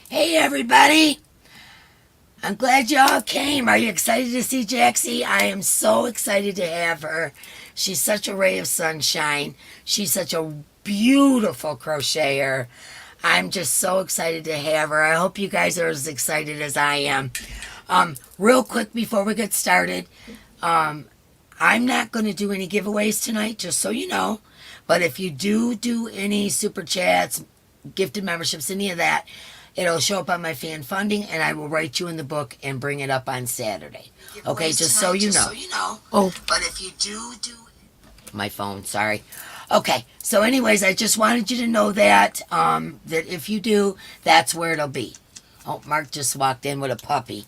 Hey everybody! I'm glad you all came. Are you excited to see Jaxie? I am so excited to have her. She's such a ray of sunshine. She's such a beautiful crocheter. I'm just so excited to have her. I hope you guys are as excited as I am. Real quick before we get started, I'm not going to do any giveaways tonight, just so you know. But if you do any super chats, gifted memberships, any of that, it'll show up on my fan funding, and I will write you in the book and bring it up on Saturday. Okay, just so you know. Oh, but if you do my phone, sorry. Okay, so anyways, I just wanted you to know that that if you do, that's where it'll be. Oh, Mark just walked in with a puppy.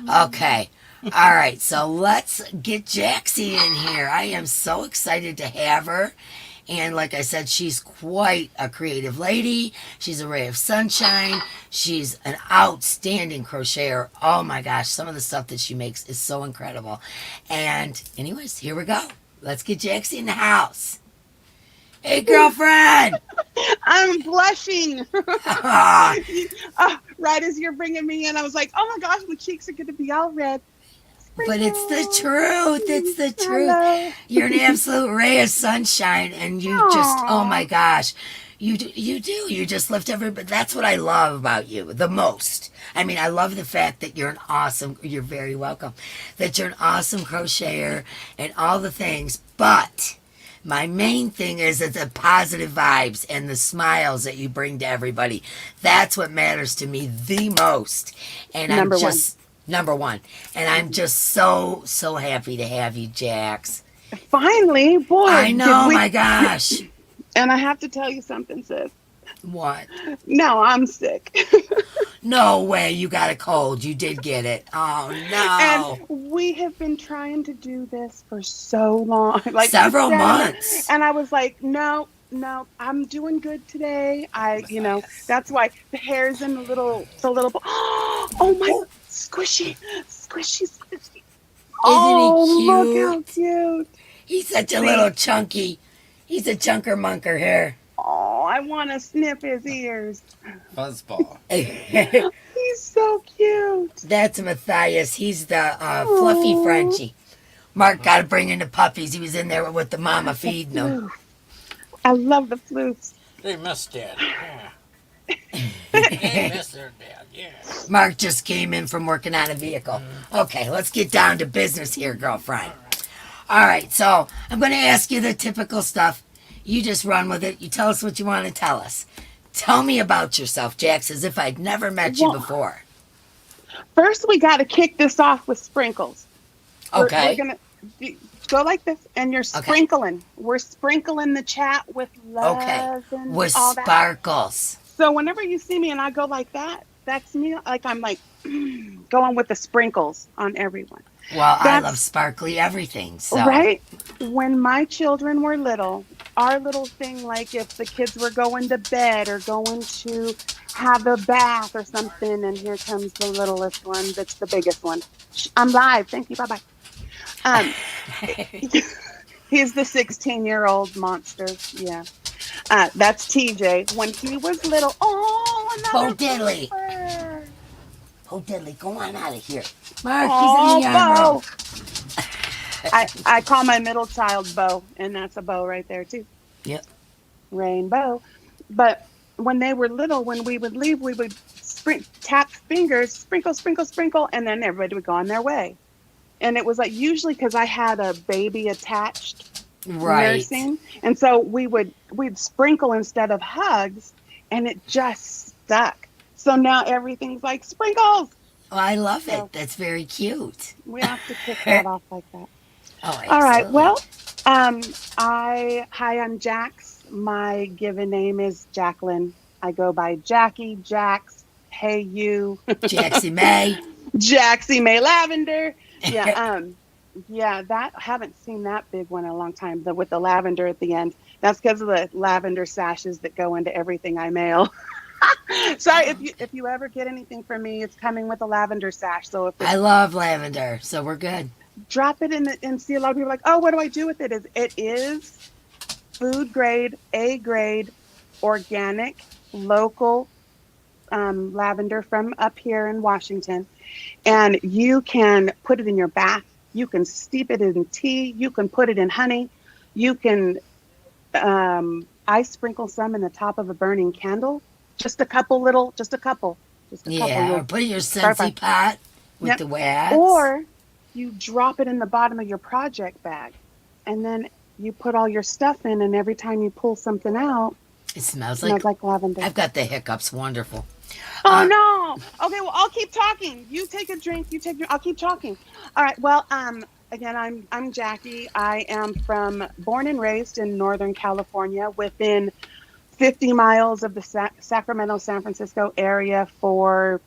Okay. All right, so let's get Jaxie in here. I am so excited to have her. And like I said, she's quite a creative lady. She's a ray of sunshine. She's an outstanding crocheter. Oh my gosh, some of the stuff that she makes is so incredible. And anyways, here we go. Let's get Jaxie in the house. Hey, girlfriend. I'm blushing. Right as you're bringing me in, I was like, oh my gosh, my cheeks are going to be all red. But it's the truth. It's the truth. You're an absolute ray of sunshine, and you just, oh my gosh. You do. You just lift everybody. That's what I love about you the most. I mean, I love the fact that you're you're very welcome, that you're an awesome crocheter and all the things. But my main thing is that the positive vibes and the smiles that you bring to everybody. That's what matters to me the most. And number one. And I'm just so happy to have you, Jax. Finally, boy. I know, my gosh. And I have to tell you something, sis. What? No, I'm sick. No way, you got a cold. You did get it. Oh, no. And we have been trying to do this for so long. Like several months. And I was like, no, I'm doing good today. That's why the hair's in the little, oh my, squishy. Isn't he cute? Look how cute. He's such a little chunky. He's a chunker munker here. Oh, I want to sniff his ears. Fuzzball. He's so cute. That's Matthias. He's the fluffy Frenchie. Mark got to bring in the puppies. He was in there with the mama feeding them. I love the flutes. They miss Dad. Yeah. They miss their dad. Yeah. Mark just came in from working on a vehicle. Okay, let's get down to business here, girlfriend. All right, so I'm going to ask you the typical stuff. You just run with it. You tell us what you want to tell us. Tell me about yourself, Jax, as if I'd never met you before. First, we got to kick this off with sprinkles. Okay. We're going to go like this, and you're sprinkling. Okay. We're sprinkling the chat with love and with all sparkles. That. So whenever you see me and I go like that, that's me. Like I'm like going with the sprinkles on everyone. Well, I love sparkly everything. So. Right? When my children were little, our little thing, like if the kids were going to bed or going to have a bath or something, and here comes the littlest one, that's the biggest one. I'm live. Thank you. Bye-bye. He's the 16-year-old monster. Yeah. That's TJ. When he was little, Bo Diddley. Bo Diddley, go on out of here. Mark, he's in the arm room. I call my middle child Bo, and that's a bow right there too. Yep. Rainbow. But when they were little, when we would leave, we would tap fingers, sprinkle, sprinkle, sprinkle, and then everybody would go on their way. And it was like usually because I had a baby attached nursing, and so we'd sprinkle instead of hugs, and it just stuck. So now everything's like sprinkles. Oh, I love it. That's very cute. We have to kick that off like that. Oh, absolutely. All right. Well, I'm Jax. My given name is Jacqueline. I go by Jackie, Jax, Hey You, Jaxie May, Jaxie May Lavender. Yeah. I haven't seen that big one in a long time. With the lavender at the end. That's because of the lavender sashes that go into everything I mail. Sorry, if you ever get anything from me, it's coming with a lavender sash. So I love lavender, so we're good. Drop it in and see a lot of people like, oh, what do I do with it? It is food grade, A grade, organic, local, lavender from up here in Washington, and you can put it in your bath. You can steep it in tea. You can put it in honey. You can I sprinkle some in the top of a burning candle. Just a couple little, just a couple. Yeah, or You'll put it in your start by, Scentsy pot with yep. the wax. Or you drop it in the bottom of your project bag, and then you put all your stuff in, and every time you pull something out, It smells it like, smells like lavender. I've got the hiccups. Wonderful. Oh Uh, no. Okay, well I'll keep talking. You take a drink, you take your I'll keep talking. All right. Well, again, I'm Jackie. I am from born and raised in Northern California within 50 miles of the Sacramento, San Francisco area for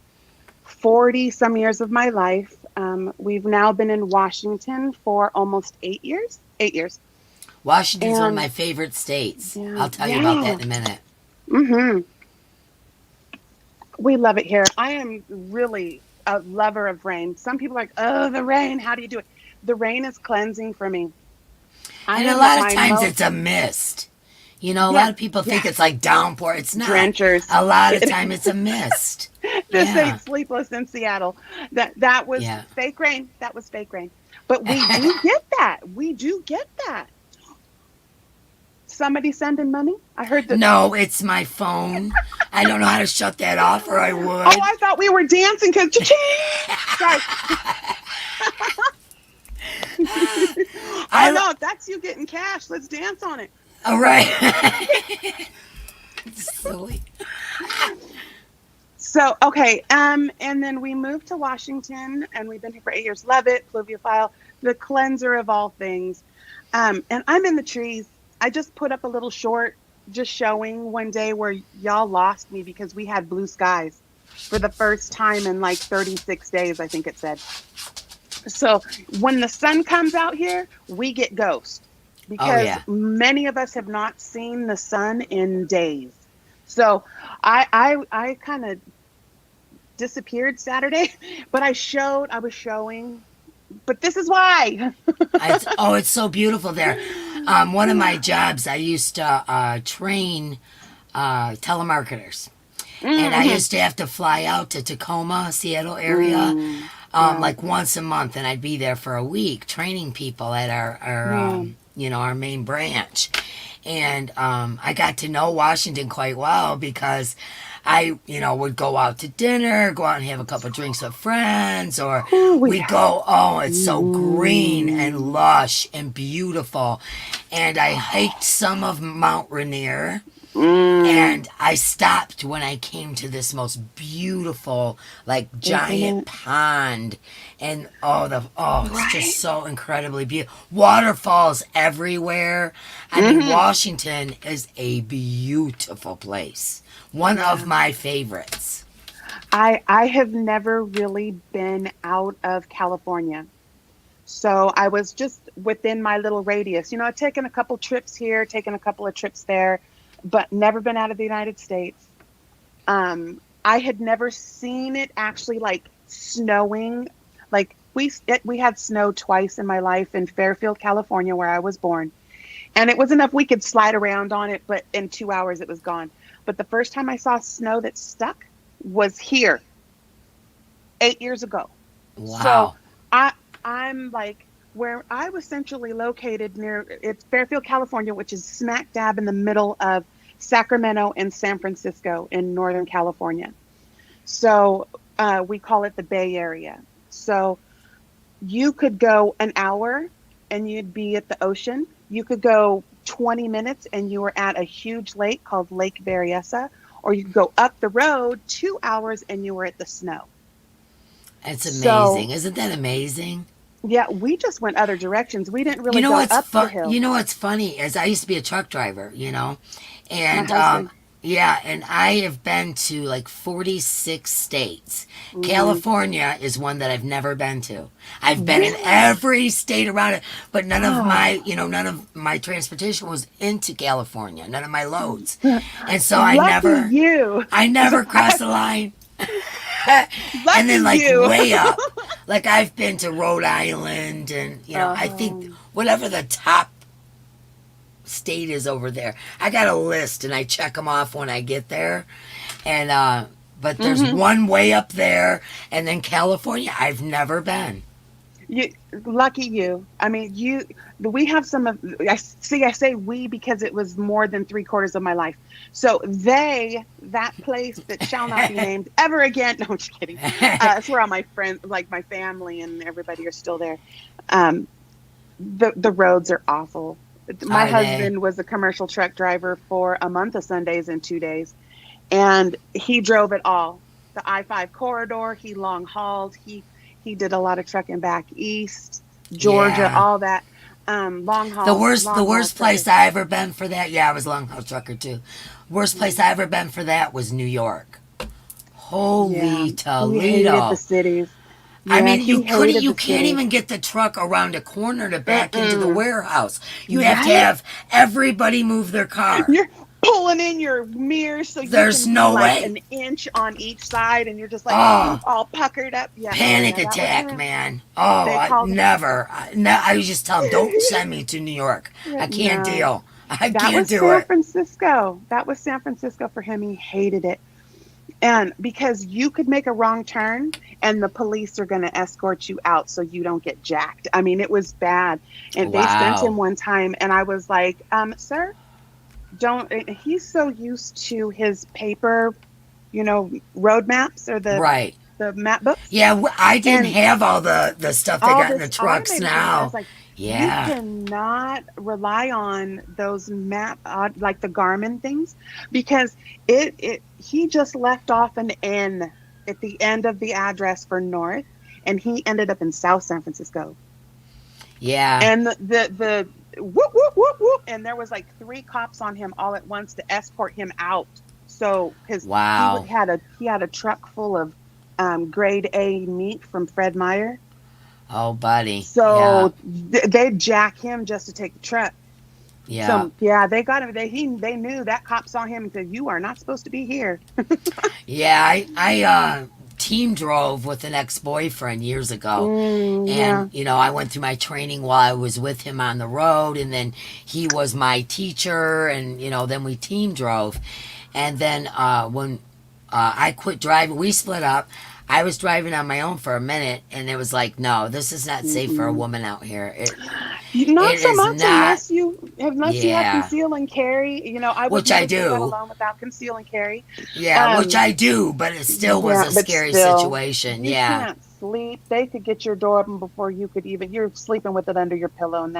40 some years of my life. We've now been in Washington for almost 8 years. 8 years. Washington's one of And my favorite states. yeah, I'll tell you about yeah. that in a minute. Mhm. We love it here. I am really a lover of rain. Some people are like, "Oh, the rain. How do you do it?" The rain is cleansing for me. I And a am at lot of my times most, it's a mist. You know, a lot yeah, of people think yeah, it's like downpour. It's not. drenchers. A lot of time it's a mist. This Yeah. ain't sleepless in Seattle. That was Yeah. fake rain. That was fake rain. But we do get that. We do get that. Somebody sending money? I heard that. No, it's my phone. I don't know how to shut that off, or I Oh, would. I thought we were dancing because sorry. Oh I. no, that's you getting cash. Let's dance on it. All right. Silly. So okay, and then we moved to Washington, and we've been here for 8 years. Love it, pluviophile, the cleanser of all things. And I'm in the trees. I just put up a little short, just showing one day where y'all lost me because we had blue skies for the first time in like 36 days, I think it said. So when the sun comes out here, we get ghost Oh because yeah. many of us have not seen the sun in days. So I kind of disappeared Saturday, but I was showing, but this is why. It's so beautiful there. One of my jobs, I used to train telemarketers. And I Hmm. used to have to fly out to Tacoma, Seattle area, Yeah, like once a month, and I'd be there for a week training people at our yeah. our main branch. And I got to know Washington quite well because I, would go out to dinner, go out and have a couple of drinks with friends, or Ooh, we yeah. go, oh, it's so green and Mm, lush and beautiful. And I hiked some of Mount Rainier. mm, And I stopped when I came to this most beautiful, like isn't giant it? pond, and it's just Right. so incredibly beautiful. Waterfalls everywhere. I mean, Hmm. Washington is a beautiful place. One of Yeah. my favorites. I have never really been out of California. So I was just within my little radius, taking a couple trips here, taking a couple of trips there, but never been out of the United States. I had never seen it actually like snowing. Like we had snow twice in my life in Fairfield, California, where I was born. And it was enough we could slide around on it, but in 2 hours it was gone. But the first time I saw snow that stuck was here 8 years ago. So Wow. I I'm like where I was centrally located near it's Fairfield, California, which is smack dab in the middle of Sacramento and San Francisco in Northern California. So we call it the Bay Area. So you could go an hour and you'd be at the ocean. You could go 20 minutes and you were at a huge lake called Lake Berryessa, or you could go up the road 2 hours and you were at the snow. It's So amazing. Isn't that amazing? yeah, we just went other directions. We didn't You really know go what's up the fun? hill. You know what's funny is I used to be a truck driver, My and husband. yeah, and I have been to like 46 states. Mm, California is one that I've never been to. I've been in really? every state around it, but Oh, none of my transportation was into California. None of my loads, and so lucky you. I never crossed the line. And Lucky then like you. way up, like I've been to Rhode Island, and I think Um, whatever the top state is over there, I got a list and I check them off when I get there. And but there's one way up there, and then California, I've never been. Lucky you. I mean, we have some of, I say we because it was more than 3/4 of my life. So that place that shall not be named ever again. No, I'm just kidding. It's where all my friends, like my family and everybody are still there. The roads are awful. My husband was a commercial truck driver for a month of Sundays and 2 days. And he drove it all. The I-5 corridor, he long hauled. He did a lot of trucking back east, Georgia, all that. Long haul. The worst place I ever been for that. Yeah, I was long haul trucker too. Worst place I ever been for that was New York. Holy Toledo! He hated the cities. I mean, you can't even get the truck around a corner to back into the warehouse. You have to have everybody move their car. You're pulling in your mirrors so there's you can no be like way an inch on each side, and you're just like all puckered up. Yeah, panic attack, man. I never. I was just tell them, don't send me to New York. I can't deal. I can't do it. San Francisco. That was San Francisco for him. He hated it. And because you could make a wrong turn and the police are going to escort you out so you don't get jacked. I mean, it was bad. And they sent him one time and I was like, sir, he's so used to his paper, road maps or the map books. Yeah, I didn't have all the stuff they got in the trucks now. I was like, you cannot rely on those like the Garmin things, because he just left off an N at the end of the address for north, and he ended up in South San Francisco. Yeah. And the whoop, whoop, whoop, whoop, and there was like 3 cops on him all at once to escort him out. So he had a truck full of grade A meat from Fred Meyer. Oh, buddy. So they'd jack him just to take the truck. Yeah. So, they got him. They knew that cop saw him and said, "You are not supposed to be here." Yeah, I team drove with an ex-boyfriend years ago. And, I went through my training while I was with him on the road. And then he was my teacher. And, then we team drove. And then when I quit driving, we split up. I was driving on my own for a minute, and it was like, no, this is not safe for a woman out here. Not so much unless you have conceal and carry. I would never do that alone without conceal and carry. Yeah, which I do, but it still was a scary situation. You can't sleep. They could get your door open before you could even. You're sleeping with it under your pillow, and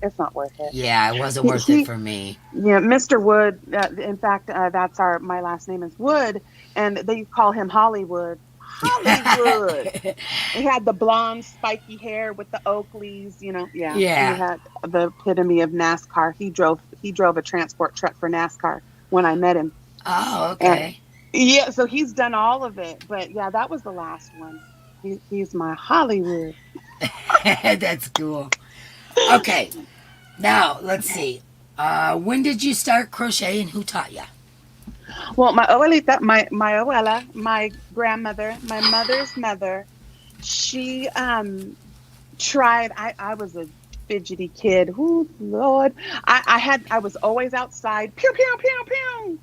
it's not worth it. Yeah, it wasn't worth it for me. Yeah, Mr. Wood. In fact, that's my last name is Wood, and they call him Hollywood. Hollywood. He had the blonde, spiky hair with the Oakleys, Yeah. He had the epitome of NASCAR. He drove a transport truck for NASCAR when I met him. Oh, okay. And, so he's done all of it. But yeah, that was the last one. He's my Hollywood. That's cool. Okay. Now, let's see. When did you start crocheting? Who taught you? Well, my abuelita, my abuela, my grandmother, my mother's mother, she tried. I was a fidgety kid. Oh Lord, I was always outside. Pew pew pew pew.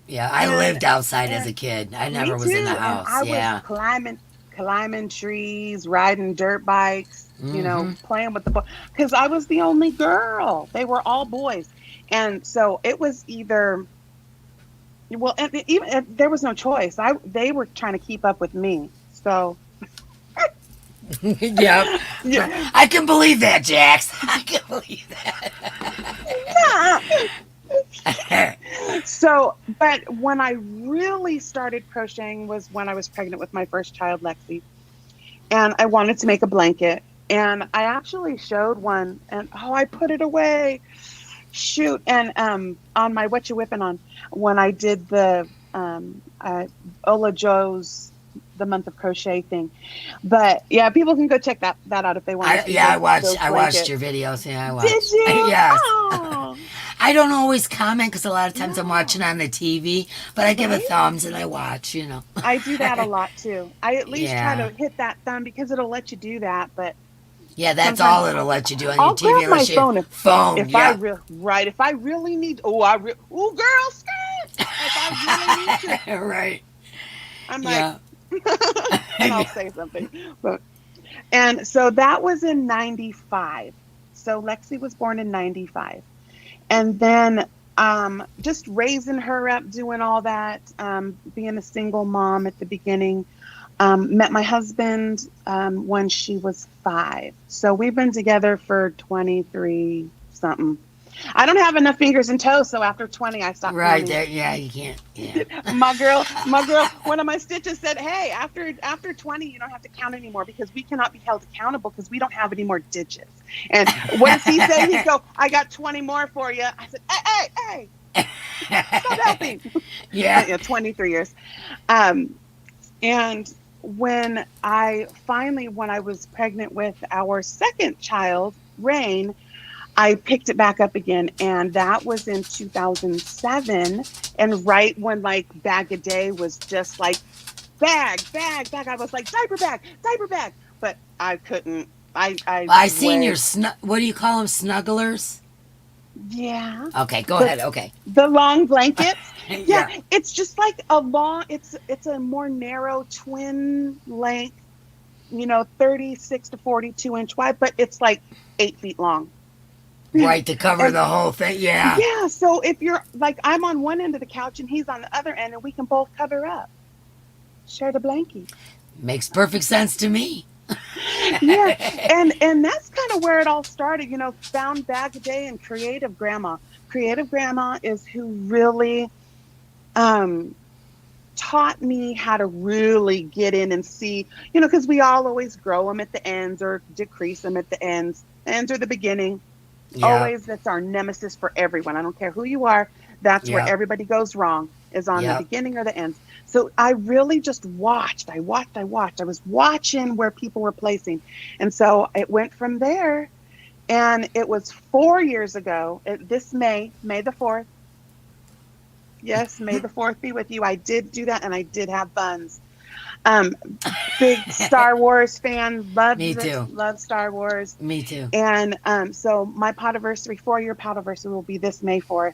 Yeah, I lived outside as a kid. I never was in the house. And I was climbing trees, riding dirt bikes. Playing with the boys, because I was the only girl. They were all boys, and so it was either. Well, even there was no choice. They were trying to keep up with me. So, yeah, I can believe that, Jax. I can believe that. So, but when I really started crocheting was when I was pregnant with my first child, Lexi, and I wanted to make a blanket, and I actually showed one, and I put it away. Shoot, and on my What You Whippin' On, when I did the Ola Joe's the month of crochet thing, but yeah, people can go check that out if they want. I watched your videos. Yeah, I watched. Did you? Yes. Oh. I don't always comment because a lot of times I'm watching on the TV, but I give a thumbs and I watch. I do that a lot too. I at least try to hit that thumb because it'll let you do that, but. Yeah, that's all it'll let you do on your TV. I'll grab my phone. If yeah. If I really need, girl, skirt. If I really need to. Right. I'm like, Yeah. and I'll say something. But and so that was in 95. So Lexi was born in 95. And then just raising her up, doing all that, being a single mom at the beginning. Met my husband when she was 5. So we've been together for 23 something. I don't have enough fingers and toes, so after 20, I stopped Right counting. there. Yeah, you can't. Yeah. My girl, one of my stitches said, "Hey, after 20, you don't have to count anymore because we cannot be held accountable because we don't have any more digits." And what does he say? He'd go, "I got 20 more for you." I said, "Hey, stop helping." Yeah. Yeah, 23 years. Um, and when I was pregnant with our second child, Rain, I picked it back up again, and that was in 2007. And right when like bag a day was just like bag, I was like diaper bag, but I couldn't. I I seen your was what do you call them? Snugglers? yeah. Okay, go The ahead. Okay. the long blankets. Yeah, Yeah. it's just like a long. It's a more narrow twin length, 36 to 42-inch wide, but it's like 8 feet long. Right, to cover And the whole thing. Yeah. yeah, so if you're like, I'm on one end of the couch and he's on the other end, and we can both cover up, share the blankie. Makes perfect sense to me. Yeah, and that's kind of where it all started. Found Bag a Day and Creative Grandma. Creative Grandma is who really um, taught me how to really get in and see. Because we all always grow them at the ends or decrease them at the ends. The ends are the beginning. Yep. Always, that's our nemesis for everyone. I don't care who you are. That's where Yep. everybody goes wrong, is on the Yep. beginning or the ends. So I really just watched. I was watching where people were placing. And so it went from there. And it was 4 years ago, this May the 4th. Yes, May the 4th be with you. I did do that, and I did have buns. Um, Big Star Wars fan, Me loves it, too. loves Star Wars. Me too. And so my potiversary, 4-year potiversary, will be this May 4th.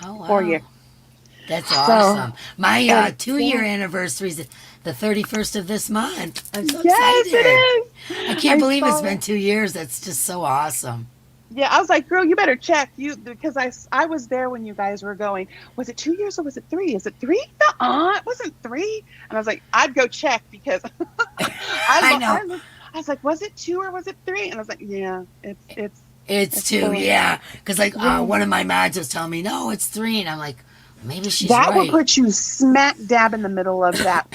Oh, 4 year. wow. That's So, awesome. My and 2-year anniversary is the 31st of this month. I'm so yes, it excited. is. I can't believe it's saw been it. 2 years. That's just so awesome. Yeah, I was like, girl, you better check because I was there when you guys were going. Was it 2 years or was it 3? Is it 3? No, it wasn't 3. And I was like, I'd go check because I know. I was like, was it 2 or was it 3? And I was like, yeah, It's it's 2, 4. yeah. Because like Yeah. one of my mods was telling me, no, it's 3. And I'm like, maybe she's That will right. put you smack dab in the middle of that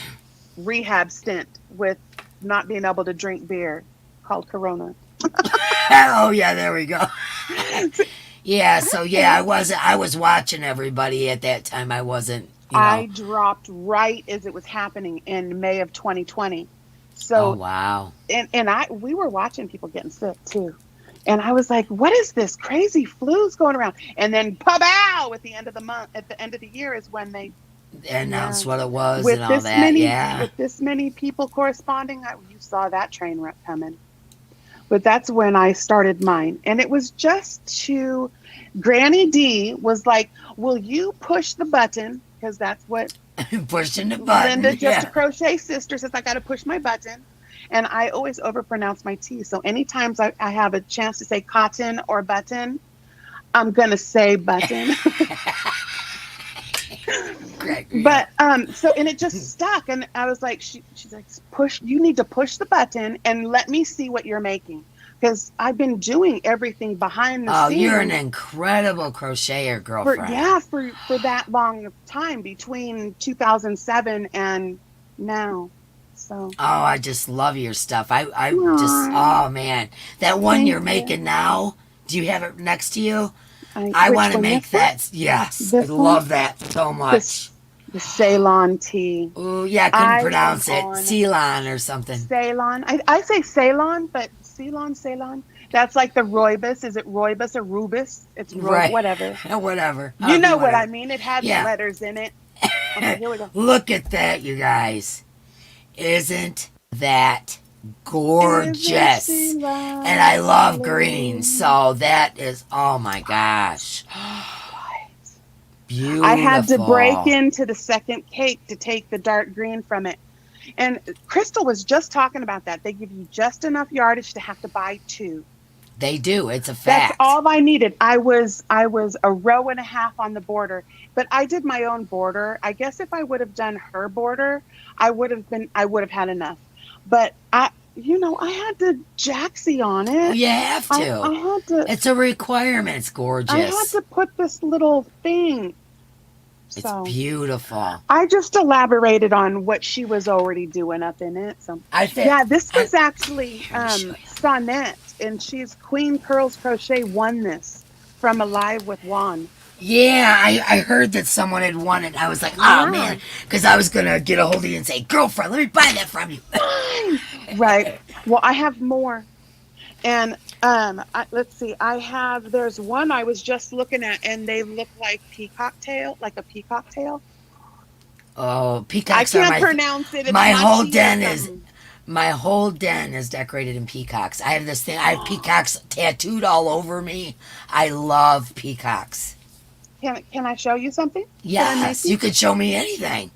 rehab stint with not being able to drink beer called Corona. Oh, yeah, there we go. Yeah, so yeah, I was watching everybody at that time. I wasn't, I dropped right as it was happening in May of 2020. Oh, So, wow. and we were watching people getting sick too. And I was like, what is this crazy flu's going around? And then pow at the end of the month, at the end of the year is when they Announced yeah. what it was with and all this that. many Yeah. with this many people corresponding, you saw that train wreck coming. But that's when I started mine. And it was just to Granny D was like, will you push the button? Because that's what Pushing the button. Linda, just a Yeah. crochet sister, says I got to push my button. And I always overpronounce my T. So anytime I have a chance to say cotton or button, I'm going to say button. Correct. But so and it just stuck, and I was like, she's like, push. You need to push the button and let me see what you're making, because I've been doing everything behind the Oh, scenes. you're an incredible crocheter, girlfriend. For that long time between 2007 and now. So Oh, I just love your stuff. I just, Aw. oh man, that one Thank you're you. making now. Do you have it next to you? I which want to one, make this one? that. Yes, I This one? love that so much. The Ceylon tea. Oh yeah, I couldn't I pronounce am it. on Ceylon or something. Ceylon. I say Ceylon, but Ceylon. That's like the rooibos. Is it rooibos or rubus? It's Right. whatever. Whatever. You know what I Whatever. mean. It had Yeah. letters in it. Okay, here we go. Look at that, you guys. Isn't that gorgeous? Isn't she And I love lovely? green, so that is, oh my gosh. beautiful. I had to break into the second cake to take the dark green from it. And Crystal was just talking about that. They give you just enough yardage to have to buy 2. They do. It's a That's fact. all I needed. I was a row and a half on the border, but I did my own border. I guess if I would have done her border, I would have had enough. But I had to Jaxie on it. You have to. I had to. It's a requirement. It's gorgeous. I had to put this little thing. It's So beautiful. I just elaborated on what she was already doing up in it. So I think. yeah, this was actually Let me show you. Sonette, and she's Queen Pearls Crochet won this from Alive with Juan. Yeah, I heard that someone had won it. I was like, oh Yeah. man, because I was gonna get a hold of you and say, girlfriend, let me buy that from you. Right. Well, I have more, and let's see. There's one I was just looking at, and they look like a peacock tail. Oh, I peacocks are can't pronounce it. It's my not whole cheetah den is something. my whole den is decorated in peacocks. I have this thing. I have peacocks tattooed all over me. I love peacocks. Can I show you something? Yes, you could show me anything.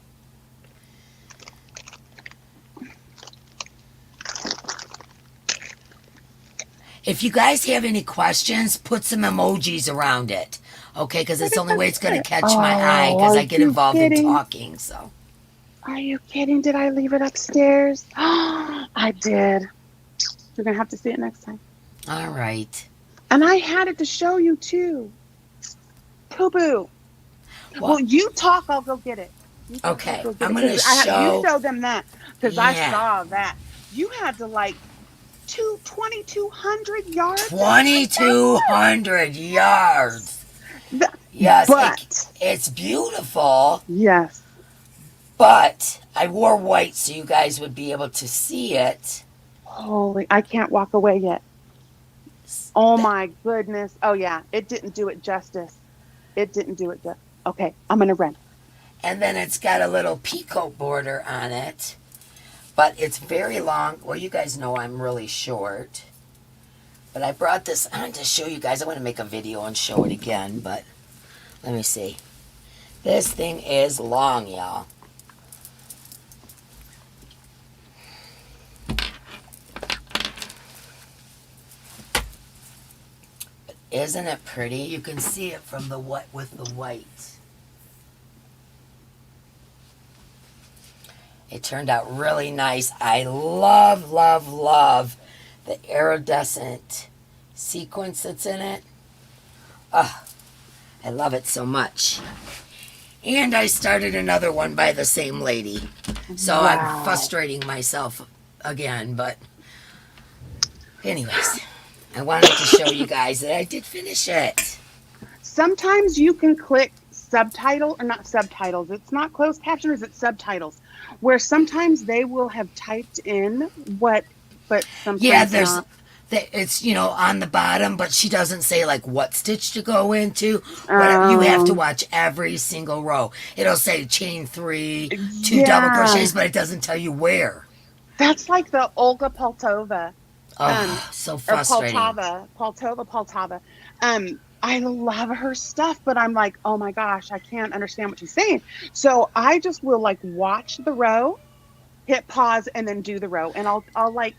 If you guys have any questions, put some emojis around it. Okay, because it's the only way it's going to catch my eye because I get are you involved in kidding? talking. So Are you kidding? Did I leave it upstairs? I did. You're going to have to see it next time. all right. And I had it to show you too. Poo-boo. Well, you talk, I'll go get it. You talk, Okay, I'll go get I'm it. gonna 'Cause show- You show them that because I Yeah. saw that. You had to 2,200 yards. 2,200 yards. Th- Yes, But it's beautiful. yes, But I wore white so you guys would be able to see it. holy! I can't walk away yet. Oh my goodness! Oh yeah, it didn't do it justice. It didn't do it justice. Okay, I'm gonna run. And then it's got a little peacoat border on it. But it's very long. Well, you guys know I'm really short. But I brought this on to show you guys. I want to make a video and show it again. But let me see. This thing is long, y'all. Isn't it pretty? You can see it from the what with the white. It turned out really nice. I love, love, love the iridescent sequence that's in it. Oh, I love it so much. And I started another one by the same lady. So Wow. I'm frustrating myself again, but anyways, I wanted to show you guys that I did finish it. Sometimes you can click subtitle or not subtitles. It's not closed captioners, it's subtitles. Where sometimes they will have typed in what, but sometimes Yeah, there's not. it's on the bottom, but she doesn't say like what stitch to go into. Whatever, you have to watch every single row. It'll say chain 3, 2 double Yeah. crochets, but it doesn't tell you where. That's like the Olga Poltova. Oh, so Or frustrating. Poltava. I love her stuff, but I'm like, oh my gosh, I can't understand what she's saying. So I just will watch the row, hit pause, and then do the row, and I'll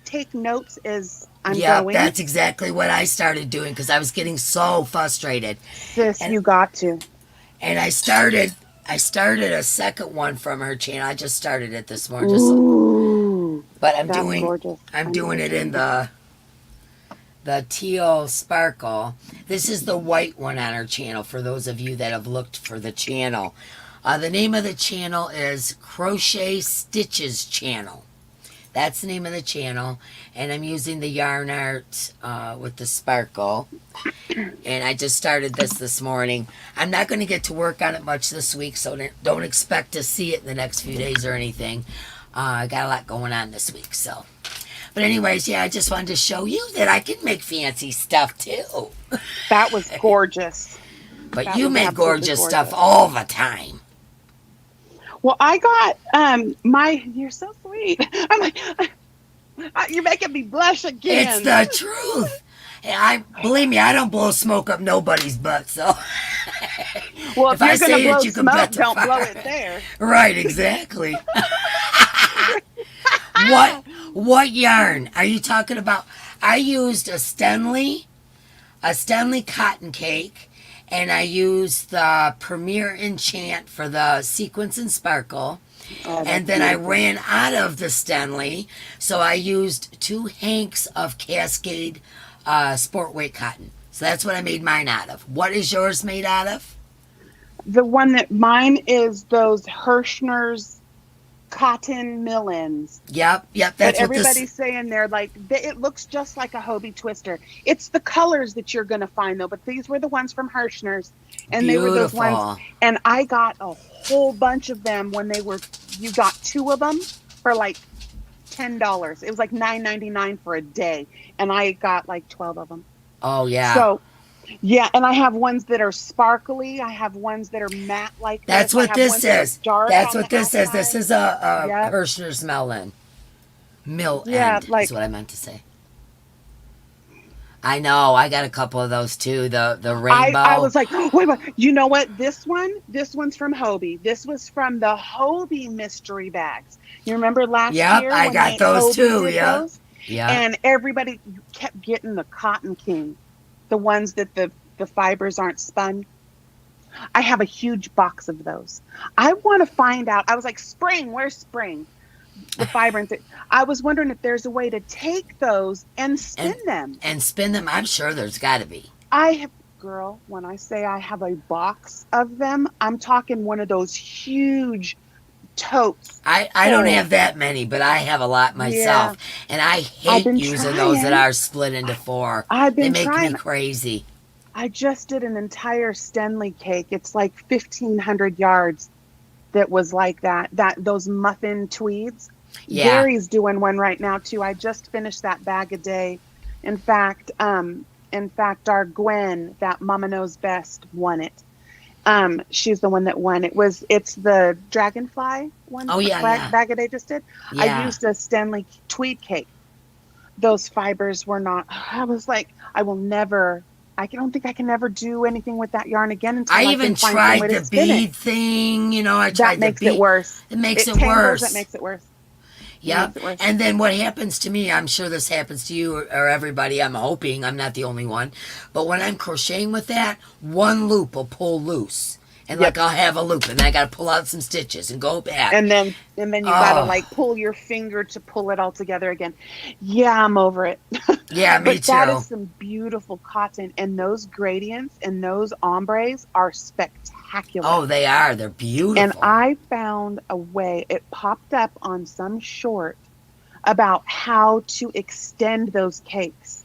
take notes as I'm going. That's exactly what I started doing because I was getting so frustrated. Sis, and- you got to. And I started a second one from her channel. I just started it this morning, Ooh, but I'm that's doing gorgeous. I'm doing it in the teal sparkle. This is the white one on her channel for those of you that have looked for the channel. The name of the channel is Crochet Stitches Channel. That's the name of the channel. And I'm using the yarn art with the sparkle. And I just started this morning. I'm not going to get to work on it much this week, so don't expect to see it in the next few days or anything. I got a lot going on this week, so. But anyways, yeah, I just wanted to show you that I can make fancy stuff too. That was gorgeous. But That you was make absolutely gorgeous stuff gorgeous. all the time. Well, I got you're so sweet. I'm like, you're making me blush again. It's the truth. And believe me, I don't blow smoke up nobody's butt, so. Well, If if I you're going say to blow it, you can bet smoke, the don't blow fire. it there. Right, exactly. What yarn are you talking about? I used a Stanley cotton cake, and I used the Premier Enchant for the sequins and sparkle. Oh, And that's then I beautiful. ran out of the Stanley, so I used 2 hanks of Cascade sport weight cotton. So that's what I made mine out of. What is yours made out of? The one that mine is those Hirschner's cotton millins. Yep, But that's what this. everybody's saying they're like, it looks just like a Hobie twister. It's the colors that you're going to find though. But these were the ones from Hirschner's, and they were those ones. Beautiful. And I got a whole bunch of them when they were. You got 2 of them for like $10. It was like $9.99 for a day, and I got like 12 of them. Oh, yeah. So yeah, and I have ones that are sparkly. I have ones that are matte like That's this. I what have this ones that are is. dark That's on what the this is. This outside. is a Yep. Hirschner's melon. Mill Yeah, end like is what I meant to say. I know. I got a couple of those too. The rainbow. I was like, oh, wait, you know what? This one's from Hobie. This was from the Hobie mystery bags. You remember last Yep, year I when got those Hobie too. did Yep. those? Yeah. And everybody kept getting the Cotton King, the ones that the fibers aren't spun. I have a huge box of those. I want to find out. I was like, Spring, where's Spring? The fiber and I was wondering if there's a way to take those and spin them. And spin them. I'm sure there's got to be. I have, girl, when I say I have a box of them, I'm talking one of those huge totes. I don't have that many, but I have a lot myself. And I hate been using those that trying. are split into 4. I've They been make trying. me crazy. I just did an entire Stanley cake. It's like 1,500 yards that was like that. Those muffin tweeds. Yeah. Gary's doing one right now too. I just finished that bag a day. In fact, our Gwen, that Mama Knows Best, won it. She's the one that won. It's the dragonfly one. Oh, yeah, yeah. Bag a day just did. Yeah. I used a Stanley tweed cake. Those fibers were not. I was like, I don't think I can ever do anything with that yarn again until I can even find some tried way to the spin bead it. thing. You know, I tried That makes the bead. it worse. It makes it tangles, worse. That makes it worse. Yep. And then what happens to me, I'm sure this happens to you or everybody, I'm hoping I'm not the only one, but when I'm crocheting with that, one loop will pull loose. And Yep. I'll have a loop, and then I got to pull out some stitches and go back. And then you gotta like pull your finger to pull it all together again. Yeah, I'm over it. Yeah, me But that too. is some beautiful cotton, and those gradients and those ombres are spectacular. Oh, they are. They're beautiful. And I found a way. It popped up on some short about how to extend those cakes.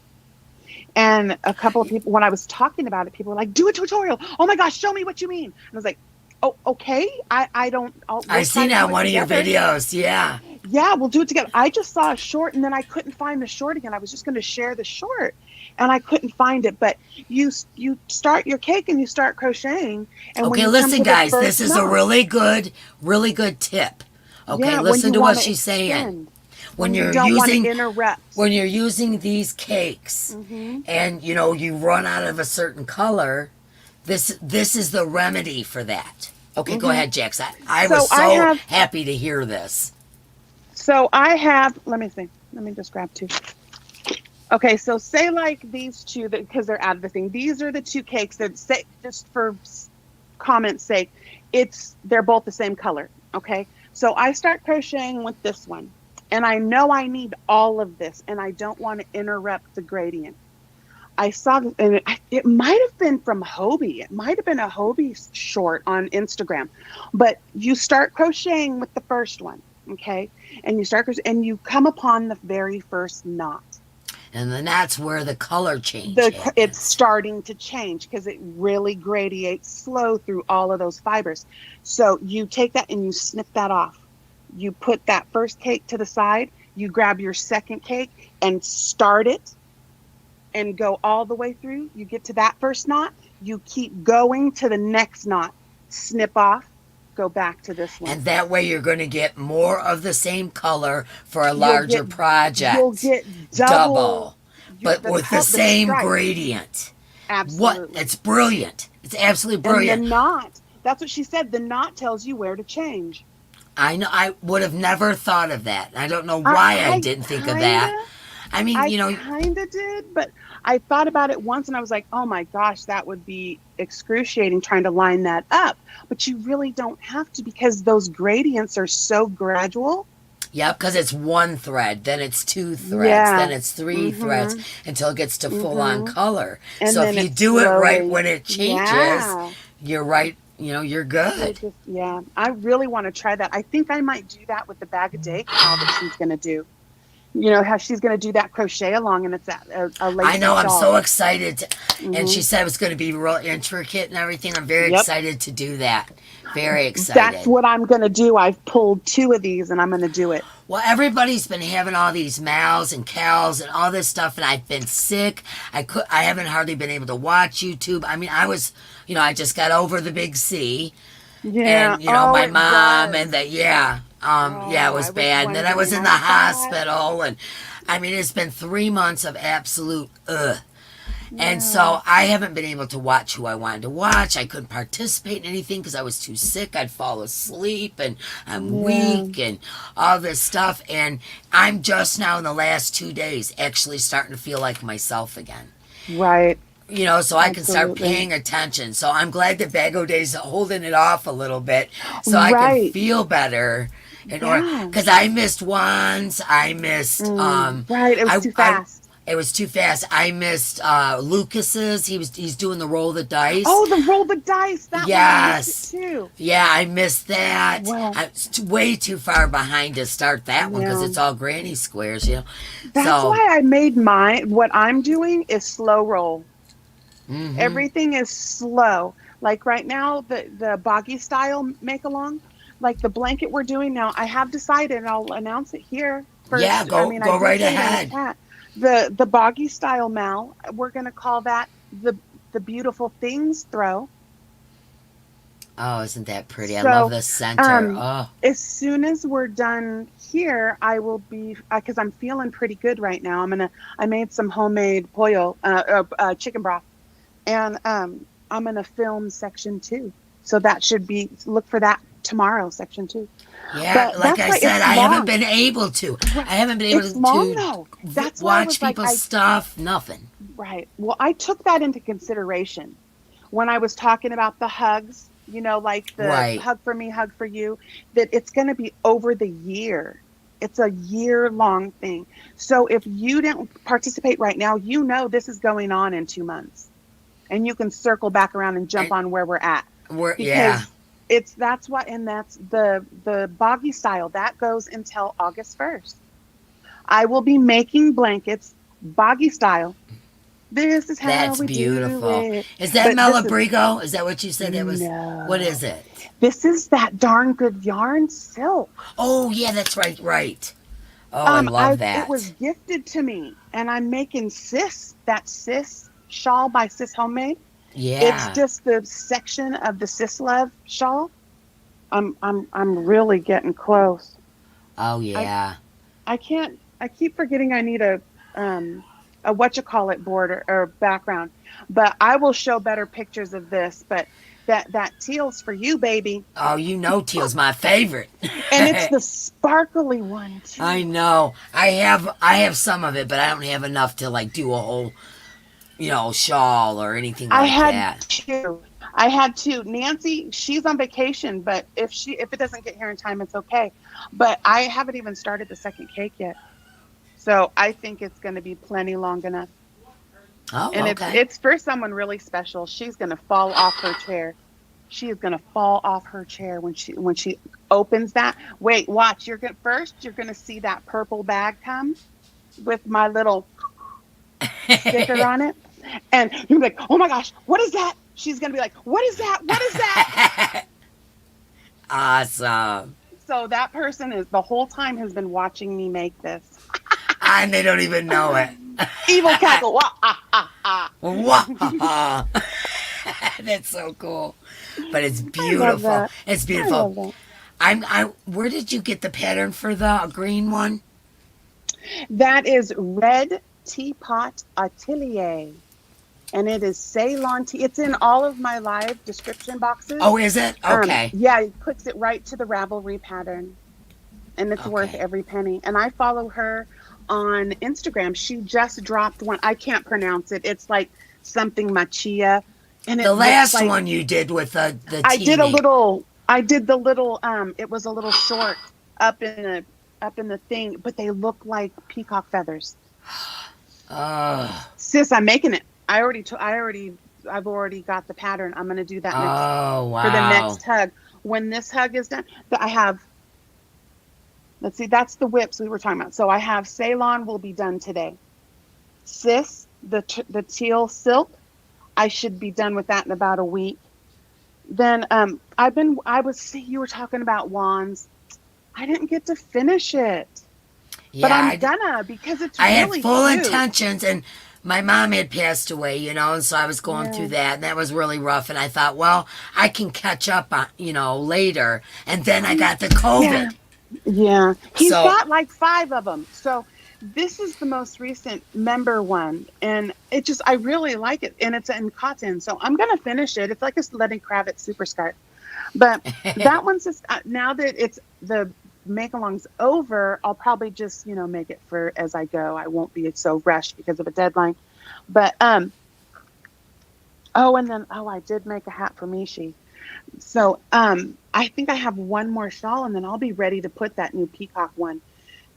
And a couple of people, when I was talking about it, people were like, do a tutorial. Oh my gosh, show me what you mean. And I was like, oh, okay. I've seen that on one of your videos. Yeah. Yeah, we'll do it together. I just saw a short, and then I couldn't find the short again. I was just going to share the short, and I couldn't find it. But you start your cake and you start crocheting. And when Okay, you come listen, to the guys. first This is a knot, really good tip. Okay, yeah, when listen you to what wanna she's saying. extend, When you you're don't want to using interrupt. when you're using these cakes, and you run out of a certain color, this is the remedy for that. Okay, go ahead, Jax. I was so happy to hear this. So I have, let me see. Let me just grab 2. Okay, so say like these 2, because they're out of the thing. These are the 2 cakes that say, just for comment's sake, they're both the same color. Okay, so I start crocheting with this one, and I know I need all of this, and I don't want to interrupt the gradient. I saw, and it might have been from Hobie. It might have been a Hobie short on Instagram, but you start crocheting with the first one, okay? And you start crocheting, and you come upon the very first knot. And then that's where the color change It's starting to change because it really gradiates slow through all of those fibers. So you take that and you snip that off. You put that first cake to the side. You grab your second cake and start it and go all the way through. You get to that first knot. You keep going to the next knot. Snip off. Go back to this one. And that way you're going to get more of the same color for a larger project. You'll get double. But with the same stripe. gradient. Absolutely. It's brilliant. It's absolutely And brilliant. the knot, that's what she said, the knot tells you where to change. I know. I would have never thought of that. I don't know why I didn't think of that. I mean, I kind of did, but I thought about it once and I was like, oh my gosh, that would be excruciating trying to line that up. But you really don't have to because those gradients are so gradual. Yep, because it's one thread, then it's two threads, Yeah. then it's 3 threads until it gets to full on color. And so then if you it do it right slowly- when it changes, Yeah. you're right. You're good. Yeah, I really want to try that. I think I might do that with the bag of day cowl that she's going to do. You know, how she's going to do that crochet along, and it's a lacy I know. I'm shawl. so excited. And she said it was going to be real intricate and everything. I'm very Yep. excited to do that. Very excited. That's what I'm going to do. I've pulled 2 of these, and I'm going to do it. Well, everybody's been having all these mals and cows and all this stuff, and I've been sick. I haven't hardly been able to watch YouTube. I mean, I was, I just got over the big C, Yeah. and my it mom was. and that, yeah, it was I was bad. And then I was wondering in the about that. hospital, and I mean, it's been 3 months of absolute ugh. And so I haven't been able to watch who I wanted to watch. I couldn't participate in anything because I was too sick. I'd fall asleep and I'm weak and all this stuff. And I'm just now in the last 2 days actually starting to feel like myself again. Right. So I can start Absolutely. paying attention. So I'm glad that Bago Day's holding it off a little bit so I can Right. feel better. Yeah. Because I missed wands. I missed... Right. It was too fast. It was too fast. I missed Lucas's. He's doing the roll the dice. Oh, the roll the dice. That one I missed it too. Yeah, I missed that. Wow. I'm way too far behind to start that one because Yeah. it's all granny squares, That's so, why I made mine. What I'm doing is slow roll. mhm. Everything is slow. Like right now, the boggy style make along, like the blanket we're doing now. I have decided, and I'll announce it here first. Yeah, go I did right say it in the ahead. chat. The boggy style mal, we're gonna call that the beautiful things throw. Oh, isn't that pretty? I So, love the center. Oh, As soon as we're done here, I will be because I'm feeling pretty good right now. I made some homemade pollo, chicken broth, and I'm gonna film section 2. So that should be look for that tomorrow, section 2. yeah. but Like that's I why said, it's I haven't long. been able to. I haven't been able It's long to though. That's why I watch was like, people's stuff. Nothing. Right. Well, I took that into consideration when I was talking about the hugs. Like the Right. hug for me, hug for you. That it's going to be over the year. It's a year-long thing. So if you don't participate right now, this is going on in 2 months, and you can circle back around and jump on where we're at. Yeah. That's the boggy style that goes until August 1st. I will be making blankets boggy style. This is how That's we beautiful. do it. Is that But this is- Malabrigo? Is that what you said? That was. No. What is it? This is that darn good yarn silk. Oh yeah, that's right. Right. Oh, I love that. It was gifted to me, and I'm making that Sis shawl by Sis Homemade. Yeah. It's just the section of the Sis Love shawl. I'm really getting close. Oh yeah. I keep forgetting I need a border or background, but I will show better pictures of this. But that teal's for you, baby, Oh, teal's my favorite. and it's the sparkly one too. I know. I have some of it, but I don't have enough to like do a whole, shawl or anything like that. I had two. Nancy, she's on vacation, but if it doesn't get here in time, it's okay. But I haven't even started the second cake yet. So I think it's going to be plenty long enough. Oh, And okay. it's for someone really special. She's going to fall off her chair. She is going to fall off her chair when she opens that. Wait, watch. You're going to see that purple bag come with my little sticker on it. And you're like, "Oh my gosh, what is that?" She's going to be like, "What is that? What is that?" Awesome. So that person the whole time has been watching me make this. And they don't even know it. Evil cackle. Wah, ah, ah, ah. Wow. That's so cool. But it's beautiful. that. It's I beautiful. love that. Where did you get the pattern for the green one? That is Red Teapot Atelier. and it is Ceylon tea. It's in all of my live description boxes. Oh, is it? Okay. Yeah, it puts it right to the Ravelry pattern, and it's worth Okay. every penny. And I follow her on Instagram. She just dropped one. I can't pronounce it. It's like something machia, and it The looks last like one you did with the I did a teammate. little. I did the little. It was a little short up in the thing, but they look like peacock feathers. Oh. Sis, I'm making it. I've already got the pattern. I'm gonna do that next Oh, wow. for the next hug. When this hug is done, I have. Let's see, that's the whips we were talking about. So I have Ceylon will be done today. Sis, the teal silk, I should be done with that in about a week. Then you were talking about wands. I didn't get to finish it, Yeah, but I'm gonna because it's I really had full cute. intentions, and my mom had passed away, you know, and so I was going through that, and that was really rough. And I thought, well, I can catch up on, you know, later. And then I got the COVID. Yeah. He's So- got like 5 of them. So this is the most recent member one, and I really like it, and it's in cotton. So I'm gonna finish it. It's like a Lenny Kravitz super skirt, but that one's just now that it's the make along's over, I'll probably just make it for as I go. I won't be so rushed because of a deadline. But and then I did make a hat for Mishi. So I think I have one more shawl, and then I'll be ready to put that new peacock one.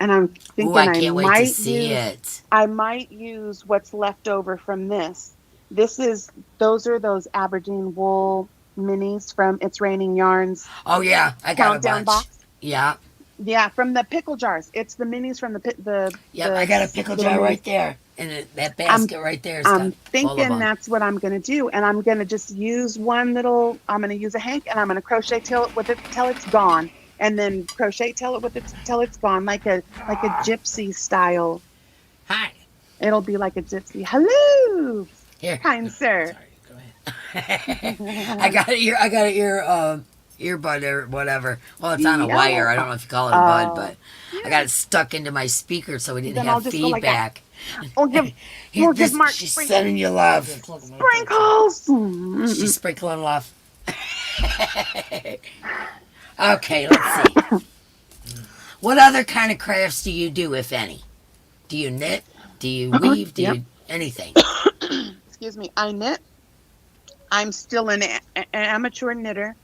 And I'm thinking Ooh, I can't wait to see it. I might use what's left over from this. Those are those Aberdeen wool minis from It's Raining Yarns. Oh, yeah, I got Countdown a bunch. box. Yeah. Yeah, from the pickle jars. It's the minis from the. Yep, I got a pickle jar right there. And that basket right there is I'm full of thinking them. that's what I'm going to do. And I'm going to just use I'm going to use a hank, and I'm going to crochet till it's gone. And then crochet till it's gone, like a gypsy style. Hi. It'll be like a gypsy. Hello, Here. kind sir. Sorry, go ahead. I got an earbud or whatever. Well, it's on a Yeah. wire. I don't know if you call it a bud, Oh. but I got it stuck into my speaker so we didn't Then I'll have just go like that. feedback. We'll give Mark She's sending you love. sprinkles. She's sprinkling love. Okay, let's see. What other kind of crafts do you do, if any? Do you knit? Do you weave? Do Yep. you anything? Excuse me. I knit. I'm still an amateur knitter.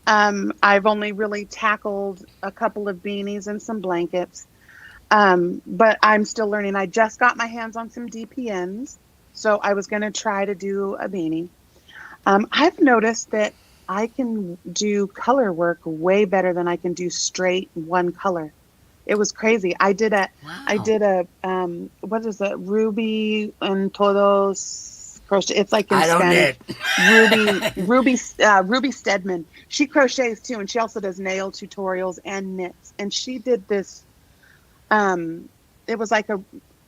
I've only really tackled a couple of beanies and some blankets. But I'm still learning. I just got my hands on some DPNs, so I was going to try to do a beanie. I've noticed that I can do color work way better than I can do straight one color. It was crazy. I did a what is it? Ruby and Todos crochet. It's like in I don't Spanish. knit. Ruby Stedman. She crochets too, and she also does nail tutorials and knits. And she did this. It was like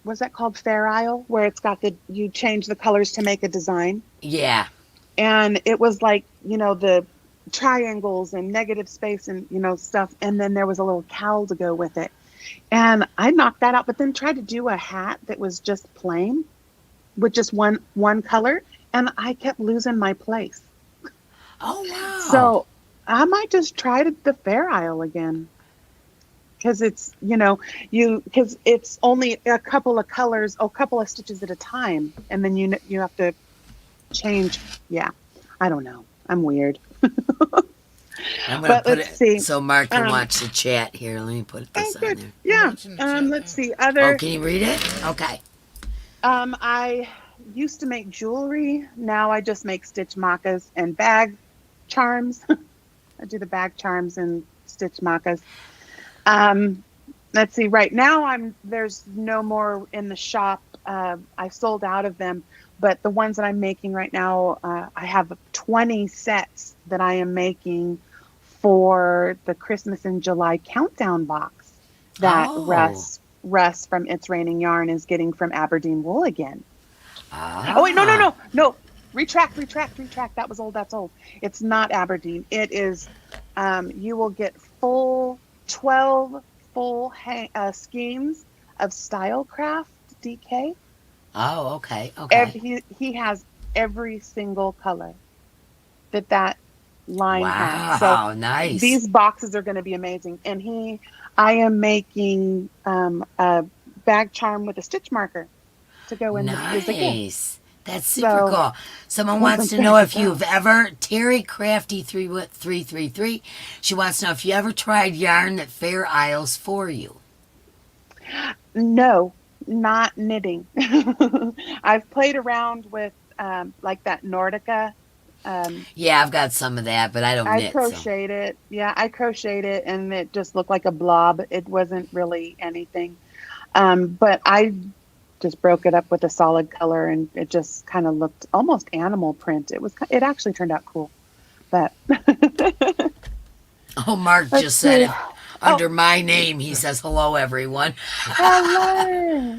what's that called? Fair Isle, where it's got you change the colors to make a design. Yeah. And it was like, the triangles and negative space and, stuff. And then there was a little cowl to go with it. And I knocked that out, but then tried to do a hat that was just plain with just one color. And I kept losing my place. Oh, wow. So I might just try the Fair Isle again. Because it's, because it's only a couple of colors, a couple of stitches at a time. And then you have to change. Yeah. I don't know. I'm weird. I'm going to put let's it see. so Mark can watch the chat here. Let me put this on Good. there. Yeah. Watching the chat, Let's see. Oh, Other. can you read it? Okay. I used to make jewelry. Now I just make stitch macas and bag charms. I do the bag charms and stitch macas. Let's see. Right now there's no more in the shop. I sold out of them, but the ones that I'm making right now, I have 20 sets that I am making for the Christmas in July countdown box that Russ from It's Raining Yarn is getting from Aberdeen Wool again. Oh wait, no. Retract. That was old. That's old. It's not Aberdeen. It is. You will get 12 full skeins of Stylecraft DK. Oh, okay. Okay. He has every single color that line has. Wow, So nice. these boxes are going to be amazing. And I am making a bag charm with a stitch marker to go in as a gift. Nice. That's super So cool. Someone once wants I'm to know finished if with you've that. ever, Terry Crafty 333, she wants to know if you ever tried yarn that Fair Isles for you. No, not knitting. I've played around with like that Nordica. Yeah, I've got some of that, but I don't I knit, so. crocheted it. Yeah, I crocheted it and it just looked like a blob. It wasn't really anything. But I just broke it up with a solid color and it just kind of looked almost animal print. It actually turned out cool. But Oh, Mark let's just said see. it Oh, under my name. He says, hello, everyone. hello.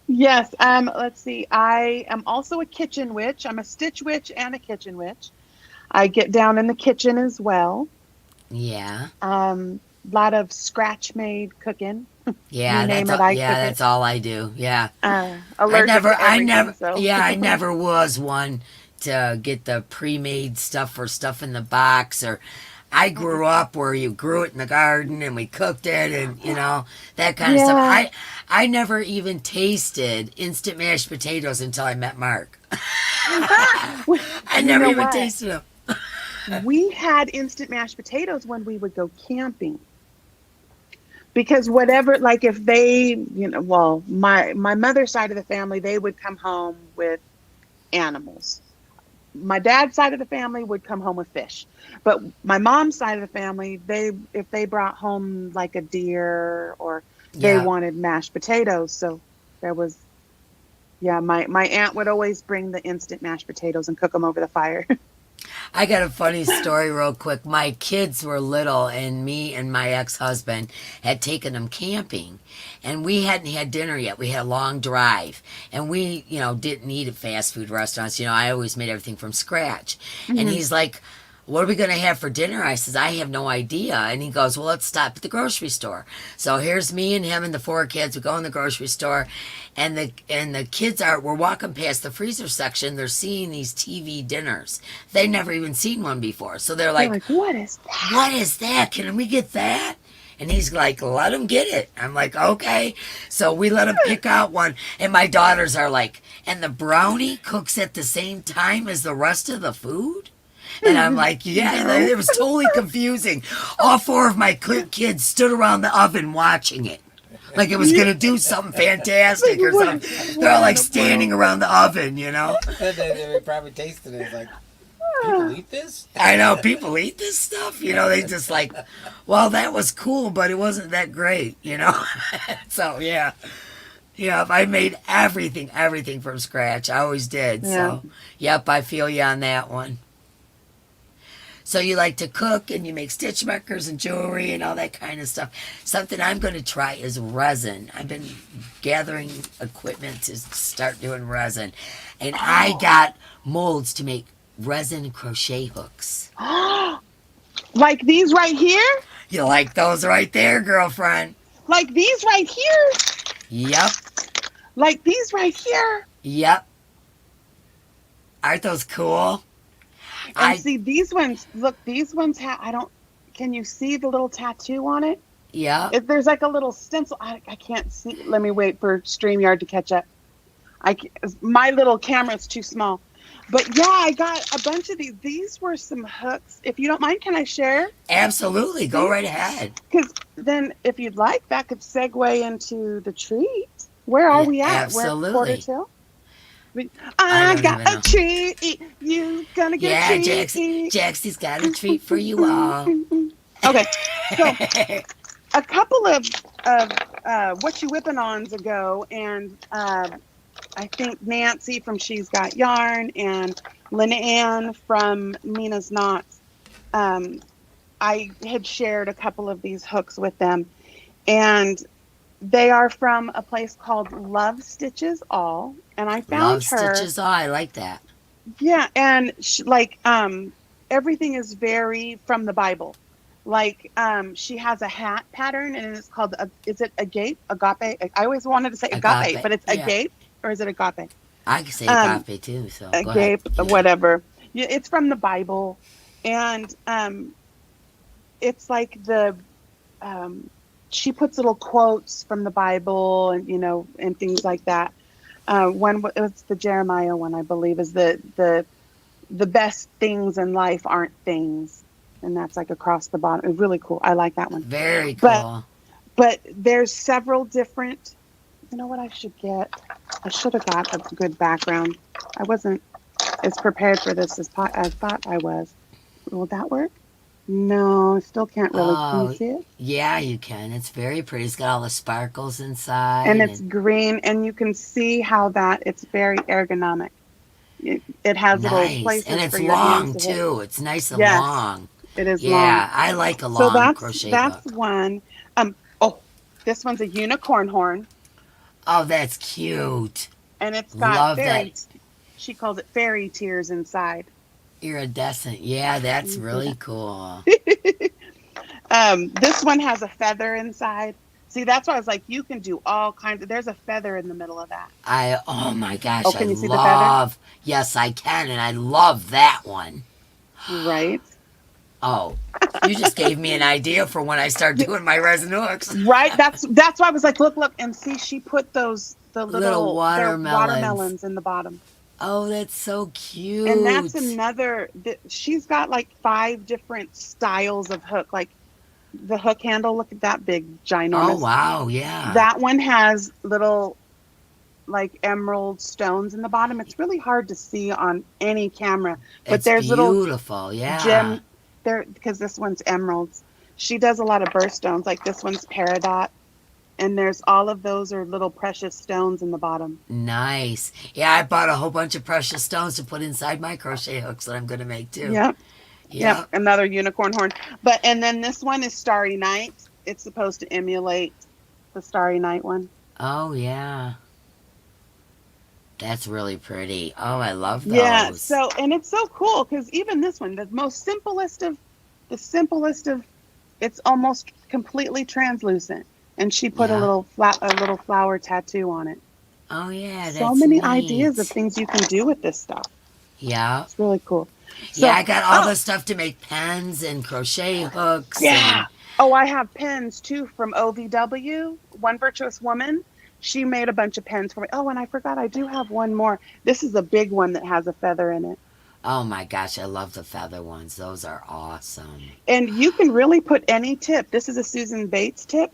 Yes, let's see. I am also a kitchen witch. I'm a stitch witch and a kitchen witch. I get down in the kitchen as well. Yeah. Lot of scratch made cooking. You Yeah, name it, I cook it. that's all I do. Yeah. Allergic to everything, so I never was one to get the pre-made stuff or stuff in the box, or I grew up where you grew it in the garden and we cooked it and that kind of stuff. yeah. I never even tasted instant mashed potatoes until I met Mark. I You never know even what? tasted them. We had instant mashed potatoes when we would go camping. Because whatever, like if they, well, my mother's side of the family, they would come home with animals. My dad's side of the family would come home with fish. But my mom's side of the family, if they brought home like a deer or they Yeah. wanted mashed potatoes. So there was, yeah, my aunt would always bring the instant mashed potatoes and cook them over the fire. I got a funny story real quick. My kids were little and me and my ex-husband had taken them camping and we hadn't had dinner yet. We had a long drive and we, didn't eat at fast food restaurants. I always made everything from scratch. And Mhm. he's like, what are we going to have for dinner? I says, I have no idea. And he goes, well, let's stop at the grocery store. So here's me and him and the 4 kids. We go in the grocery store and the kids we're walking past the freezer section. They're seeing these TV dinners. They never even seen one before. So they're They're like, like, what is that? what is that? Can we get that? And he's like, let him get it. I'm like, okay. So we let him pick out one. And my daughters are like, and the brownie cooks at the same time as the rest of the food? And I'm like, yeah, No. it was totally confusing. All 4 of my kids stood around the oven watching it. Like it was going to do something fantastic or something. They're all like standing around the oven, They probably tasted it. It's like, people eat this? I know, people eat this stuff. They just like, well, that was cool, but it wasn't that great, So, yeah. Yeah, I made everything from scratch. I always did. Yeah. So, yep, I feel you on that one. So you like to cook and you make stitch markers and jewelry and all that kind of stuff. Something I'm going to try is resin. I've been gathering equipment to start doing resin. And I got molds to make resin crochet hooks. Like these right here? You like those right there, girlfriend? Like these right here? Yep. Like these right here? Yep. Aren't those cool? And see, these ones, look, these ones have, can you see the little tattoo on it? Yeah. There's like a little stencil. I can't see. Let me wait for StreamYard to catch up. My little camera's too small. But yeah, I got a bunch of these. These were some hooks. If you don't mind, can I share? Absolutely. Go right ahead. Because then, if you'd like, that could segue into the treat. Where are we at? Absolutely. We're at Porterville? I I don't got even a know. treat. You gonna get a treat. Jaxie's got a treat for you all. Okay, so a couple of What You Whippin' Ons ago, and I think Nancy from She's Got Yarn and Lynn Ann from Nina's Knots, I had shared a couple of these hooks with them, and they are from a place called Love Stitches All, and I found Love her. Stitches. Oh, I like that. Yeah, and everything is very from the Bible. Like she has a hat pattern, and it's called is it agape? Agape? I always wanted to say agape, Agape, but it's yeah. agape, or is it agape? I can say Um, agape too, so go ahead. agape, whatever. Yeah, it's from the Bible, and it's like um, she puts little quotes from the Bible, and and things like that. One it was the Jeremiah one, I believe, is the best things in life aren't things, and that's like across the bottom. It's really cool. I like that one. Very But cool. but there's several different. You know what I should get? I should have got a good background. I wasn't as prepared for this as I thought I was. Will that work? No, I still can't really. Can you Oh, see it? yeah, you can. It's very pretty. It's got all the sparkles inside, And it's and green, and you can see how that it's very ergonomic. It has little nice. And places it's for your hands long to hit. too. It's nice and Yes, long. it is long. Yeah, I like a So long that's crochet that's hook. one. Oh, this one's a unicorn horn, Oh, that's cute. and it's got Love that. she calls it fairy tears inside. Iridescent. Yeah, that's You see really that? cool. This one has a feather inside. See, that's why I was like, you can do all kinds of. There's a feather in the middle of that. Oh my Oh, gosh, I can you see the feather? love, yes, I can, and I love that one. Right. Oh, you just gave me an idea for when I start doing my resin hooks. Right. That's why I was like, look, and see, she put the Little they're watermelons. watermelons in the bottom. Oh, that's so And that's cute. another. She's got like 5 different styles of hook. Like the hook handle. Look at that big, Oh, ginormous. wow, yeah. That one has little like emerald stones in the bottom. It's really hard to see on any camera, but It's there's little beautiful, yeah. gem there because this one's emeralds. She does a lot of birthstones. Like this one's peridot, and there's all of those are little precious stones in the bottom. Nice. Yeah, I bought a whole bunch of precious stones to put inside my crochet hooks that I'm going to make too. Yep. Yeah. Yep, another unicorn horn. And then this one is Starry Night. It's supposed to emulate the Starry Night one. Oh, yeah. That's really pretty. Oh, I love those. Yeah, so and it's so cool because even this one, the simplest of, it's almost completely translucent, and she put Yeah. a little flower tattoo on it. Oh, yeah, that's So many neat. ideas of things you can do with this stuff. Yeah. It's really cool. So, Yeah, I got all the stuff to make pens and crochet hooks. yeah. And, Oh, I have pens too from OVW, One Virtuous Woman. She made a bunch of pens for me. Oh, and I forgot, I do have one more. This is a big one that has a feather in it. oh, my gosh, I love the feather ones. Those are awesome. And you can really put any tip. This is a Susan Bates tip.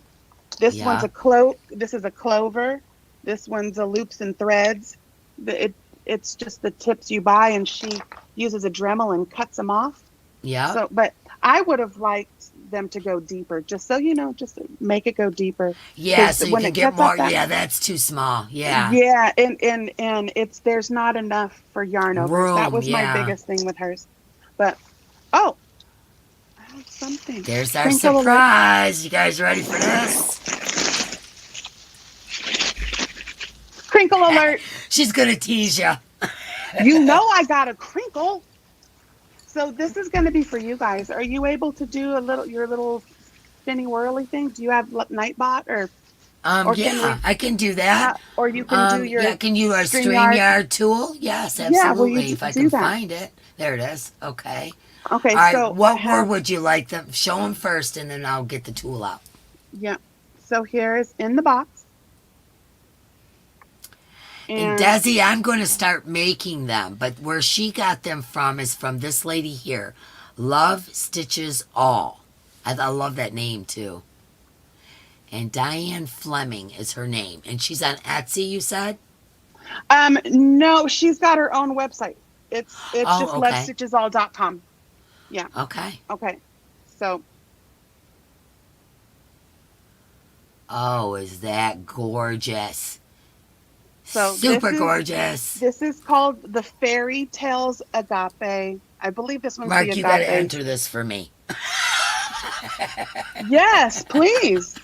This Yeah. one's this is a clover. This one's a loops and threads. It's just the tips you buy, and she uses a Dremel and cuts them off. Yeah. So, but I would have liked them to go deeper, just so you know, just to make it go deeper. Yeah, 'Cause so you when can it get cuts off more. that- Yeah, that's too small. Yeah. Yeah, and it's there's not enough for yarn overs. That Room, was my yeah. biggest thing with hers. But oh, I have something. There's our Crinkle alert. surprise. You guys ready for this? Crinkle alert. She's going to tease you. You know I got a crinkle. So this is going to be for you guys. Are you able to do your little spinny whirly thing? Do you have Nightbot or Or can Yeah, I can do that. or you can do your Yeah, can you a StreamYard. StreamYard tool? Yes, Yeah, will absolutely. you If I do can that? find it. There it is. Okay. Okay, All right, so what I have, word would you like them? Show them first, and then I'll get the tool out. yeah. So here is in the box. And Desi, I'm going to start making them, but where she got them from is from this lady here, Love Stitches All. I love that name too. And Diane Fleming is her name, and she's on Etsy. You said? No, she's got her own website. It's Oh, just okay. lovestitchesall.com. Yeah. Okay. Okay. So Oh, is that gorgeous? So Super this is- gorgeous. this is called the Fairy Tales Agape. I believe this one's Mark, the you got to Agape. enter this for me. Yes, please.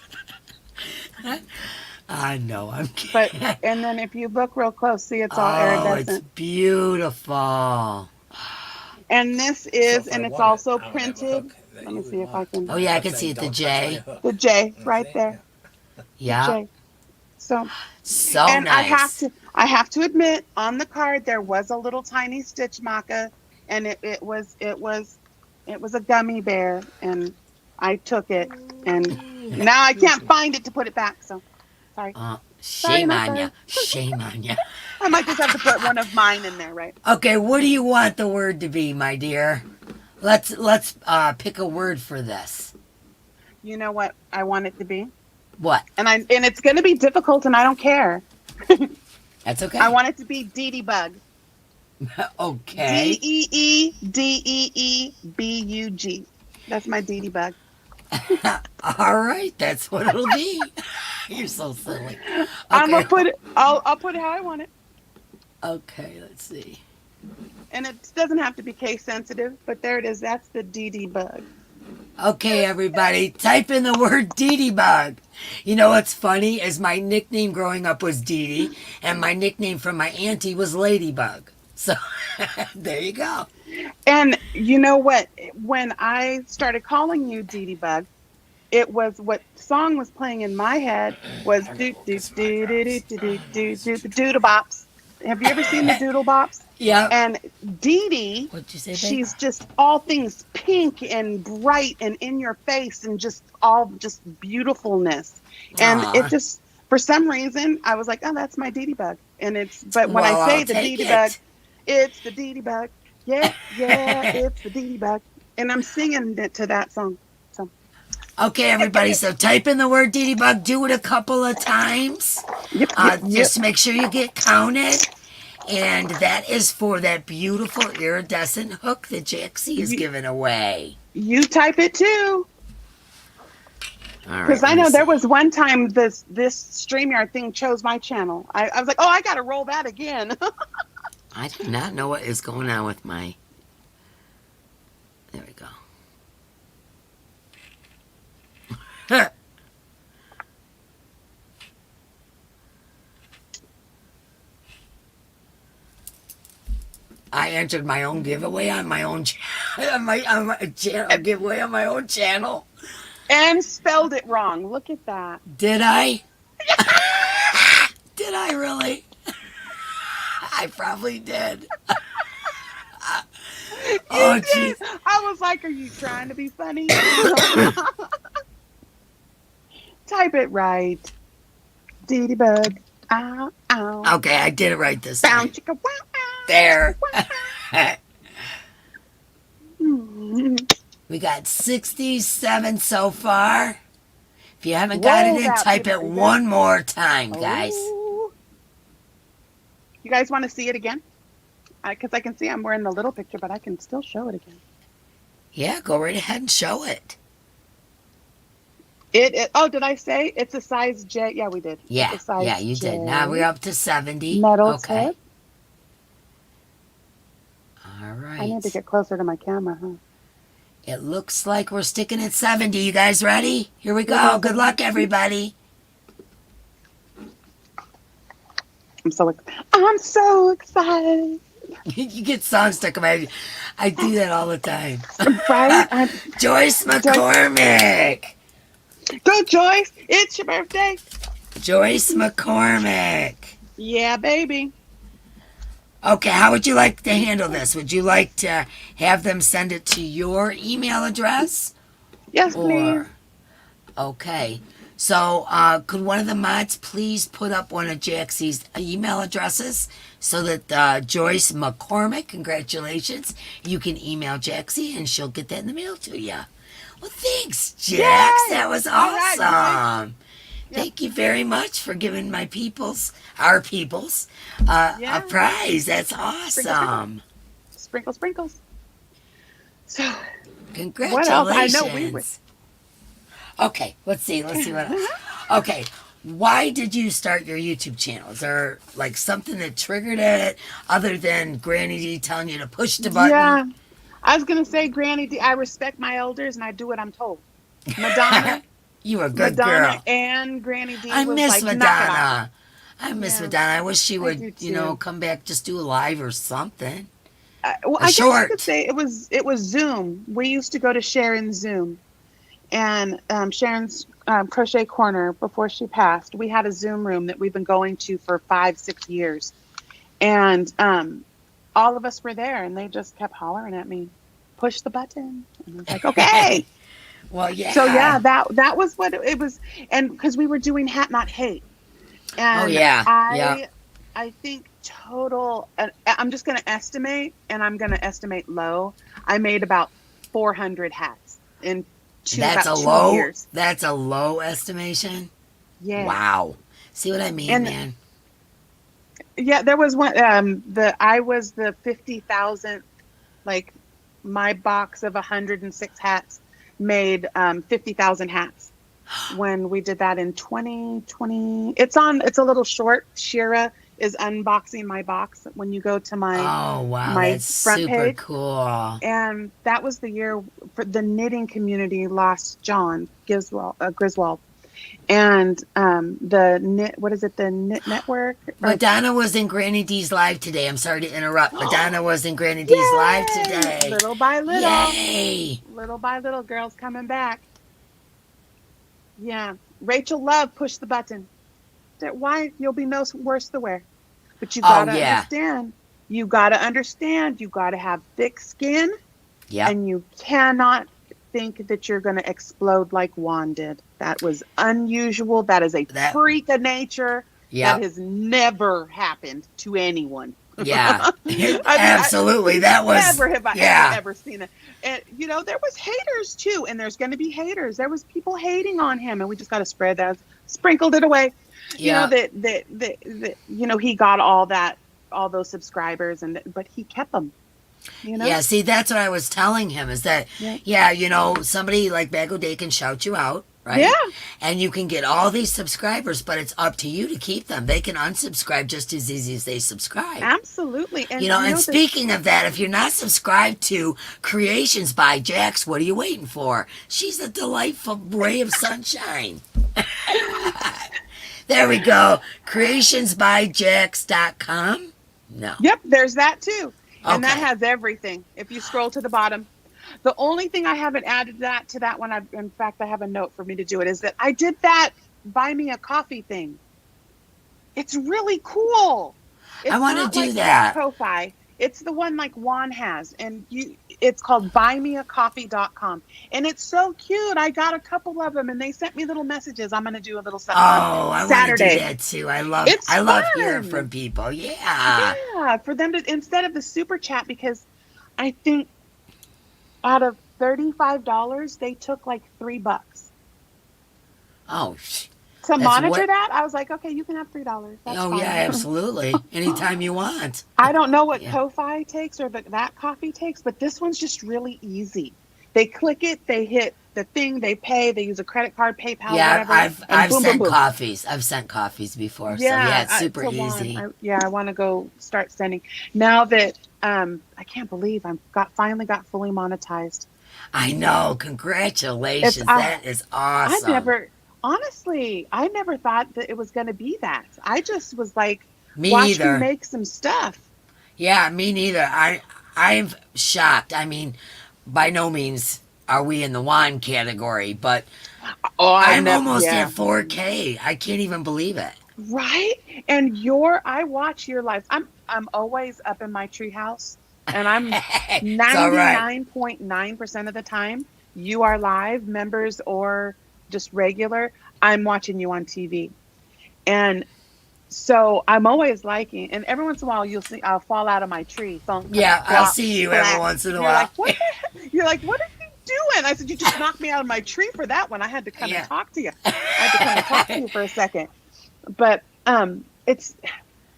I know, I'm kidding. But and then if you look real close, see it's all Oh, it's iridescent. beautiful. And this is, So if and I it's want it, also I don't have a printed. hook that Let you me see would if I want. can. Oh, yeah, I I'm can see saying it, the don't touch J. my hook. The J right See? there. Yeah, J. So so and nice. I have to admit, on the card there was a little tiny stitch marker, and it was a gummy bear, and I took it, and now I can't find it to put it back. So sorry, sorry, Shame not on sorry. you. Shame on you. I might just have to put one of mine in there, right? Okay, what do you want the word to be, my dear? Let's pick a word for this. You know what I want it to be, What? and it's going to be difficult, and I don't care. That's okay. I want it to be Dee Bug. Okay. DEEDEEBUG. That's my Dee Bug. All right, that's what it'll be. You're so silly. I'm Okay. gonna put it. I'll put it how I want it, Okay, let's see. and it doesn't have to be case sensitive. But there it is. That's the Dee Bug. Okay, everybody, type in the word Dee Bug. You know what's funny is my nickname growing up was Dee Dee, and my nickname from my auntie was Ladybug. So there you go. And you know what? When I started calling you Dee Bug, it was what song was playing in my head was do do do do do do do do the Doodle Bops. Have you ever seen the Doodle Bops? Yep. And Dee Dee, What'd you say, babe? she's just all things pink and bright and in your face and just all just beautifulness. And Aw. it just, for some reason, I was like, oh, that's my Dee Bug. And but when Well, I say I'll the take Dee it. Bug, it's the Dee Bug. Yeah, it's the Dee Bug. And I'm singing it to that song. So Okay, everybody, so type in the word Dee Bug. Do it a couple of times. yep. Just make sure you get counted. And that is for that beautiful iridescent hook that Jaxie is giving away. You type it too. All right. Because I let me know there see. was one time this StreamYard thing chose my channel. I was like, oh, I got to roll that again. I do not know what is going on with my... There we go. I entered my own giveaway on my own channel, giveaway on my own channel. And spelled it wrong. Look at that. Did I? Did I really? I probably did. Oh, You jeez. did. I was like, are you trying to be funny? Type it right. Dee Bug. Ow, ow. Okay, I did it right this Bow, time. chicka, wow, ow, There. Mm. We got 67 so far. If you haven't got it Roll in, that, type it baby. one more time, guys. Ooh. You guys want to see it again? Because I can see I'm wearing the little picture, but I can still show it again. Yeah, go right ahead and show it. Oh, did I say it's a size J? Yeah, we did. Yeah, It's a size yeah, you J. did. Now we're up to 70. Metal Okay. tip. All right. I need to get closer to my camera, huh? It looks like we're sticking at 70. You guys ready? Here we go. Yeah. Good luck, everybody. I'm so excited. You get songs stuck in my head. I do that all the time. Right? Joyce McCormick. Go, Joyce. It's your birthday. Joyce McCormick. Yeah, baby. Okay, how would you like to handle this? Would you like to have them send it to your email address? Yes, please. Or, okay. So, could one of the mods please put up one of Jaxie's email addresses so that Joyce McCormick, congratulations, you can email Jaxie and she'll get that in the mail to you. Well, thanks, Jax. Yay! That was All right, awesome. Yep. Thank you very much for giving our peoples, Yeah. a prize. That's awesome. Sprinkle, sprinkles. So, Congratulations. what else? I know we were. Okay, let's see what else. Okay, why did you start your YouTube channel? Is there like something that triggered it other than Granny D telling you to push the button? Yeah. I was going to say, Granny D, I respect my elders and I do what I'm told. Madonna. You were a good Madonna girl. and Granny D I was miss like, knock it off. Madonna. I miss Yeah. Madonna. I wish she I would, do you know, too. come back, just do a live or something. Well, A I guess you short. could say it was Zoom. We used to go to Sharon's Zoom, and Sharon's Crochet Corner before she passed, we had a Zoom room that we've been going to for 5-6 years, and all of us were there, and they just kept hollering at me, push the button, and I was like, okay. Well, yeah. So yeah, that was what it was, and because we were doing Hat Not Hate, and Oh, yeah. Yeah. I think total, I'm just going to estimate, and I'm going to estimate low. I made about 400 hats in That's about a 2 low. years. That's a low estimation. Yeah. Wow. See what I mean, And man? yeah, there was one. I was the 50,000, like my box of 106 hats made 50,000 hats when we did that in 2020. It's a little short. Shira is unboxing my box when you go to my Oh, wow. my That's front super page. cool. And that was the year for the knitting community lost John Griswold. And the knit, what is it, the Knit Network? Madonna was in Granny D's live today. I'm sorry to interrupt. Madonna was in Granny D's live Yay! today. Little by little. Yay! Little by little, girls coming back. Yeah. Rachel Love pushed the button. Why? You'll be no worse to wear. But you gotta understand. You gotta understand. You gotta have thick skin. Yeah. And you cannot think that you're going to explode like Juan did. That was unusual. That is a freak of nature. That has never happened to anyone. Yeah. Absolutely. That was never have I ever seen it. And there was haters too, and there's going to be haters. There was people hating on him, and we just got to sprinkled it away. Yeah. That he got all those subscribers, but he kept them. Yeah, see, that's what I was telling him is that, somebody like Bag O'Day can shout you out, right? Yeah. And you can get all these subscribers, but it's up to you to keep them. They can unsubscribe just as easy as they subscribe. Absolutely. And, and speaking of that, if you're not subscribed to Creations by Jax, what are you waiting for? She's a delightful ray of sunshine. There we go. Creationsbyjax.com? No. Yep, there's that too. Okay. And that has everything. If you scroll to the bottom, the only thing I haven't added to that one, in fact, I have a note for me to do it, is that I did that buy me a coffee thing. It's really cool. I want to do that. Ko-fi. It's the one like Juan has, and it's called buymeacoffee.com, and it's so cute. I got a couple of them, and they sent me little messages. I'm going to do a little something on Saturday. I want to do that too. I love hearing from people. Yeah, for them to, instead of the super chat, because I think out of $35, they took like $3. Oh, to monitor that, I was like, okay, you can have $3. That's fine. Yeah, absolutely. Anytime you want. I don't know what Ko-fi takes or that coffee takes, but this one's just really easy. They click it, they hit the thing, they pay, they use a credit card, PayPal, whatever. I've sent coffees. I've sent coffees before. Yeah, so it's super easy. I want to go start sending. Now that I can't believe I finally got fully monetized. I know. Congratulations. That is awesome. I never thought that it was going to be that. I just was like, me watch either. me make some stuff. Yeah, me neither. I'm shocked. I mean, by no means are we in the wine category, but I'm almost at 4K. I can't even believe it. Right? And I watch your lives. I'm always up in my treehouse, and I'm 99.9% of the time you are live, members or just regular, I'm watching you on TV. And so I'm always liking, and every once in a while you'll see I'll fall out of my tree. I'll see you every once in a while. You're like, what are you doing? I said, you just knocked me out of my tree for that one. I had to come and talk to you. I had to come and talk to you for a second. But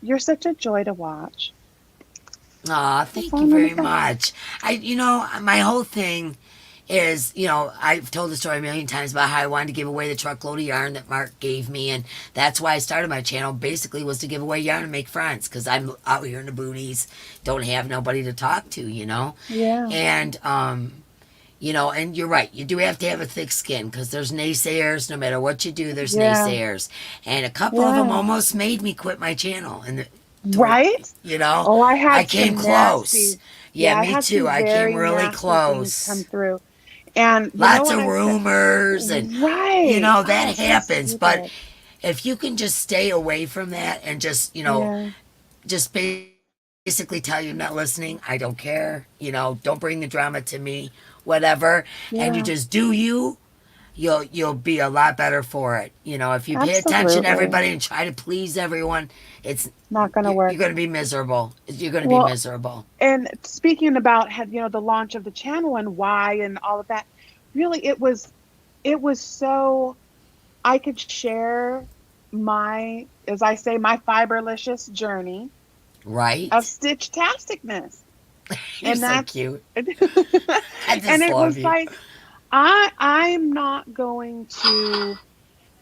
you're such a joy to watch. Aw, thank you very much. My whole thing is, I've told the story a million times about how I wanted to give away the truckload of yarn that Mark gave me, and that's why I started my channel, basically was to give away yarn and make friends, because I'm out here in the boonies, don't have nobody to talk to, Yeah. And, and you're right, you do have to have a thick skin, because there's naysayers, no matter what you do, there's naysayers, and a couple of them almost made me quit my channel, right? I came close. Yeah, me too. I came really close. Come through, And Lots of what I said? rumors and Right. that So happens. But stupid. if you can just stay away from that and just, Yeah. just basically tell you I'm not listening, I don't care, don't bring the drama to me, whatever, and you Yeah. just do you, you'll be a lot better for it. If you pay attention to Absolutely. everybody and try to please everyone, it's Not going to you're work. going to be miserable. You're going to be Well, miserable. and speaking about the launch of the channel and why and all of that, really it was so I could share my, as I say, my fiberlicious journey of Right? stitch-tasticness. You're And so that's cute. and I just it love was you. like I'm not going to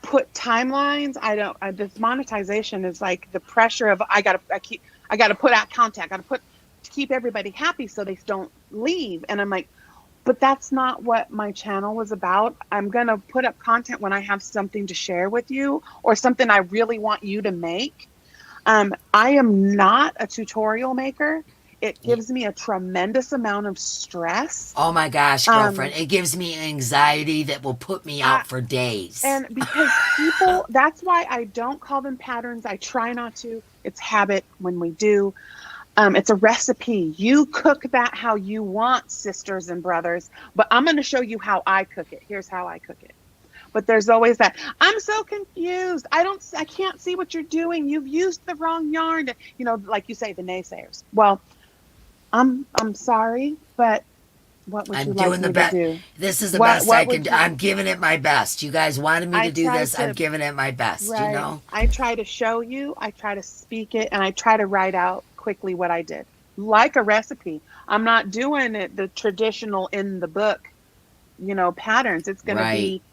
put timelines. I don't. This monetization is like the pressure of I gotta put out content. I gotta put to keep everybody happy so they don't leave. And I'm like, but that's not what my channel was about. I'm gonna put up content when I have something to share with you or something I really want you to make. I am not a tutorial maker. It gives me a tremendous amount of stress. Oh my gosh, Um, girlfriend. It gives me anxiety that will put me I, out for days. And because people, that's why I don't call them patterns. I try not to. It's habit when we do. It's a recipe. You cook that how you want, sisters and brothers. But I'm going to show you how I cook it. Here's how I cook it. But there's always that. I'm so confused. I can't see what you're doing. You've used the wrong yarn. Like you say, the naysayers. Well, I'm sorry, but what would I'm you like doing the me to best. do? This is the best I What can would do. you? I'm giving it my best. You guys wanted me I to do try this. I'm to. giving it my best, Right. I try to show you, I try to speak it, and I try to write out quickly what I did. Like a recipe. I'm not doing it the traditional in the book, patterns. It's going to Right. be,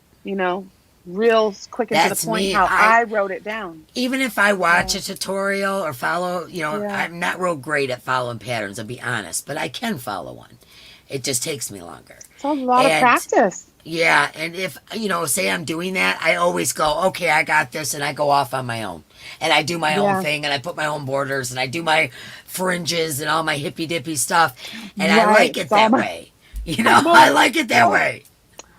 real quick and to the That's point me. how I wrote it down. Even if I watch Yeah. a tutorial or follow, Yeah. I'm not real great at following patterns, I'll be honest, but I can follow one. It just takes me longer. It's a lot of And practice. yeah, and if, say I'm doing that, I always go, okay, I got this, and I go off on my own. And I do my own Yeah. thing, and I put my own borders, and I do my fringes and all my hippy dippy stuff. And I Right. like it It's all that my, way. I well, like it that well, way.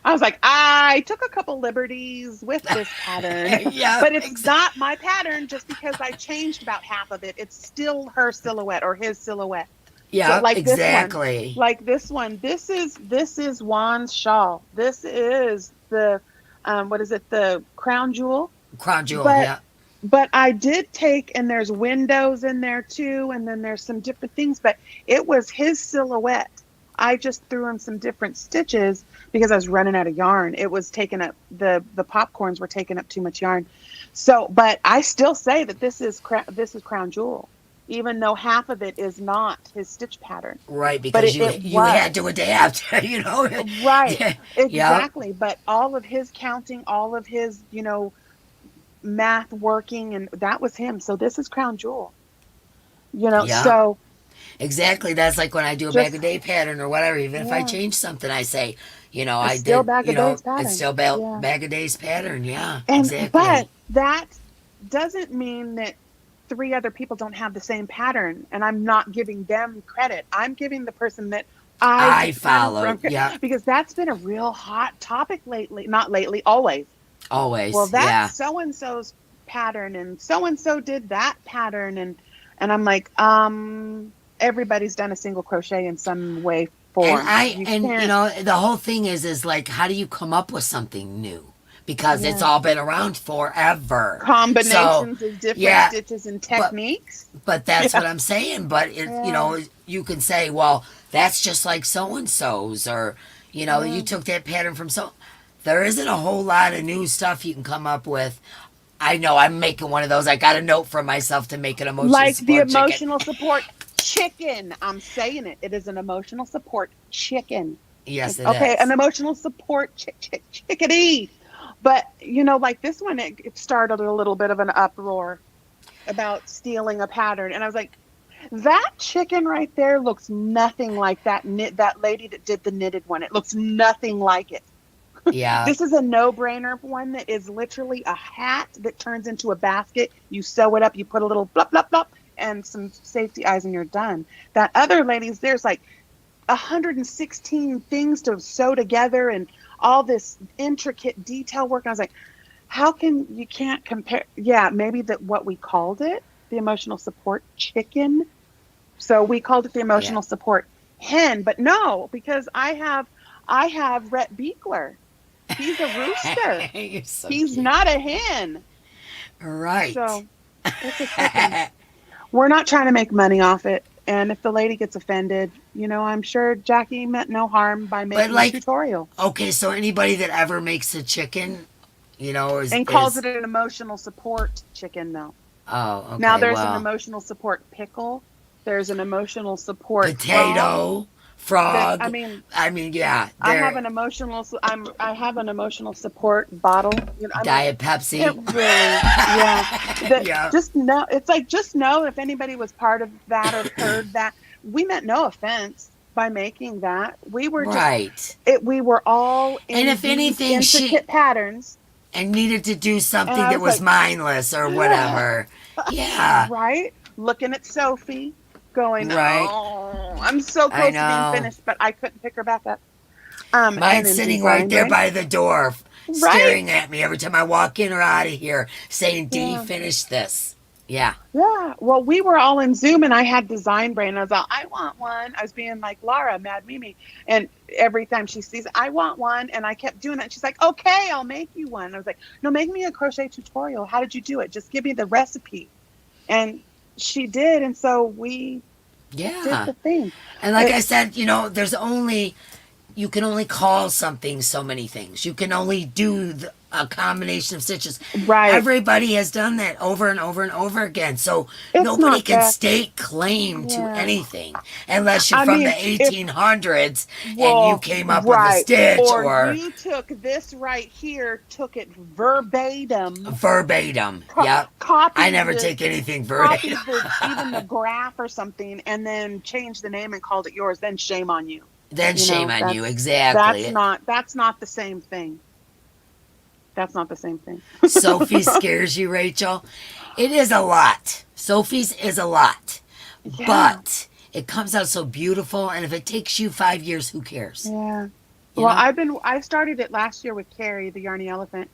I was like, I took a couple liberties with this pattern, Yeah, but it's not my pattern just because I changed about half of it. It's still her silhouette or his silhouette. So yeah, like this one, exactly. this is Juan's shawl. This is the what is it? The crown jewel. Crown jewel, But yeah. but I did take, and there's windows in there too, and then there's some different things, but it was his silhouette. I just threw in some different stitches because I was running out of yarn. It was taking up the popcorns were taking up too much yarn. So, but I still say that this is crown jewel, even though half of it is not his stitch pattern. Right, But because you it you had was. to adapt, Right, Yeah, exactly. But all of his counting, all of his, math working, and that was him. So this is crown jewel. yeah. So Exactly. That's like when I do a bag just of day pattern or whatever. Even if I yeah, change something, I say, it's I still did, back of days it's pattern. still Yeah. bag of days pattern. Yeah, But exactly. that doesn't mean that three other people don't have the same pattern, and I'm not giving them credit. I'm giving the person that I I took the pattern follow. from, Yeah, because that's been a real hot topic lately. Not lately, always. Well, always. that's Yeah, so and so's pattern, and so did that pattern, and I'm like, everybody's done a single crochet in some way, form. You can't. the whole thing is like, how do you come up with something new? Because it's Yeah. all been around forever. So, Combinations of different yeah, stitches and but techniques. But that's Yeah. what I'm saying. But Yeah. you can say, well, that's just like so and so's, or you Yeah. took that pattern from so. There isn't a whole lot of new stuff you can come up with. I know I'm making one of those. I got a note for myself to make an emotional Like the support chicken. emotional support chicken. I'm saying it. It is an emotional support chicken. Yes, it Okay, an is. emotional support chickadee. But like this one, it started a little bit of an uproar about stealing a pattern, and I was like, that chicken right there looks nothing like that lady that did the knitted one. It looks nothing like it. Yeah, This is a no-brainer one that is literally a hat that turns into a basket. You sew it up, you put a little blop, blop, blop, and some safety eyes, and you're done. That other lady's there's like 116 things to sew together and all this intricate detail work. And I was like, how can you can't compare? Yeah, maybe that what we called it, the emotional support chicken. So we called it the Yeah. emotional support hen, but no, because I have Rhett Beekler. He's a rooster. You're so He's cute. not a hen. Right. So it's a chicken. We're not trying to make money off it. And if the lady gets offended, I'm sure Jackie meant no harm by making a tutorial okay, so anybody that ever makes a chicken, and calls it an emotional support chicken, though. Oh, okay. Now there's an well, emotional support pickle. There's an emotional support potato, frog. I mean, yeah. I have an emotional. I have an emotional support bottle. Diet Pepsi. It really, yeah. Yeah. Just know. It's like just know if anybody was part of that or heard that. We meant no offense by making that. We were right. We were all in And if anything, intricate patterns. And needed to do something And I that was was like, mindless or whatever. Yeah. Right. Looking at Sophie, going, Right. oh, I'm so close to being finished, but I couldn't pick her back up. Mine's sitting right there by the door, Right. staring at me every time I walk in or out of here, saying, "Dee, finish this." Yeah. Yeah. Well, we were all in Zoom, and I had design brain. I was like, I want one. I was being like Laura, Mad Mimi, and every time she sees, I want one, and I kept doing that. And she's like, okay, I'll make you one. I was like, no, make me a crochet tutorial. How did you do it? Just give me the recipe. And she did, and so we did the thing. And like I said, you can only call something so many things. You can only do a combination of stitches. Right. Everybody has done that over and over and over again. So It's nobody not can that- stake claim to Yeah. anything unless you're I from mean, the 1800s and you Well, came up with a right. stitch or you took this right here, took it verbatim. verbatim. Yep. Copied I never the- take anything copied verbatim. even the graph or something, and then changed the name and called it yours. Then shame on you. Then You shame know, on you. that's- Exactly. That's not the same thing. That's not the same thing. Sophie scares you, Rachel. It is a lot. Sophie's is a lot. Yeah. But it comes out so beautiful, and if it takes you 5 years, who cares? Yeah. You Well, know? I started it last year with Carrie, the Yarny Elephant.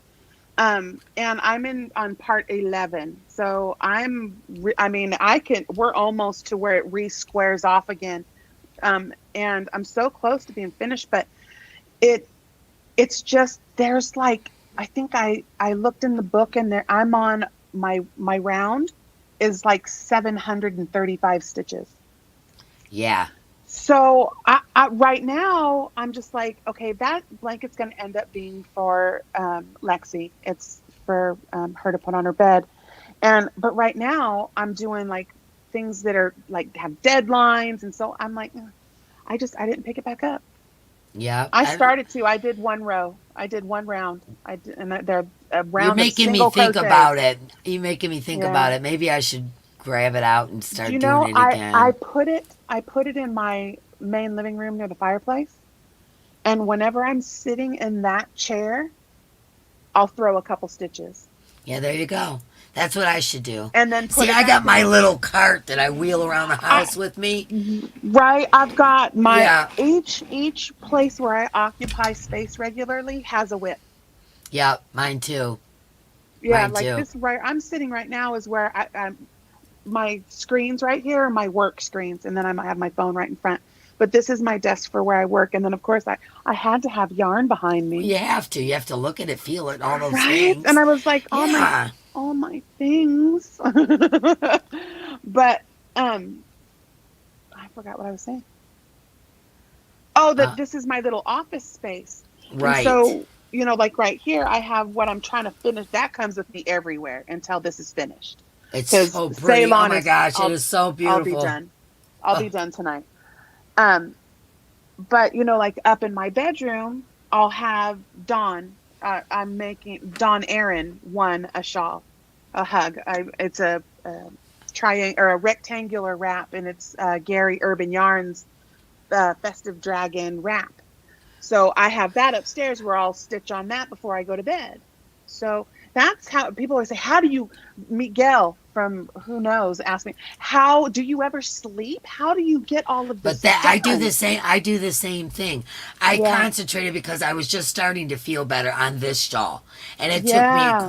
And I'm on part 11. So we're almost to where it re-squares off again. And I'm so close to being finished, but it's just, there's like, I think I looked in the book, and there I'm on my round is like 735 stitches. Yeah. So I right now I'm just like, okay, that blanket's going to end up being for Lexi. It's for her to put on her bed. But right now I'm doing like things that are like have deadlines. And so I'm like, I didn't pick it back up. Yeah. I did one row. I did one round. They're a round. You're making me of think crochet. about it. You're making me think Yeah. about it. Maybe I should grab it out and start doing it again. I put it in my main living room near the fireplace. And whenever I'm sitting in that chair, I'll throw a couple stitches. Yeah, there you go. That's what I should do. And then put See, it I back got in. my little cart that I wheel around the house with me. Right. I've got my Yeah. each place where I occupy space regularly has a whip. Yeah, mine too. Yeah, Mine like too. this right I'm sitting right now is where I'm my screens right here are my work screens, and then I have my phone right in front. But this is my desk for where I work, and then of course I had to have yarn behind me. You have to. You have to look at it, feel it, all those Right? things. And I was like, Yeah. all my things. But I forgot what I was saying. Oh, this is my little office space. Right. And so, like right here, I have what I'm trying to finish. That comes with me everywhere until this is finished. It's 'Cause so pretty. Oh Ceylon my is- gosh, I'll- it is so beautiful. I'll be done. I'll be done tonight. But like up in my bedroom, I'll have Dawn. I'm making Dawn Aaron a shawl, a hug. It's a triangle or a rectangular wrap, and it's Gary Urban Yarns Festive Dragon wrap. So I have that upstairs where I'll stitch on that before I go to bed. So that's how people always say, how do you, Miguel, from who knows, ask me, how do you ever sleep? How do you get all of But this that done? I do the same thing. I Yeah. concentrated because I was just starting to feel better on this shawl. And it Yeah.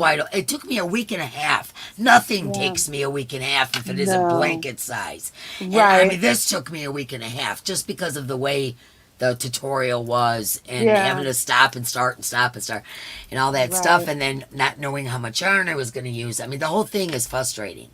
took me a week and a half. Nothing Yeah. takes me a week and a half if it isn't No. blanket size. And I Right. mean this took me a week and a half just because of the way the tutorial was and Yeah. having to stop and start and stop and start and all that stuff Right. and then not knowing how much yarn I was going to use. I mean the whole thing is frustrating.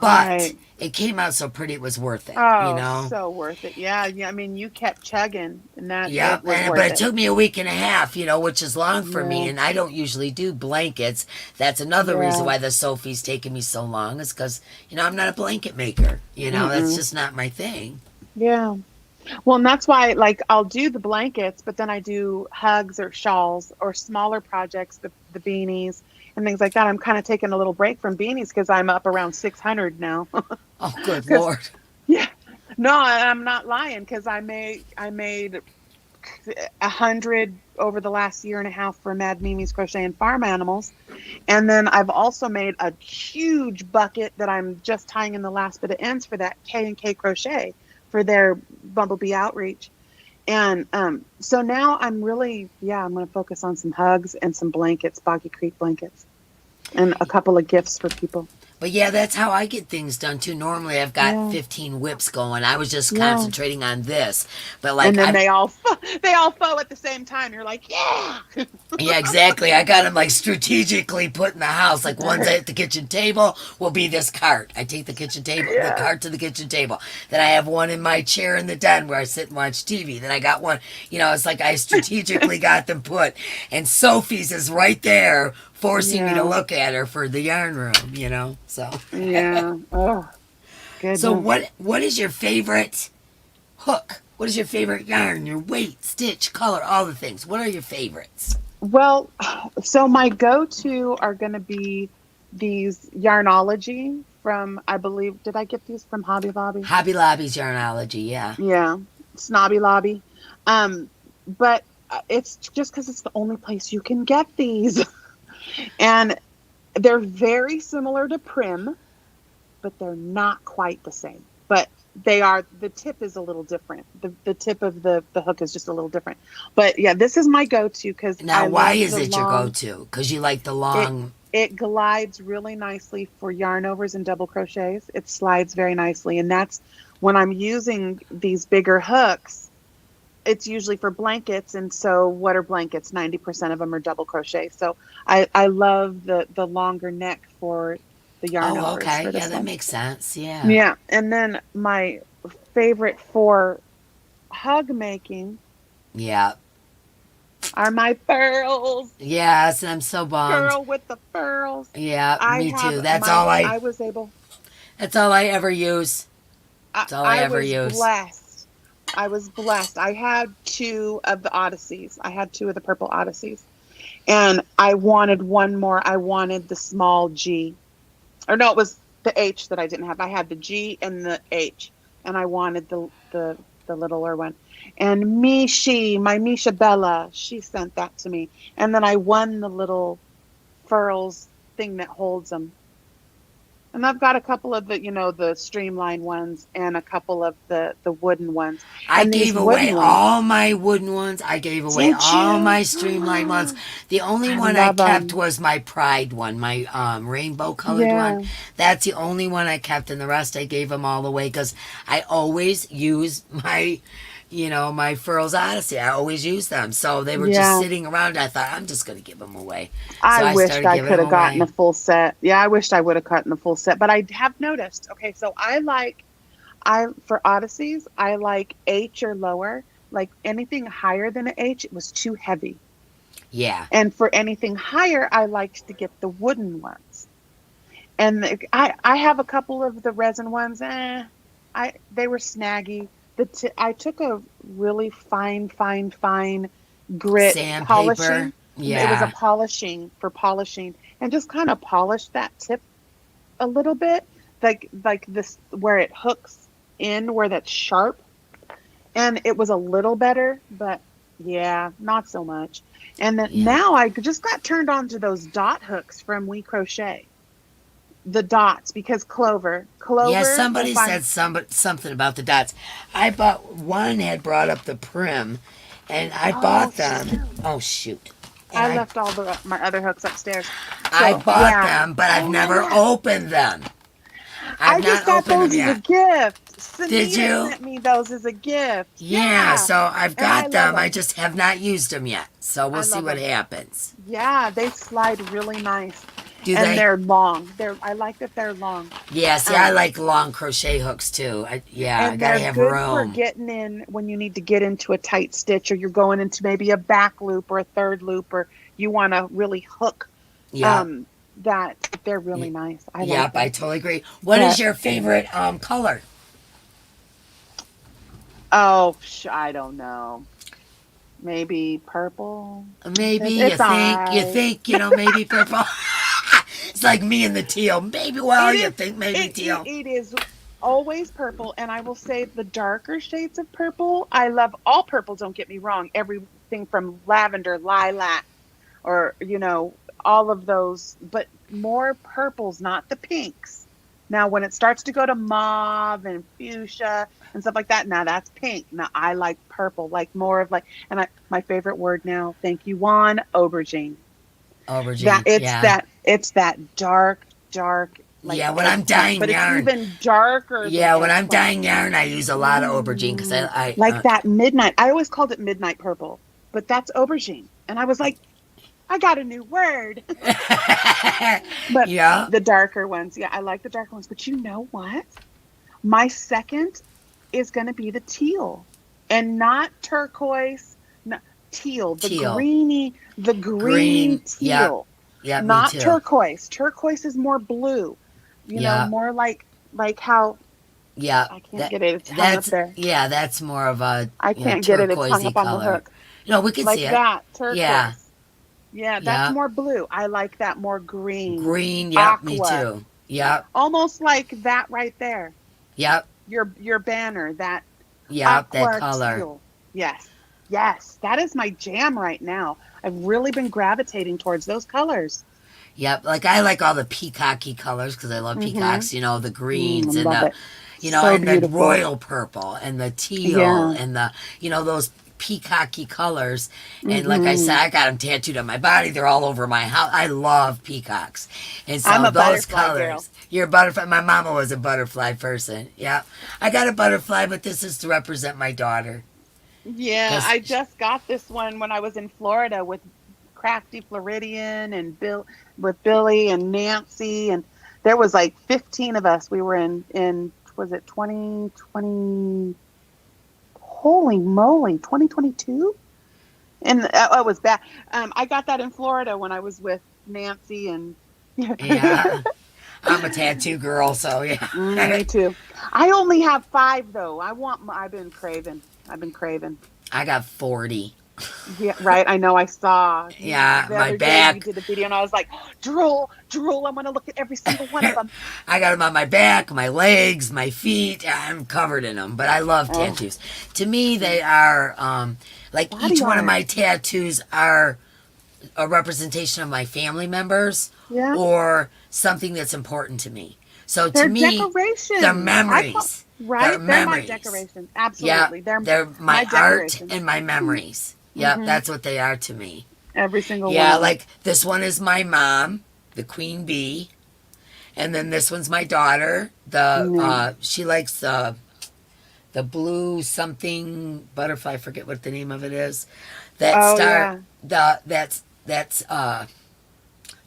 But Right. it came out so pretty it was worth it, you Oh, know? so worth it. Yeah. Yeah. I mean, you kept chugging, and that it Yep, was but worth it it. took me a week and a half, which is long for me, Yeah. and I don't usually do blankets. That's another reason Yeah. why the Sophie's taking me so long, is because, I'm not a blanket maker. That's Mm-mm. just not my thing. Yeah. Well, and that's why, like, I'll do the blankets, but then I do hugs or shawls or smaller projects, the beanies and things like that. I'm kind of taking a little break from beanies because I'm up around 600 now. Oh, good Because Lord. yeah, no, I'm not lying because I made 100 over the last year and a half for Mad Mimi's Crochet and Farm Animals, and then I've also made a huge bucket that I'm just tying in the last bit of ends for that K&K Crochet for their Bumblebee outreach. And so now I'm really, yeah, I'm going to focus on some hugs and some blankets, Boggy Creek blankets, and a couple of gifts for people. But yeah, that's how I get things done too. Normally I've got Yeah. 15 whips going. I was just Yeah. concentrating on this. But And then I'm they all foe at the same time. You're like, yeah. Yeah, exactly. I got them like strategically put in the house. Like one's at the kitchen table will be this cart. I take the Yeah. cart to the kitchen table. Then I have one in my chair in the den where I sit and watch TV. Then I got one, it's like I strategically got them put. And Sophie's is right there forcing me to Yeah. look at her for the yarn room, So Yeah. Oh, goodness. So what is your favorite hook? What is your favorite yarn? Your weight, stitch, color, all the things. What are your favorites? Well, so my go-to are going to be these Yarnology from, I believe, did I get these from Hobby Lobby? Hobby Lobby's Yarnology, yeah. Yeah, Snobby Lobby. But it's just because it's the only place you can get these. And they're very similar to Prim, but they're not quite the same. But the tip is a little different. The tip of the hook is just a little different. But yeah, this is my go-to because Now, why is it your go-to? Because you like the long... It glides really nicely for yarn overs and double crochets. It slides very nicely. And that's when I'm using these bigger hooks, it's usually for blankets. And so what are blankets? 90% of them are double crochet. So I love the longer neck for the yarn overs. Okay. For this Yeah, that one. makes sense. Yeah. Yeah. And then my favorite for hug making Yeah. are my furls. Yes, and I'm so bummed. Girl with the furls. Yeah, me too. That's I was able. That's all I ever use. That's all I ever use. Blessed. I was blessed. I had 2 of the Odysseys. I had 2 of the purple Odysseys. And I wanted one more. I wanted the small G. Or no, it was the H that I didn't have. I had the G and the H. And I wanted the littler one. And my Misha Bella, she sent that to me. And then I won the little furls thing that holds them. And I've got a couple of the streamlined ones and a couple of the wooden ones. I And gave away all my wooden ones. I gave away all my streamlined ones. The only one I kept was my Pride one, my rainbow colored one. That's the only one I kept, and the rest I gave them all away because I always use my my Furls Odyssey. I always use them. So they were just sitting around. I thought, I'm just going to give them away. I wished I could have gotten a full set. Yeah, I wished I would have gotten the full set. But I have noticed, okay, so for Odysseys, I like H or lower. Like anything higher than an H, it was too heavy. Yeah. And for anything higher, I liked to get the wooden ones. And I have a couple of the resin ones. They were snaggy. I took a really fine grit sandpaper. Polishing. Yeah. It was a polishing and just kind of polished that tip a little bit, like this where it hooks in, where that's sharp. And it was a little better, but yeah, not so much. And then now I just got turned on to those dot hooks from We Crochet. the dots because Clover Yeah, will somebody find. said something about the dots. I bought one had brought up the prim, and I Oh bought them. shoot! Oh shoot! And I I left all my other hooks upstairs. I So bought yeah. them, but I've Oh never yeah. opened them. I've I just not got opened them those as a yet. gift. Did Sunita you? sent me those as a gift. Yeah, Yeah. so I've And I got love them. I them. just have not used them yet. So we'll I see love what them. happens. Yeah, they slide really nice. Do And they? they're long. I like that they're long. Yeah, see, I Um, like long crochet hooks too. I and gotta they're have good for room. getting in when you need to get into a tight stitch or you're going into maybe a back loop or a third loop or you want to really hook Yep, um that they're really nice. I like yep, I them. totally agree. What is But your favorite color? oh, I don't know. Maybe purple. Maybe It's all you right. think, maybe purple. It's like me and the teal. Maybe, well, It you is think maybe teal. it is always purple, and I will say the darker shades of purple. I love all purple, don't get me wrong. Everything from lavender, lilac, or all of those, but more purples, not the pinks. Now when it starts to go to mauve and fuchsia and stuff like that, now that's pink. Now I like purple, like more of like, and my favorite word now, thank you, Juan, aubergine. That Aubergine, it's yeah. that it's that dark like Yeah, when I'm eggplant, dyeing but it's yarn. even darker than Yeah, when I'm eggplant. dyeing yarn, I use a lot of aubergine because Like that midnight. I always called it midnight purple, but that's aubergine. And I was like, I got a new word. But yeah, the darker ones, yeah, I like the darker ones. But you know what? My second is going to be the teal, and not turquoise, no, teal, teal, the green green. Yep, teal. yep, me Not too. turquoise. Turquoise is more blue. Yeah, More like how yeah. I can't get it. It's hung up there. That's more of a I can't get it. It's hung turquoisey up on the color. hook. We can Like see it. that, Yeah, turquoise. Yeah, that's yeah. more blue. I like that more green. Green. Yep, me Aqua. too. Yep, Almost like that right there. yep, Your banner, that yep. That aqua color. teal. Yes. Yes. That is my jam right now. I've really been gravitating towards those colors. Yep, like I like all the peacocky colors because I love Mm-hmm. peacocks. The I greens and love the, it. So and the beautiful. royal purple and the teal Yeah. and the, those peacocky colors. And like I Mm-hmm. said, I got them tattooed on my body. They're all over my house. I love peacocks, and I'm so a those butterfly girl. colors. You're a butterfly. My mama was a butterfly person. Yeah, I got a butterfly, but this is to represent my daughter. Yeah, 'Cause I just got this one when I was in Florida with Crafty Floridian and with Billy and Nancy, and there was like 15 of us. We were in was it 2020? Holy moly, 2022? And it was bad. I got that in Florida when I was with Nancy and yeah, I'm a tattoo girl, so yeah. Me too. I only have 5 though. I've been craving. I've been craving. I got 40. Yeah, right. I know. I saw Yeah, the my other day you back. did a video, and I was like, drool. I want to look at every single one of them. I got them on my back, my legs, my feet. I'm covered in them, but I love Oh, tattoos. To me, they are like each body one of art. my tattoos are a representation of my family members Yeah, or something that's important to me. So to they're me, decorations. they're memories. Right, They're they're my memories. decorations. Yeah, Absolutely, they're my my art decorations. and my memories. Yep, Hmm. that's what they are to me. Every single one Yeah, of them. like this one is my mom, the queen bee, and then this one's my daughter. Yeah. She likes the blue something butterfly. I forget what the name of it is. That Oh star. yeah. That's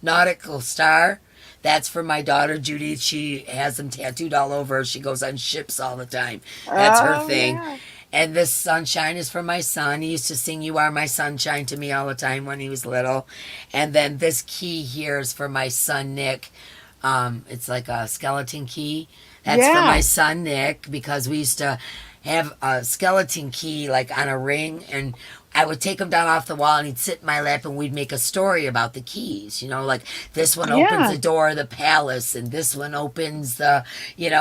nautical star. That's for my daughter Judy. She has them tattooed all over her. She goes on ships all the time. That's her Oh thing. yeah. And this sunshine is for my son. He used to sing "You Are My Sunshine" to me all the time when he was little. And then this key here is for my son Nick. It's like a skeleton key. That's for my Yeah. son Nick because we used to have a skeleton key like on a ring, and I would take him down off the wall and he'd sit in my lap and we'd make a story about the keys. Like this one opens Yeah. the door of the palace and this one opens the,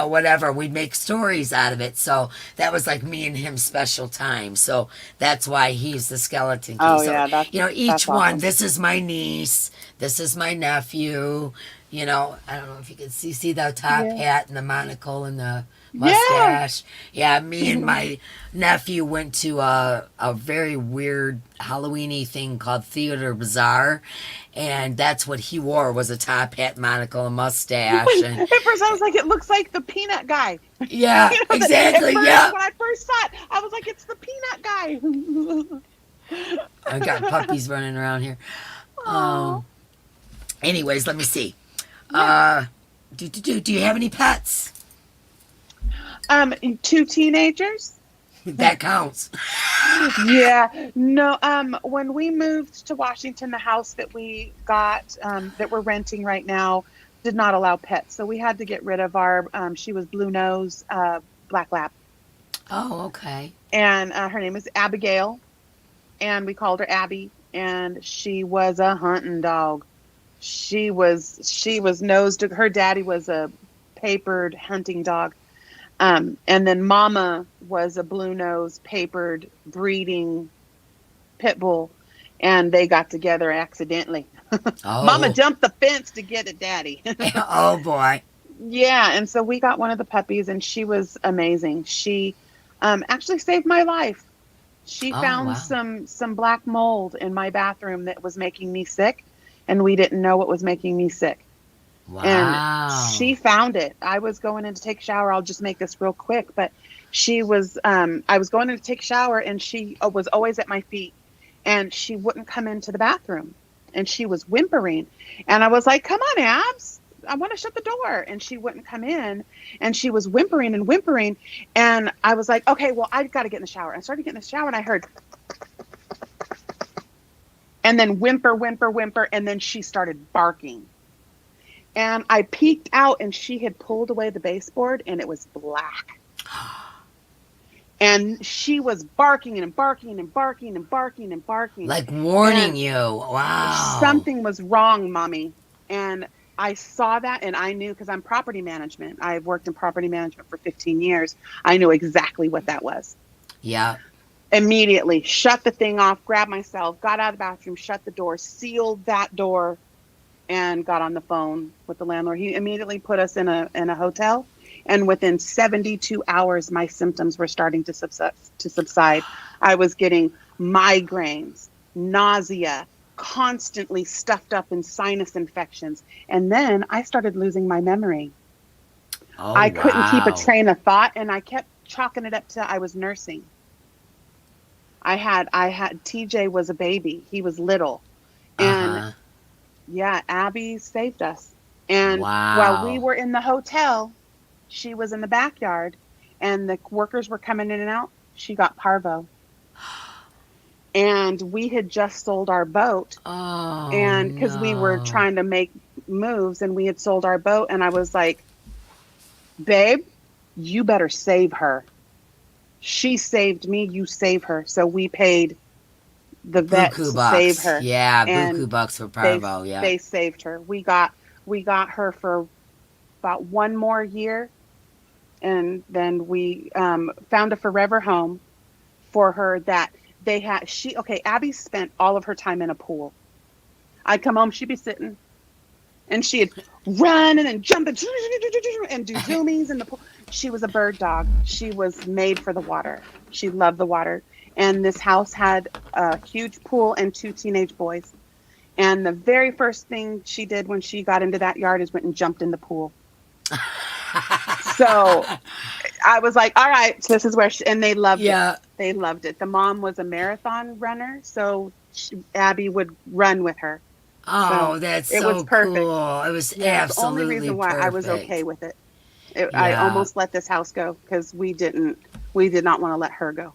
whatever. We'd make stories out of it. So that was like me and him special time. So that's why he's the skeleton key. Oh So, yeah. That's each one, awesome. this is my niece, this is my nephew, You know, I don't know if you can see the top Yeah. hat and the monocle and the Yeah. mustache. Yeah, me and my nephew went to a very weird Halloweeny thing called Theater Bazaar, and that's what he wore was a top hat, monocle, and mustache. And At first, I was like, it looks like the peanut guy. yeah, At exactly. first, Yeah, when I first saw it, I was like, it's the peanut guy. I got puppies running around here. Aw. Anyways, let me see. Yeah. Do you have any pets? 2 teenagers. That counts. Yeah. No. When we moved to Washington, the house that we got, that we're renting right now, did not allow pets, so we had to get rid of our. She was blue nose, black lab, Oh, okay. and her name is Abigail, and we called her Abby, and she was a hunting dog. She was nosed. Her daddy was a papered hunting dog. And then Mama was a blue nose papered breeding pit bull, and they got together accidentally. Mama Oh, jumped the fence to get at Daddy. oh boy. Yeah, and so we got one of the puppies, and she was amazing. She actually saved my life. She Oh, found wow. some black mold in my bathroom that was making me sick, and we didn't know what was making me sick. And Wow. she found it. I was going in to take a shower. I'll just make this real quick, but she was I was going in to take a shower, and she was always at my feet, and she wouldn't come into the bathroom, and she was whimpering, and I was like, come on, Abs, I want to shut the door, and she wouldn't come in, and she was whimpering and whimpering, and I was like, okay, well, I've got to get in the shower. I started getting in the shower, and I heard, and then whimper, whimper, whimper, and then she started barking. And I peeked out, and she had pulled away the baseboard, and it was black. And she was barking and barking and barking and barking and barking. Like warning And you. Wow. something was wrong, Mommy. And I saw that, and I knew, because I'm property management. I've worked in property management for 15 years. I knew exactly what that was. Yeah. Immediately shut the thing off, grabbed myself, got out of the bathroom, shut the door, sealed that door, and got on the phone with the landlord. He immediately put us in a hotel, and within 72 hours, my symptoms were starting to subside. I was getting migraines, nausea, constantly stuffed up in sinus infections, and then I started losing my memory. Oh, I couldn't keep a wow. train of thought, and I kept chalking it up to I was nursing. I had TJ was a baby. He was little, and Uh-huh. yeah, Abby saved us. And while we Wow. were in the hotel, she was in the backyard, and the workers were coming in and out. She got parvo. And we had just sold our boat, Oh, and because we were no. trying to make moves, and we had sold our boat, and I was like, babe, you better save her. She saved me, you save her. So we paid the vet Buku to save bucks. her, Yeah, and buku bucks for they parvo. Yeah. they saved her. We got her for about one more year, and then we found a forever home for her that they had. Abby spent all of her time in a pool. I'd come home, she'd be sitting, and she'd run and then jump and do zoomies in the pool. She was a bird dog. She was made for the water. She loved the water. And this house had a huge pool and 2 teenage boys. And the very first thing she did when she got into that yard is went and jumped in the pool. So I was like, all right, so this is where and they loved Yeah. it. They loved it. The mom was a marathon runner, so Abby would run with her. Oh, So that's it so was perfect. cool. It was Yeah, it's the only absolutely reason why I was perfect. okay with it. I Yeah. almost let this house go because we did not want to let her go.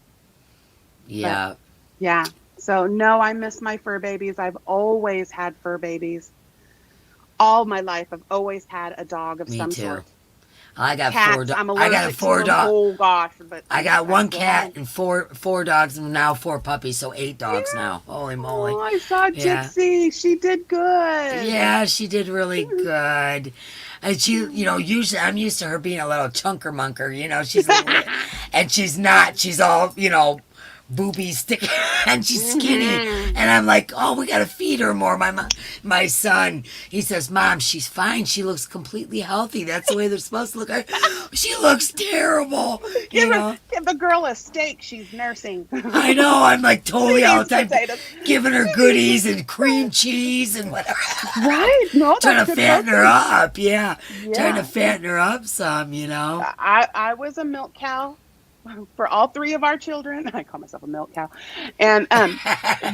Yeah. Yeah. So no, I miss my fur babies. I've always had fur babies. All my life, I've always had a dog of Me some too. sort. I got Cats, four. I'm I allergic got to 4 them. dogs. Oh gosh, but I got one still cat have 'em. and four dogs, and now 4 puppies, so 8 dogs Yeah. now. Holy moly! Oh, I saw Yeah. Jaxie. She did good. Yeah, she did really good. And she, usually I'm used to her being a little chunker munker. She's a little, and she's not. She's all, boobies sticking, and she's skinny. And I'm like, oh, we got to feed her more. My son, he says, Mom, she's fine. She looks completely healthy. That's the way they're supposed to look. She looks terrible. You know? Give the girl a steak. She's nursing. I know. I'm like totally She all needs the time potatoes. giving her goodies and cream cheese and whatever. Right? No, Trying that's to good fatten her protein. up. Yeah. Trying to Yeah. fatten her up some, you know. I was a milk cow for all three of our children. I call myself a milk cow. And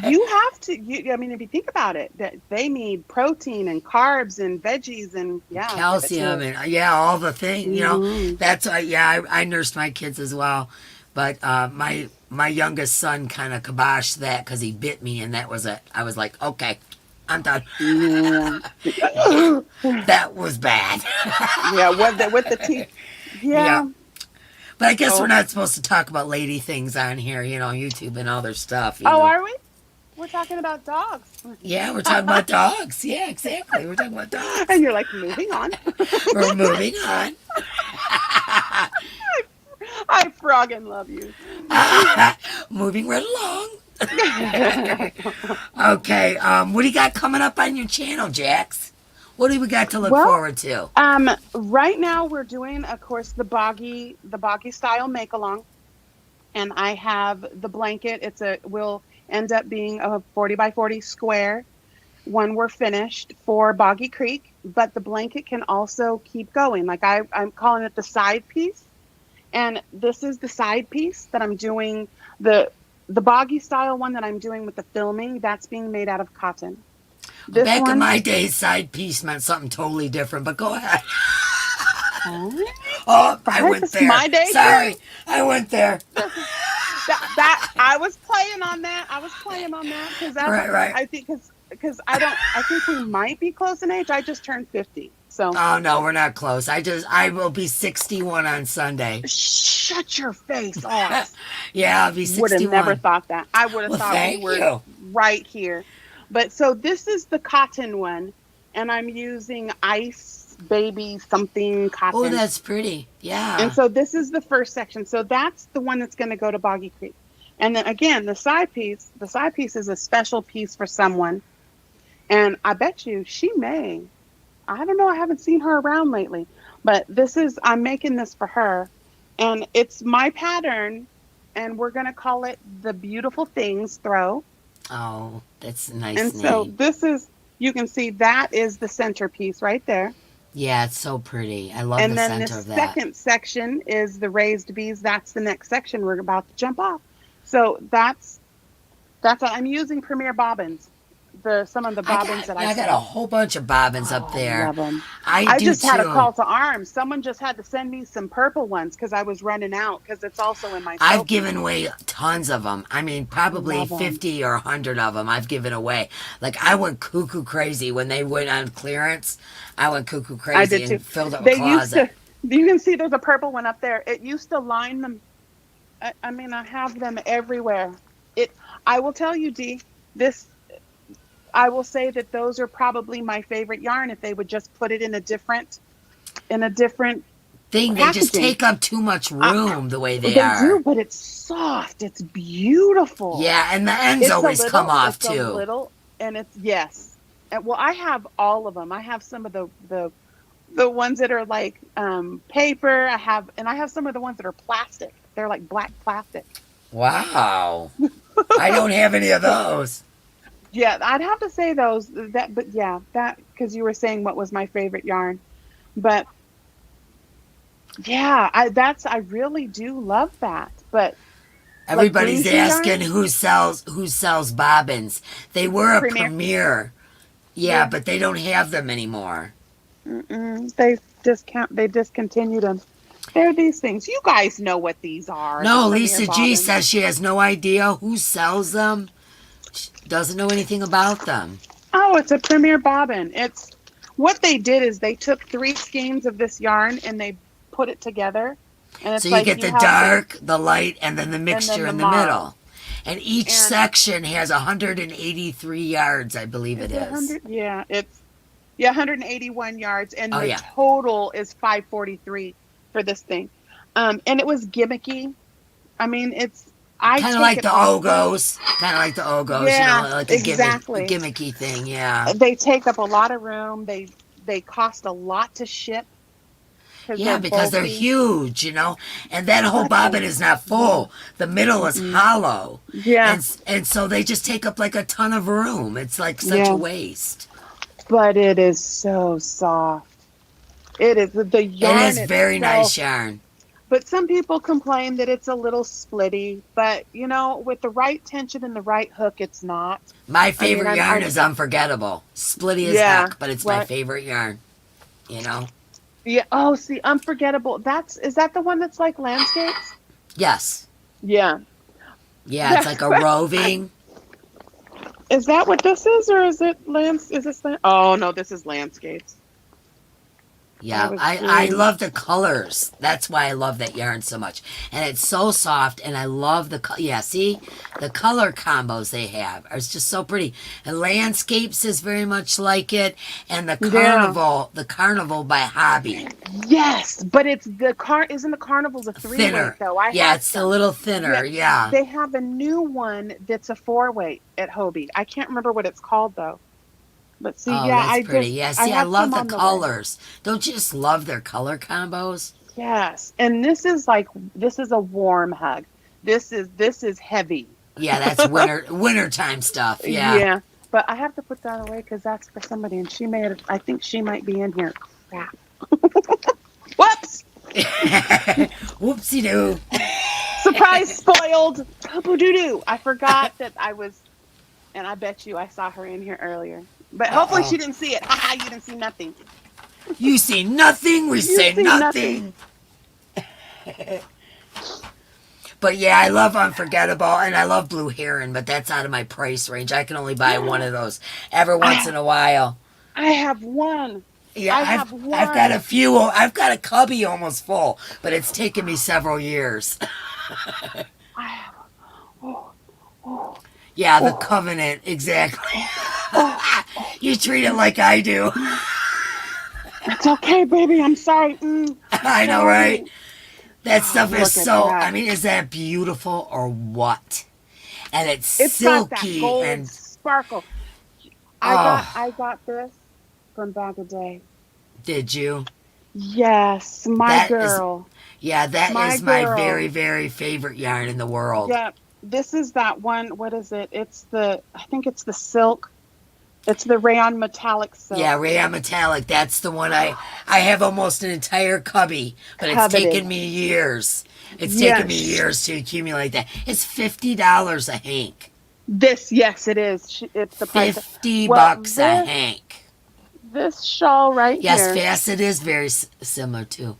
you have to, I mean, if you think about it, that they need protein and carbs and veggies and Calcium and all the things, you know. Mhm. That's I nursed my kids as well, but my youngest son kind of kiboshed that because he bit me, and that was it. I was like, okay, I'm done. Yeah. That was bad. Yeah, with the teeth. Yeah. But I guess Oh. we're not supposed to talk about lady things on here, you know, YouTube and other stuff. You Oh, know? are we? We're talking about dogs. Yeah, we're talking about dogs. Yeah, exactly. We're talking about dogs. And you're like, moving on. We're moving on. I frog and love you. Moving right along. Okay, what do you got coming up on your channel, Jax? What do we got to look Well, forward to? Right now we're doing, of course, the boggy style make along, and I have the blanket. Will end up being a 40 by 40 square when we're finished for Boggy Creek, but the blanket can also keep going. Like I'm calling it the side piece, and this is the side piece that I'm doing. The boggy style one that I'm doing with the filming, that's being made out of cotton. This Back in one, my day, side piece meant something totally different, but go ahead. oh, Oh, I went this is there. my day, Sorry, I went there. that I was playing on that. Because Right. I think because I think we might be close in age. I just turned 50, so Oh, no, we're not close. I will be 61 on Sunday. shut your face off. Yeah, I'll be Would have 61. never thought that. I would have Well, thought we thank were you. right here. But so this is the cotton one, and I'm using ice baby something cotton. Oh, that's pretty. Yeah. And so this is the first section. So that's the one that's going to go to Boggy Creek. And then again, the side piece is a special piece for someone. And I bet you she may. I don't know. I haven't seen her around lately. But I'm making this for her. And it's my pattern. And we're going to call it the Beautiful Things Throw. Oh, that's a nice And name. so you can see that is the centerpiece right there. Yeah, it's so pretty. I love And the then the center of that. second section is the raised bees. That's the next section we're about to jump off. So that's I'm using Premier bobbins. Some of the bobbins that I got a sell. whole bunch of bobbins up there. I love them. I do just had a too. call to arms. Someone just had to send me some purple ones because I was running out because it's also in my I've soap. given away tons of them. I mean, probably Love 'em. 50 or 100 of them I've given away. Like, I went cuckoo crazy when they went on clearance. I went cuckoo crazy I did too. and filled up a They closet. you can see there's a purple one up there. It used to line them. I mean, I have them everywhere. I will tell you, Dee, I will say that those are probably my favorite yarn if they would just put it in a different Thing, they just packaging. take up too much room the way they They are. do, but it's soft. It's beautiful. Yeah, and the ends It's always come off it's a too. little, and it's yes. And, well, I have all of them. I have some of the ones that are like paper. I have some of the ones that are plastic. They're like black plastic. Wow. I don't have any of those. Yeah, I'd have to say those. But yeah, that because you were saying what was my favorite yarn, but yeah, I really do love that. But Everybody's Green Tea asking yarn? who sells bobbins. They were a Premier. premier. Yeah, but they don't have them anymore. They discontinued them. They're these things. You guys know what these are. No, the Lisa Premier G bobbins. says she has no idea who sells them. She doesn't know anything about them. Oh, it's a Premier bobbin. It's what they did is they took 3 skeins of this yarn and they put it together. And it's So you like get the have dark, the light, and then the mixture the in the mauve. middle. And each And- section has 183 yards, I believe it is. 100, yeah, it's 181 yards, and Oh, the yeah. total is 543 for this thing. And it was gimmicky. I mean, I Kind of take like it the off. Ogos. Kind of like the Ogos, Yeah, like a exactly. gimmicky thing, yeah. They take up a lot of room. They cost a lot to ship because Yeah, they're because they're bulky. huge, and that whole But bobbin is not yeah. full. The middle is Mm-mm. hollow, Yeah, and so they just take up like a ton of room. It's like such a yeah. waste. But it is so soft. It is the It yarn is very itself. nice yarn. But some people complain that it's a little splitty. But with the right tension and the right hook, it's not. My I mean, favorite yarn is Unforgettable. Splitty as yeah, heck, but it's my right. favorite yarn. You know? Yeah. Oh, see, Unforgettable. Is that the one that's like landscapes? Yes. Yeah. Yeah, it's like a roving. Is that what this is, or is it Is this Oh no, this is landscapes. I Yeah, was I doing. love the colors. That's why I love that yarn so much. And it's so soft, and I love yeah, see? The color combos they have are just so pretty. And Landscapes is very much like it, and Yeah. the Carnival by Hobby. Yes, but it's the car. Isn't the carnival's a three weight Thinner. though? I Yeah, have it's a some. little Yeah, thinner, yeah. they have a new one that's a four weight at HOBBII. I can't remember what it's called though. But see, Oh, yeah, that's pretty. Yeah, I see, I have love some the on the way. colors. Don't you just love their color combos? Yes, and this is a warm hug. This is heavy. Yeah, that's wintertime stuff, yeah. Yeah, but I have to put that away because that's for somebody, and she may. I think she might be in here. Crap. Whoops! Whoopsie-doo. Surprise, spoiled. Poo doo doo. I forgot that I was, and I bet you I saw her in here earlier. But hopefully Uh-oh. she didn't see it. Haha, you didn't see nothing. You see nothing, we You say see nothing. nothing. But yeah, I love Unforgettable, and I love Blue Heron, but that's out of my price range. I can only buy one of those every once in a while. I have one. Yeah, I have I've got a one. few. I've got a cubby almost full, but it's taken me several years. I have. Oh, oh, Yeah, the oh, Covenant, exactly. oh. You treat it like I do. It's okay, baby. I'm sorry. I know, Sorry. right? That stuff Look is at so. that. I mean, is that beautiful or what? And it's It's got that silky gold and sparkle. oh, I got this from Bag a Day. did you? Yes, my That is girl. Yeah, that My is my girl. very, very favorite yarn in the world. Yeah, this is that one. What is it? I think it's the silk. It's the rayon metallic silk. Yeah, Rayon Metallic. That's the one I have almost an entire cubby, but it's Coveted. taken me years. It's Yes. taken me years to accumulate that. It's $50 a hank. Yes, it is. It's the price. $50 a hank. This shawl right Yes, here. Facet is very similar too.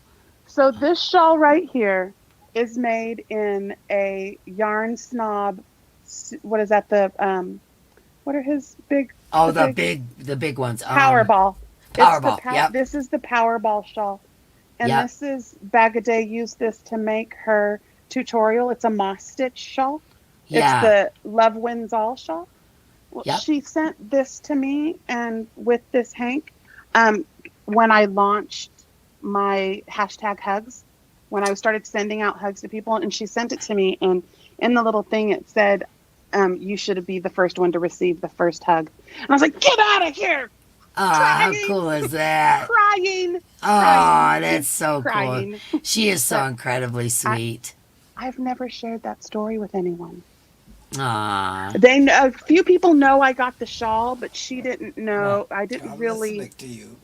So this shawl right here is made in a Yarn Snob. What is that? What are his big? Oh, the big ones. Powerball. Powerball. Yep. This is the Powerball shawl, and Yep. this is Bag a Day used this to make her tutorial. It's a moss stitch shawl. Yeah. It's the Love Wins All shawl. Well, Yep. she sent this to me, and with this hank, when I launched my #hugs, when I started sending out hugs to people, and she sent it to me, and in the little thing it said, you should be the first one to receive the first hug. And I was like, get out of here! Oh, how Crying. cool is that? Crying. Oh, that's so Crying. cool. She is so But incredibly sweet. I've never shared that story with anyone. Aw. A few people know I got the shawl, but she didn't know. I didn't I'm really. listening to you.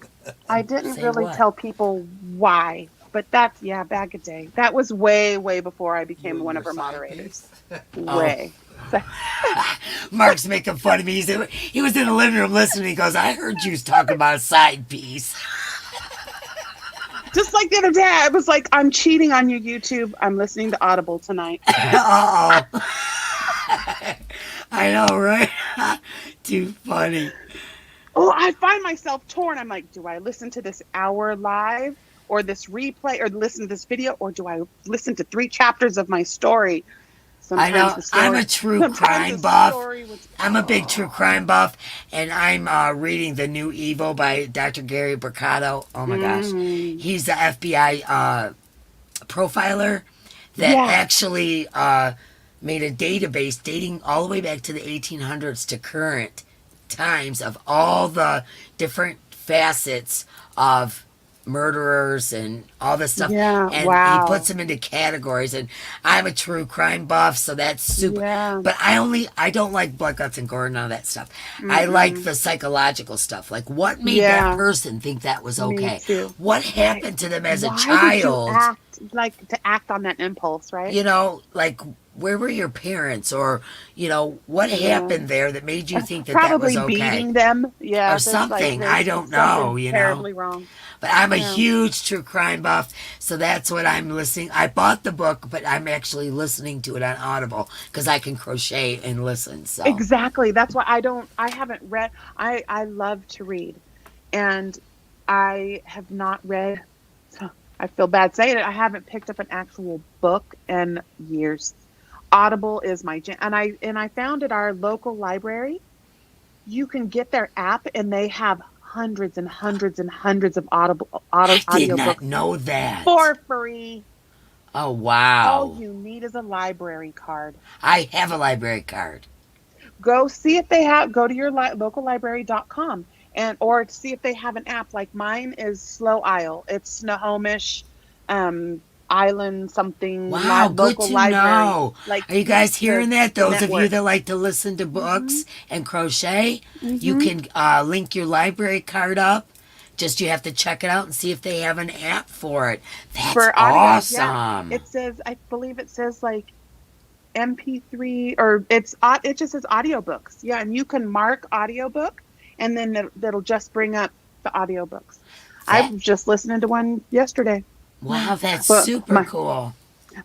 I didn't Say really what? tell people why. But that's Bag a Day. That was way, way before I became You one and of her your side moderators. piece? Way. So- Mark's making fun of me. He was in the living room listening. He goes, I heard you was talking about a side piece. just like the other day, I was like, I'm cheating on your YouTube. I'm listening to Audible tonight. Uh-oh. I know, right? Too funny. Oh, I find myself torn. I'm like, do I listen to this hour live or this replay or listen to this video, or do I listen to 3 chapters of my story? I know. I'm a true crime buff. I'm a big true crime buff, and I'm reading The New Evil by Dr. Gary Bricado. Oh my gosh. He's the FBI profiler that actually made a database dating all the way back to the 1800s to current times of all the different facets of murderers and all this stuff. Yeah, And he wow. puts them into categories. And I'm a true crime buff, so that's super. Yeah. But I don't like blood, guts, and gore and all that stuff. I like the psychological stuff. Like, what made Yeah. that person think that was Me okay? too. What happened to them as a Why child? did you act on that impulse, right? You know, like, where were your parents? Or, you know, what happened there that made you think that that was Probably okay? beating them. Yeah. Or there's something. there's I don't know, something you know. terribly wrong. But I'm a Yeah. huge true crime buff, so that's what I'm listening. I bought the book, but I'm actually listening to it on Audible because I can crochet and listen. So Exactly. That's why I haven't read. I love to read, and I have not read. I feel bad saying it. I haven't picked up an actual book in years. Audible is my jam, and I found at our local library, you can get their app, and they have hundreds and hundreds and hundreds of I did not audiobooks know that. for free. Oh, wow. All you need is a library card. I have a library card. Go see if they have. Go to your locallibrary.com or see if they have an app. Like mine is Slow Isle. It's Snohomish, Island something. Wow, good local to library. know. Like, Are you guys hearing that? Those of you network. that like to listen to books and crochet, you Mm-hmm. can link your library card up. Just you have to check it out and see if they have an app for it. That's For audio, awesome. yeah. It says, I believe it says like MP3, or it just says audiobooks. Yeah, and you can mark audiobook, and then it'll just bring up the audiobooks. I was just listening to one yesterday. Wow, that's But super cool.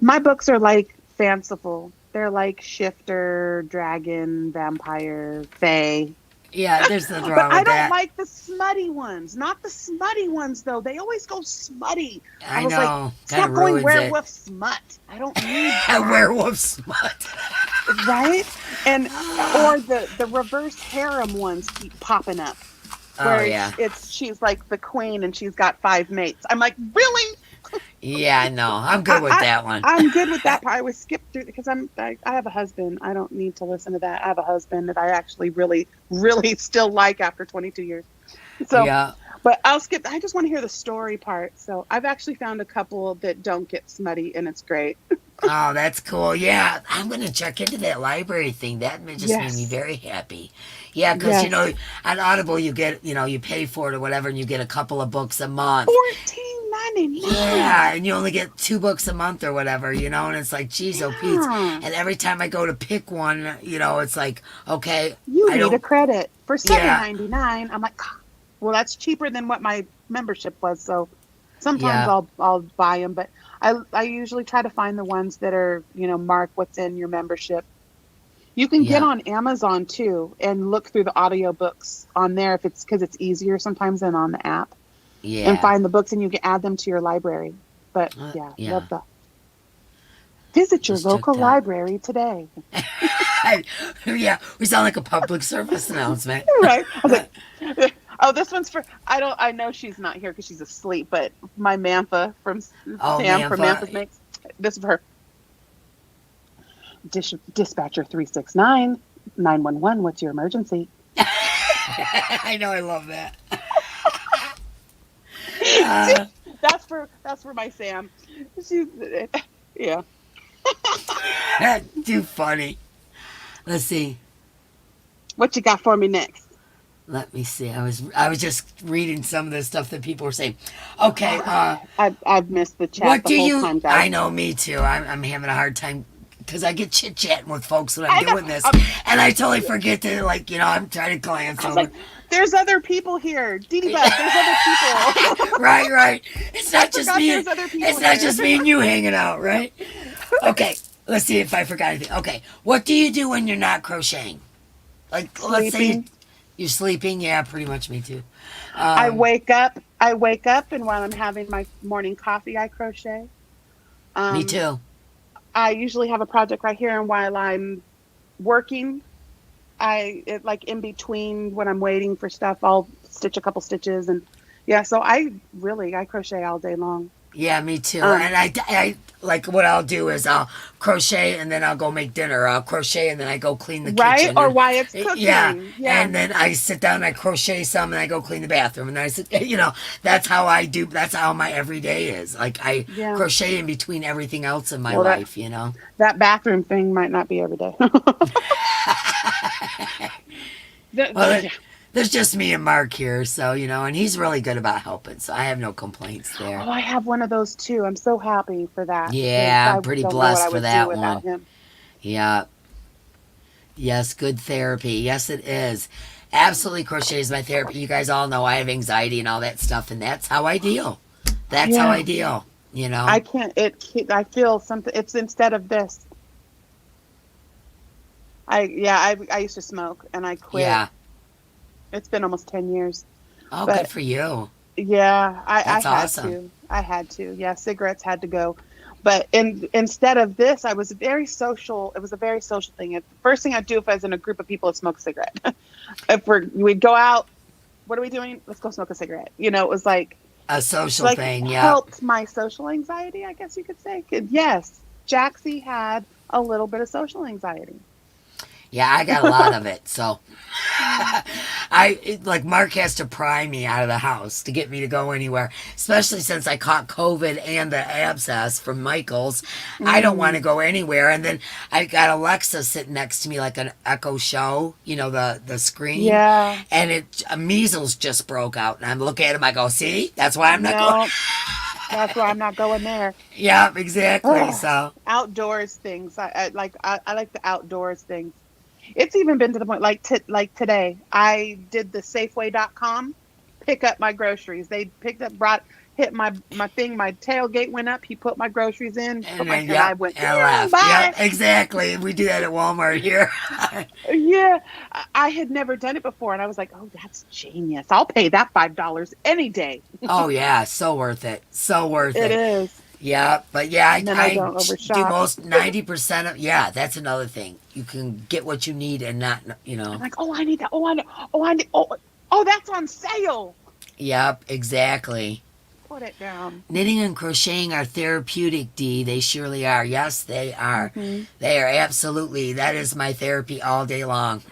My books are like fanciful. They're like shifter, dragon, vampire, fae. Yeah, there's nothing But wrong I with don't that. like the smutty ones. Not the smutty ones, though. They always go smutty. I was know. like, stop Kinda going ruins werewolf smut. I don't need that. Werewolf smut. Right? And or the reverse harem ones keep popping up. Oh, Where yeah. she's like the queen and she's got 5 mates. I'm like, really? Yeah, no, I'm good with that one. I'm good with that part. I would skip through because I have a husband. I don't need to listen to that. I have a husband that I actually really, really still like after 22 years. So, Yeah. but I'll skip. I just want to hear the story part. So I've actually found a couple that don't get smutty, and it's great. Oh, that's cool. Yeah, I'm going to check into that library thing. That just made me Yes. very happy. Yeah, because, you know, on Audible, you get, you know, you pay for it or whatever, and you get a couple of books a month. $14.99. Yeah, and you only get 2 books a month or whatever, you know, and it's like, geez, oh, Pete. Yeah. And every time I go to pick one, you know, it's like, okay, You I need a don't. credit for Yeah. $7.99. I'm like, "Ah, well, that's cheaper than what my membership was. So sometimes Yeah. I'll buy them, but I usually try to find the ones that are, you know, mark what's in your membership. You can get Yeah. on Amazon too and look through the audiobooks on there if it's because it's easier sometimes than on the app, Yeah. and find the books and you can add them to your library. But yeah. love that. Visit your Just took local that. library today. Yeah, we sound like a public service announcement. Right. I was like, oh, this one's for, I know she's not here because she's asleep, but my Mantha from Oh, Sam from Mantha. Mantha's Makes, this is for her. Dispatcher 369 911. What's your emergency? I know, I love that. That's for my Sam. She's, yeah. Too funny. Let's see. What you got for me next? Let me see. I was just reading some of the stuff that people were saying. Okay. I've missed the chat What the do whole you? time, guys. I know, me too. I'm having a hard time because I get chit chatting with folks when I I'm know. doing this, and I totally forget to, like, you know, I'm trying to glance I was over. like, there's other people here. Dee Bug, there's other people. Right. It's not just forgot me. there's other people It's not here. just me and you hanging out, right? Okay. Let's see if I forgot anything. Okay. What do you do when you're not crocheting? Like, let's say Sleeping. you're sleeping. Yeah, pretty much me too. I wake up, and while I'm having my morning coffee, I crochet. Me too. I usually have a project right here, and while I'm working, like in between when I'm waiting for stuff, I'll stitch a couple stitches, and yeah. So I crochet all day long. Yeah, me too. Um, And I like what I'll do is I'll crochet and then I'll go make dinner. Or I'll crochet and then I go clean the right? kitchen. Or And while it's yeah, cooking. Yeah. and then I sit down and I crochet some and I go clean the bathroom and I sit, that's how I do. That's how my everyday is. Like I Yeah. crochet in between everything else in my Well, life. that bathroom thing might not be every day. Well, Yeah. there's just me and Mark here, so and he's really good about helping, so I have no complaints there. Oh, I have one of those too. I'm so happy for that. Yeah, I I'm pretty don't know what blessed I for would that do without one. him. Yeah. Yes, good therapy. Yes, it is. Absolutely, crochet is my therapy. You guys all know I have anxiety and all that stuff, and that's how I deal. That's how Yeah. I deal. I can't. I feel something. It's instead of this. I used to smoke and I quit. Yeah. It's been almost 10 years. Oh, But good for you. yeah, I That's had awesome. to. I had to. Yeah, cigarettes had to go. But instead of this, I was very social. It was a very social thing. The first thing I'd do if I was in a group of people is smoke a cigarette. If we'd go out, what are we doing? Let's go smoke a cigarette. It was like A social like thing, yeah. helped my social anxiety, I guess you could say. 'Cause yes, Jaxie had a little bit of social anxiety. Yeah, I got a lot of it, so like Mark has to pry me out of the house to get me to go anywhere, especially since I caught COVID and the abscess from Michael's. I don't want to go anywhere, and then I got Alexa sitting next to me like an Echo Show, the screen. Yeah. And measles just broke out, and I'm looking at him. I go, see, that's why I'm not going. No, that's why I'm not going there. Yeah, exactly. Ugh. So Outdoors things. I like the outdoors things. It's even been to the point like today. I did the Safeway.com pick up my groceries. They hit my thing. My tailgate went up. He put my groceries in. and And then I went, and I left. bye. Yep, exactly. We do that at Walmart here. Yeah, I had never done it before, and I was like, "Oh, that's genius! I'll pay that $5 any day." Oh yeah, so worth it. So worth It it. is. Yeah, but yeah, And then I don't do overshop. most 90% of. Yeah, that's another thing. You can get what you need and not. I'm like, "Oh, I need that. Oh, I need. Oh, I need. Oh, that's on sale." Yep, exactly. Put it down. Knitting and crocheting are therapeutic, Dee. They surely are. Yes, they are. Mm-hmm. They are absolutely. That is my therapy all day long.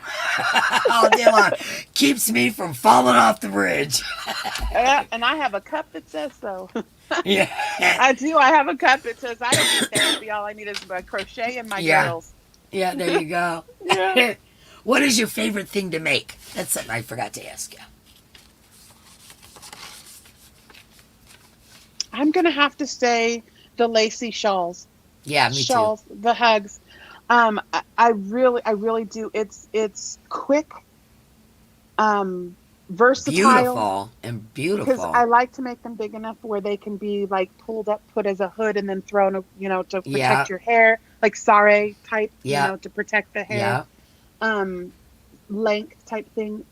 All day long. Keeps me from falling off the bridge. And I have a cup that says so. Yeah. I do. I have a cup that says I don't need therapy. All I need is my crochet and my Yeah. girls. Yeah, there you go. Yeah. What is your favorite thing to make? That's something I forgot to ask you. I'm gonna have to say the lacy shawls. Yeah, me Shawls, the hugs. I really do. It's quick, too. versatile. Beautiful and Because beautiful. I like to make them big enough where they can be like pulled up, put as a hood, and then thrown, to protect Yeah. your hair, like sare type, Yeah. to protect the hair. Yeah. Length type thing.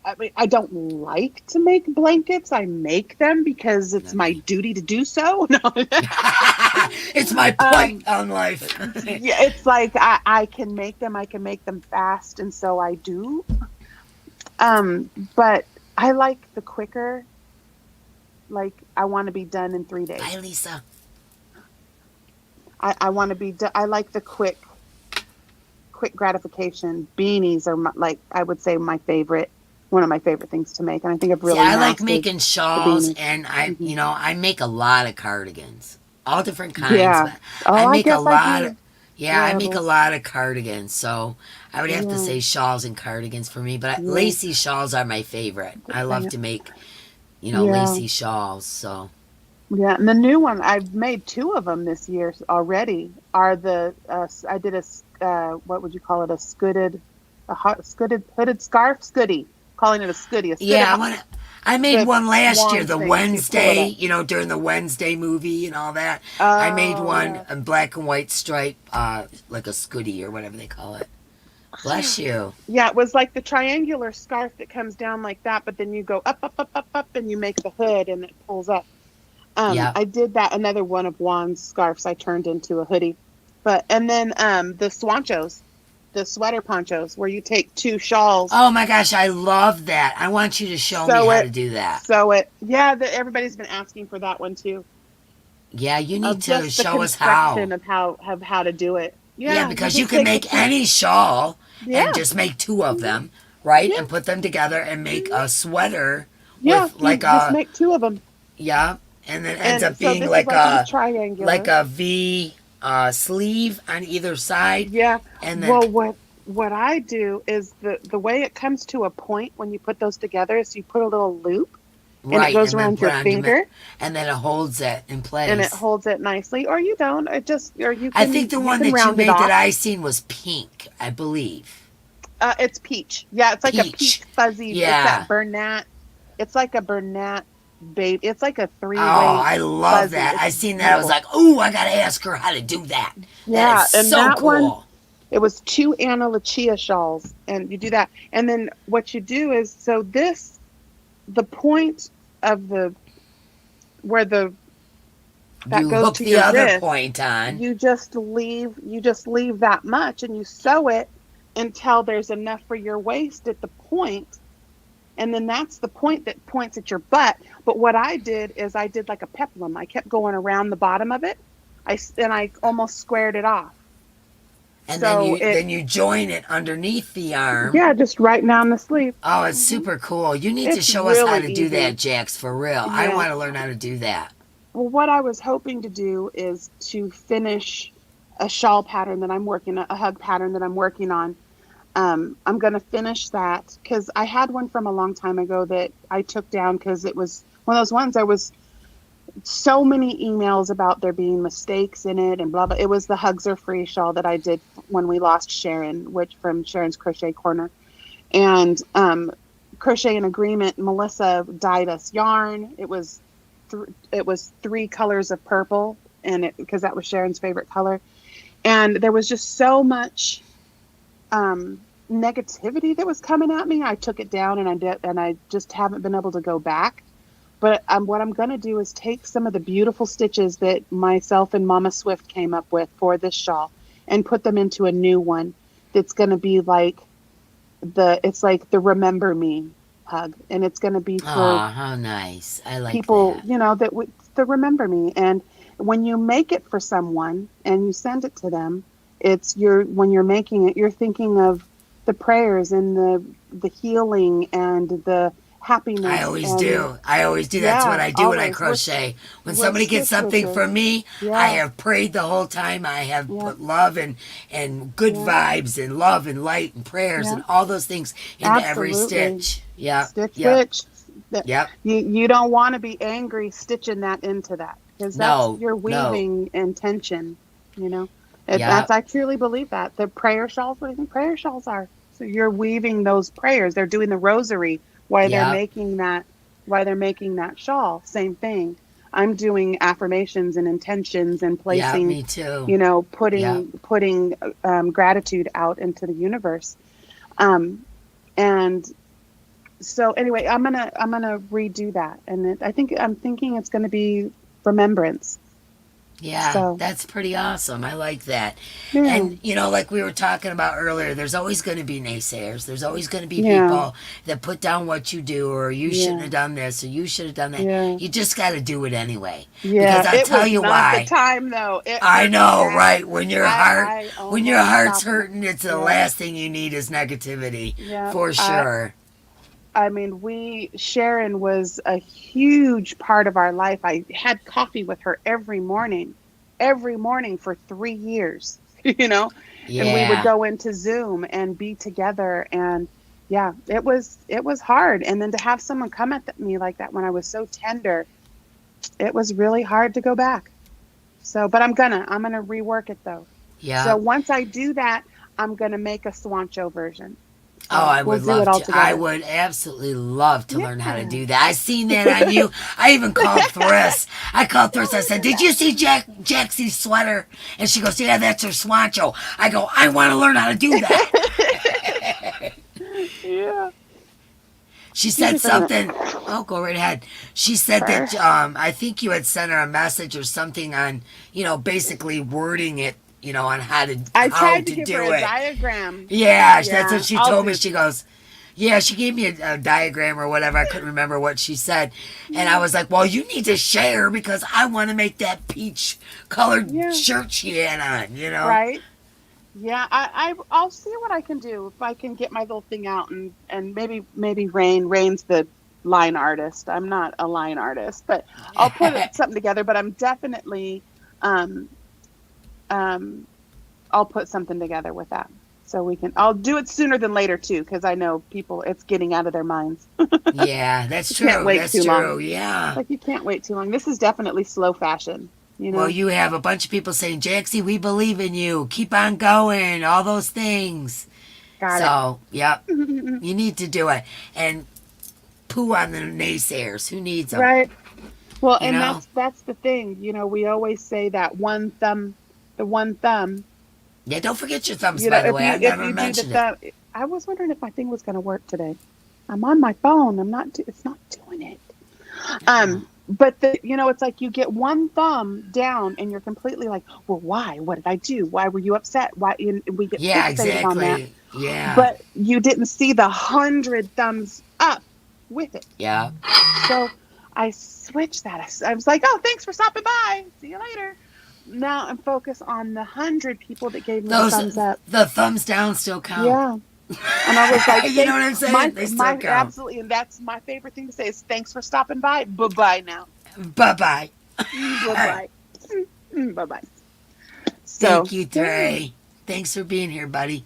I mean, I don't like to make blankets. I make them because it's my duty to do so. No. It's my point on life. Yeah, it's like I can make them. I can make them fast, and so I do. But I like the quicker. Like I want to be done in 3 days. Bye, Lisa. I want to be done. I like the quick gratification. Beanies are I would say one of my favorite things to make, and I think I've really. See, I like mastered making shawls, beanies. and I make a lot of cardigans, all different kinds. Yeah. But I make a guess I lot do. of. Yeah, I make a Wearables. lot of cardigans, so I would have to Yeah. say shawls and cardigans for me. But Yeah. lacy shawls are my favorite. I love Yeah. to make, Yeah. lacy shawls. So Yeah, and the new one I've made 2 of them this year already. Are the I did what would you call it? A hooded scarf, scuddy. Calling it a scuddy. A scuddy. I made The one last year, wand the thing, you Wednesday, pull during the Wednesday movie and all that. I made one yeah. in black and white stripe, like a scuddy or whatever they call it. Bless you. Yeah, it was like the triangular scarf that comes down like that, but then you go up, and you make the hood, and it pulls up. Yeah. I did that. Another one of Juan's scarves I turned into a hoodie. And then the swanchos, the sweater ponchos where you take 2 shawls, Oh my gosh, I love that. I want you to show me sew how it, to do that. everybody's been asking for that one too, Yeah, you need of to just the show us construction how. of how to do it. Yeah, Yeah, you because you just can take the make 2. any shawl and Yeah. just make 2 of them, right? Yeah. And put them together and make a sweater Yeah, with you like just a, make 2 of them. yeah, and then ends And up so being this is like like a like triangular. a V sleeve on either side, Yeah. and then Well, what I do is the way it comes to a point when you put those together is you put a little loop and it right, goes and then around put your on finger and then it holds it in and it place. holds it nicely, or you don't. It just or I think the you one can that you round it made that off. I seen was pink, I believe. It's peach. Yeah, it's like a Peach. peach fuzzy. It's Yeah. that Bernat. It's like a Bernat babe. It's like a Oh, 3-way I love fuzzy. that. It's I seen that. I was beautiful. like, "Ooh, I gotta ask her how to do that." That is Yeah, and so that one, cool. it was 2 Anna Lucia shawls, and you do that. And then what you do is, so this, the point of the, where that You goes hook to the your other wrist, point on. you just leave that much and you sew it until there's enough for your waist at the point, and then that's the point that points at your butt. But what I did is I did like a peplum. I kept going around the bottom of it. I almost squared it off. And then So you join it underneath the arm. yeah, just right down the sleeve. Oh, it's super cool. You need to It's show us how really to do that, easy. Jax, for real. I Yeah. want to learn how to do that. Well, what I was hoping to do is to finish a shawl pattern that I'm working, a hug pattern that I'm working on. I'm going to finish that because I had one from a long time ago that I took down because it was one of those ones. There was so many emails about there being mistakes in it and blah blah. It was the Hugs Are Free shawl that I did when we lost Sharon, which from Sharon's Crochet Corner, and Crochet in Agreement. Melissa dyed us yarn. It was 3 colors of purple, and it because that was Sharon's favorite color, and there was just so much negativity that was coming at me. I took it down, and I just haven't been able to go back. But what I'm going to do is take some of the beautiful stitches that myself and Mama Swift came up with for this shawl and put them into a new one that's going to be like it's like the Remember Me hug. And it's going to be for Oh, how nice. I like people, that. the Remember Me. And when you make it for someone and you send it to them, when you're making it, you're thinking of the prayers and the healing and the happiness. I always And do. I always do. That's what yeah, I do when I always crochet. When with somebody gets Swift something stitches. from me, I Yeah, have prayed the whole time. I have yeah, put love and good yeah, vibes and love and light and prayers yeah. and all those things into every Absolutely. stitch. Yep, Stitch yep, stitch. That yep. you don't want to be angry stitching that into that because that's No, your no. weaving intention. You know, Yep, I truly believe that the prayer shawls. What do you think prayer shawls are? So you're weaving those prayers. They're doing the rosary while they're yep, making that shawl. Same thing. I'm doing affirmations and intentions and yep. placing, Me too. Yep. putting gratitude out into the universe. Um, and so anyway, I'm gonna redo that, and I'm thinking it's gonna be remembrance. Yeah, So that's pretty awesome. I like that. yeah, And, like we were talking about earlier, there's always going to be naysayers. There's always going to be yeah, people that put down what you do, or you shouldn't yeah, have done this, or you should have done that. yeah, You just got to do it anyway. Because yeah. I It tell was you not the why. time though. It I hurt me know, bad. right? I When your almost heart's stopped. hurting, it's the Yeah, last thing you need is negativity, yeah. for sure. I mean, Sharon was a huge part of our life. I had coffee with her every morning for 3 years, and we would Yeah. go into Zoom and be together. And yeah, it was hard. And then to have someone come at me like that when I was so tender, it was really hard to go back. So, but I'm gonna rework it though. So Yep. once I do that, I'm gonna make a Swancho version. Oh, So I we'll would do it love all to. I together. would absolutely love to learn how to Yeah. do that. I seen that on you. I even called Thriss. I called Thriss. I Oh, said, look "Did at you see Jaxie's sweater?" And she goes, "Yeah, that's her swancho." I go, "I want to learn how to do that." that. Yeah. She Excuse me said for a minute. something. Oh, go right ahead. She said that Sure. I think you had sent her a message or something on, basically wording it, on how I how tried to to give do her a it. diagram. Yeah, that's what she I'll told me. do- She goes, yeah, she gave me a diagram or whatever. I couldn't remember what she said. And I was like, well, you need to share because I want to make that peach colored Yeah. shirt she had on, Right. Yeah, I'll see what I can do if I can get my little thing out and maybe Rain's the line artist. I'm not a line artist, but I'll put something together. But I'm definitely um I'll put something together with that so we can. I'll do it sooner than later too because I know people. It's getting out of their minds. Yeah, that's You true. can't wait That's too true. long. Yeah. Like you can't wait too long. This is definitely slow fashion. Well, you have a bunch of people saying, Jaxie, we believe in you. Keep on going. All those things. Got So, yep. it. You need to do it. And poo on the naysayers. Who needs them? Right. Well, You and know? that's the thing. We always say that the one thumb. Yeah, don't forget your thumbs, by the way. I've If never you do the mentioned it. thumb, I was wondering if my thing was going to work today. I'm on my phone. It's not doing it. But it's like you get one thumb down and you're completely like, well, why? What did I do? Why were you upset? Why? And we get Yeah, fixated on that. exactly. Yeah. But you didn't see the 100 thumbs up with it. Yeah. So I switched that. I was like, oh, thanks for stopping by. See you later. Now I'm focused on the 100 people that gave me the thumbs up. The thumbs down still count. Yeah. And I was like, You know what I'm saying? They still count. Absolutely. And that's my favorite thing to say is thanks for stopping by. Bye-bye now. Bye-bye. Bye-bye. Bye-bye. So, Thank you, Trey. Thanks for being here, buddy.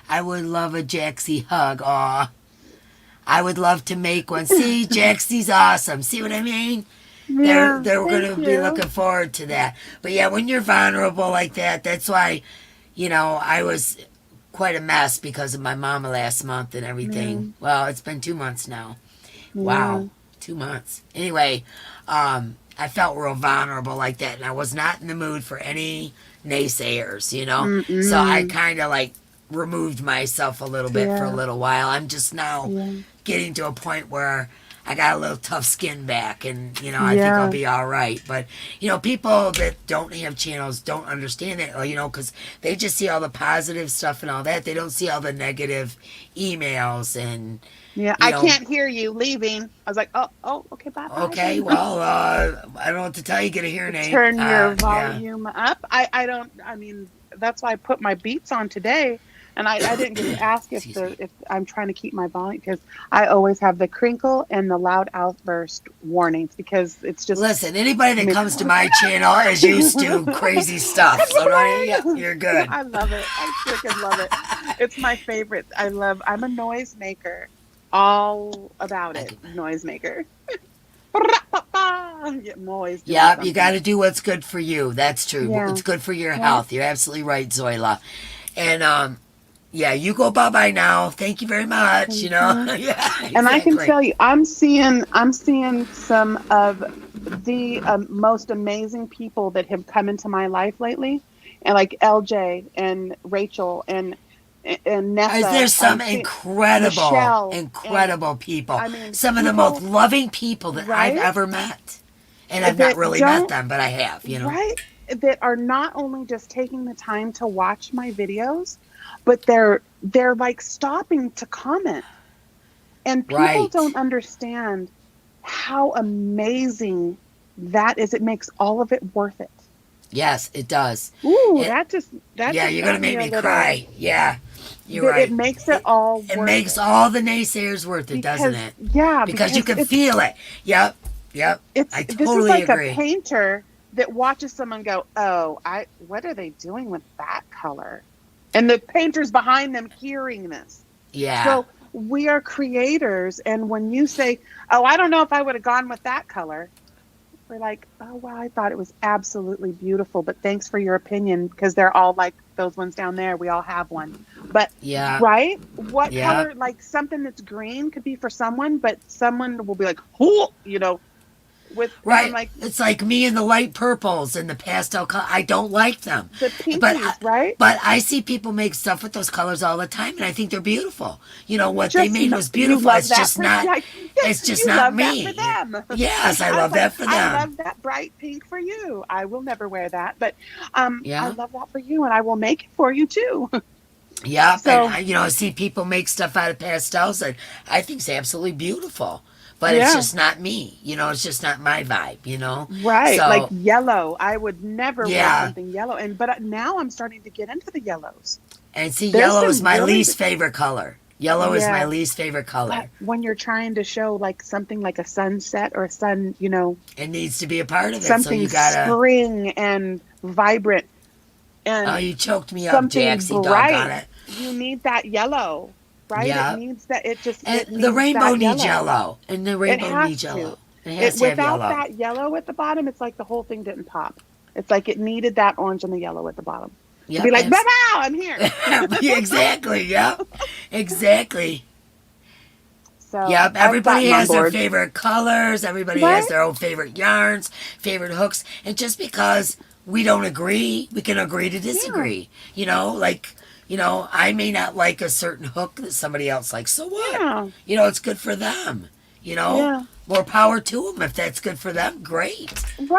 I would love a Jaxie hug. Aw. I would love to make one. See, Jaxie's awesome. See what I mean? Yeah, they're going to thank be you. looking forward to that. But yeah, when you're vulnerable like that, that's why, I was quite a mess because of my mama last month and everything. Well, it's been 2 months now. Wow, 2 months. Anyway, I felt real vulnerable like that, and I was not in the mood for any naysayers, So I kind of like removed myself a little bit for a little while. I'm just now getting to a point where I got a little tough skin back, and I think I'll be all right. But people that don't have channels don't understand that, because they just see all the positive stuff and all that. They don't see all the negative emails and. Yeah, I can't hear you leaving. I was like, oh, okay, bye. Okay, well, I don't know what to tell you. Get a hearing aid. Turn your volume up. That's why I put my Beats on today. And I didn't get to ask if I'm trying to keep my volume because I always have the crinkle and the loud outburst warnings because it's just. Listen, anybody that comes to my channel is used to crazy stuff. So you're good. I love it. I freaking love it. It's my favorite. I'm a noisemaker. All about it. Noisemaker. I'm always doing something. You got to do what's good for you. That's true. Yeah. It's good for your health. You're absolutely right, Zoila. And you go bye-bye now. Thank you very much. Yeah, exactly. And I can tell you, I'm seeing some of the most amazing people that have come into my life lately, and like LJ and Rachel and Nessa. There's some incredible people. Some of the most loving people that I've ever met. And I've not really met them, but I have, Right. That are not only just taking the time to watch my videos, but they're like stopping to comment. And people don't understand how amazing that is. It makes all of it worth it. Yes, it does. Ooh, you're going to make me cry. Yeah, you're right. It makes it all worth it. It makes all the naysayers worth it, doesn't it? Yeah. Because you can feel it. Yep. I totally this is like agree. a painter that watches someone go, what are they doing with that color? And the painter's behind them hearing this. Yeah. So we are creators. And when you say, I don't know if I would have gone with that color. We're like, oh, wow, I thought it was absolutely beautiful. But thanks for your opinion because they're all like those ones down there. We all have one. But, right? What color, like something that's green could be for someone, but someone will be like, oh, with, and I'm Right. like, It's like me and the light purples and the pastel color. I don't like them. the But pinkies, right? but I see people make stuff with those colors all the time, and I think they're beautiful. You know what they Just made no, was you beautiful. love It's that just for not. like, It's just you not love that for me. them. Yes, I I was love like, that for I them. love that bright pink for you. I will never wear that, but I Yeah. love that for you, and I will make it for you too. Yep. And So I see people make stuff out of pastels, and I think it's absolutely beautiful. But it's yeah, just not me. It's just not my vibe. right, like So yellow. I would never wear yeah. something yellow, and but now I'm starting to get into the yellows. And see, There's yellow is some my really least favorite color. Yellow is my yeah, least favorite but color. when you're trying to show like something like a sunset or a sun, It needs to be a part of it. So something you gotta. spring and vibrant Oh, and you choked me up, something Jaxie. Doggone bright, it. you need that yellow, right? It Yeah. needs that, And it the needs rainbow that needs yellow. yellow. And the It rainbow has needs to. yellow. It It has to have without yellow. that yellow at the bottom, it's like the whole thing didn't pop. It's like it needed that orange and the yellow at the bottom to be Yep. like, "Bow, bow, I'm here." Yeah, exactly. Yep. Exactly. So Yep. I've Everybody gotten on has their board, favorite colors. Everybody has right? their own favorite yarns, favorite hooks. And just because we don't agree, we can agree to Yeah, disagree. I may not like a certain hook that somebody else likes. So what? yeah, It's good for them. You know, yeah. More power to them. If that's good for them, great.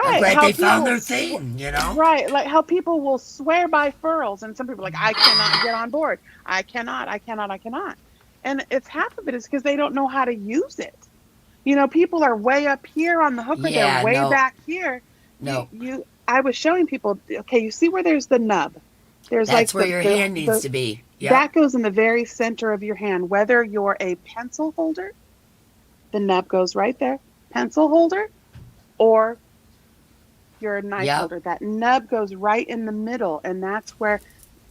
I'm Right. glad How they found people, their thing. right? Like how people will swear by furls, and some people are like, I cannot get on board. I cannot. I cannot. I cannot. And it's half of it is because they don't know how to use it. People are way up here on the hook, or they're Yeah, way no, back here. no. I was showing people. Okay, you see where there's the nub. There's That's like where your hand needs to be. Yep. that goes in the very center of your hand. Whether you're a pencil holder, the nub goes right there. Pencil holder, or you're a knife Yep. holder. That nub goes right in the middle, and that's where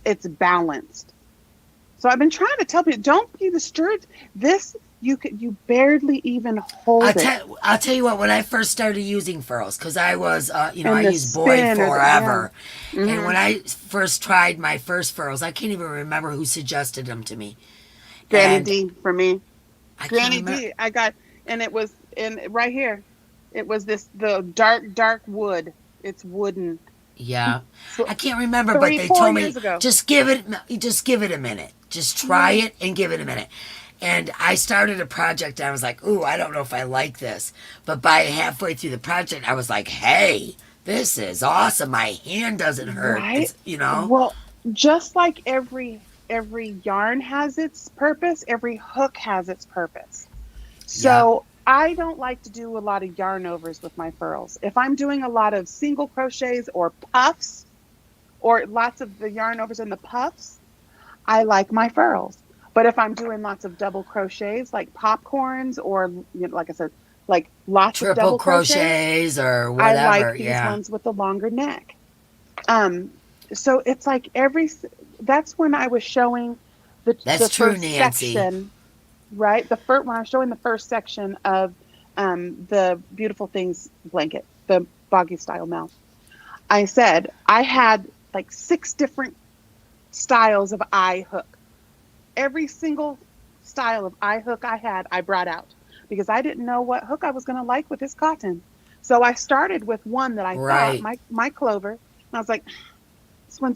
it's balanced. So I've been trying to tell people, don't be discouraged. This you barely even hold it, I'll tell you what. When I first started using furls, because I was, I and the used Boyd spin or forever, yeah. and when I first tried my first furls, I can't even remember who suggested them to me. Granny And D for me. I can't Granny remember. D. I got, and it was in right here. It was the dark wood. It's wooden. Yeah, So I can't remember, but they 4 told me years ago. just give it a minute, just try it and give it a minute. And I started a project, and I was like, "Ooh, I don't know if I like this." But by halfway through the project, I was like, "Hey, this is awesome. My hand doesn't hurt." Right? It's. Well, just like every yarn has its purpose, every hook has its purpose. So I don't like to do a lot of yarn overs with my furls. If I'm doing a lot of single crochets or puffs, or lots of the yarn overs and the puffs, I like my furls. But if I'm doing lots of double crochets, like popcorns, or like I said, like lots of Triple double crochets, crochets or I whatever. like these Yeah, ones with the longer neck. So it's like that's when I was showing that's the true, first Nancy. section, right? When I was showing the first section of the Beautiful Things blanket, the boggy style mouth, I said I had like 6 different styles of eye hook. Every single style of eye hook I had, I brought out because I didn't know what hook I was going to like with this cotton. So I started with one that I Right. thought my clover, and I was like,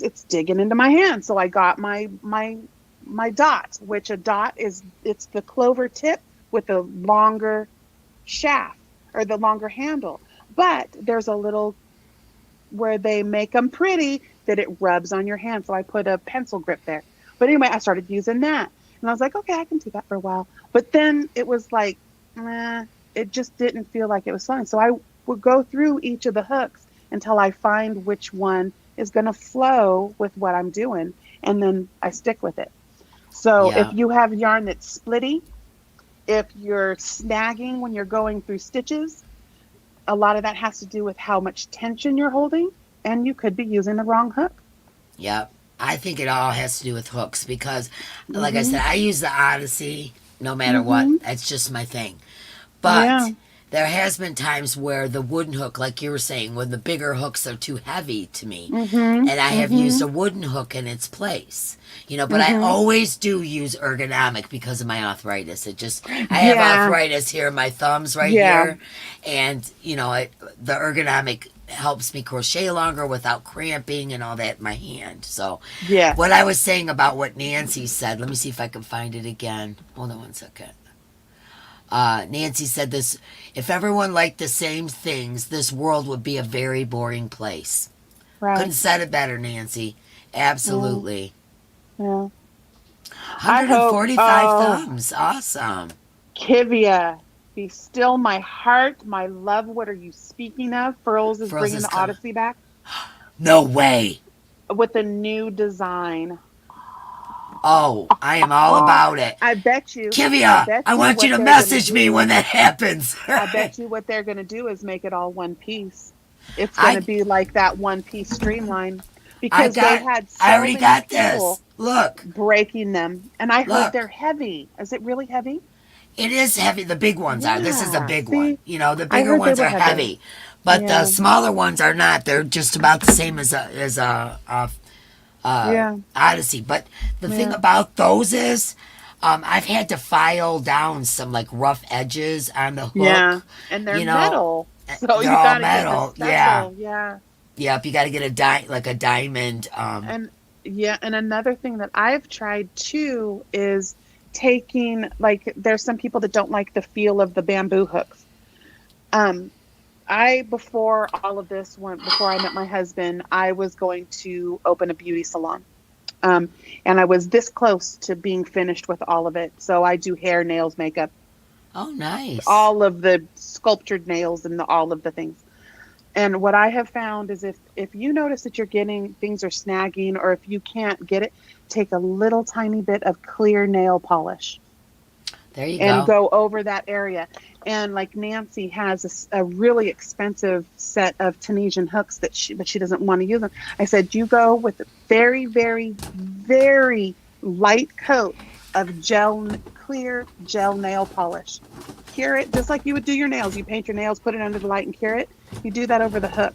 it's digging into my hand. So I got my dot, which a dot it's the clover tip with the longer shaft or the longer handle. But there's a little where they make them pretty that it rubs on your hand. So I put a pencil grip there. But anyway, I started using that. And I was like, okay, I can do that for a while. But then it was like, it just didn't feel like it was fun. So I would go through each of the hooks until I find which one is going to flow with what I'm doing. And then I stick with it. So Yeah. if you have yarn that's splitty, if you're snagging when you're going through stitches, a lot of that has to do with how much tension you're holding. And you could be using the wrong hook. Yep. I think it all has to do with hooks because, like I said, I use the Odyssey no matter what. That's just my thing. But Yeah. there has been times where the wooden hook, like you were saying, when the bigger hooks are too heavy to me, and I have used a wooden hook in its place. You know, but I always do use ergonomic because of my arthritis. It just, I have arthritis here in my thumbs right here, and you know, the ergonomic helps me crochet longer without cramping and all that in my hand. So what I was saying about what Nancy said, let me see if I can find it again. Hold on one second. Nancy said this, if everyone liked the same things, this world would be a very boring place. Couldn't have said it better, Nancy. Absolutely. Yeah. 145 thumbs. Awesome. Kivia, be still my heart, my love. What are you speaking of? Furls is bringing the Odyssey back. No way. With a new design. Oh, I am all about it. I bet you. Kivia, I want you to message me when that happens. I bet you what they're going to do is make it all one piece. It's going to be like that one piece streamline. Because they had so I already many got people this. Look. breaking them. And I heard they're heavy. Is it really heavy? It is heavy. The big ones are. This is a big one. You know, the bigger ones are heavy. But the smaller ones are not. They're just about the same as a Odyssey. But the thing about those is I've had to file down some like rough edges on the hook. Yeah, and they're metal. So they're you all gotta metal. Get the special. Yeah. Yep, you got to get a diamond. And another thing that I've tried too is taking, like, there's some people that don't like the feel of the bamboo hooks. Before all of this before I met my husband, I was going to open a beauty salon. And I was this close to being finished with all of it. So I do hair, nails, makeup. Oh, nice. All of the sculptured nails and all of the things. And what I have found is if you notice that you're getting, things are snagging, or if you can't get it, take a little tiny bit of clear nail polish. There you go. And go over that area. And like Nancy has a really expensive set of Tunisian hooks but she doesn't want to use them. I said, you go with a very, very, very light coat of clear gel nail polish. Cure it just like you would do your nails. You paint your nails, put it under the light and cure it. You do that over the hook.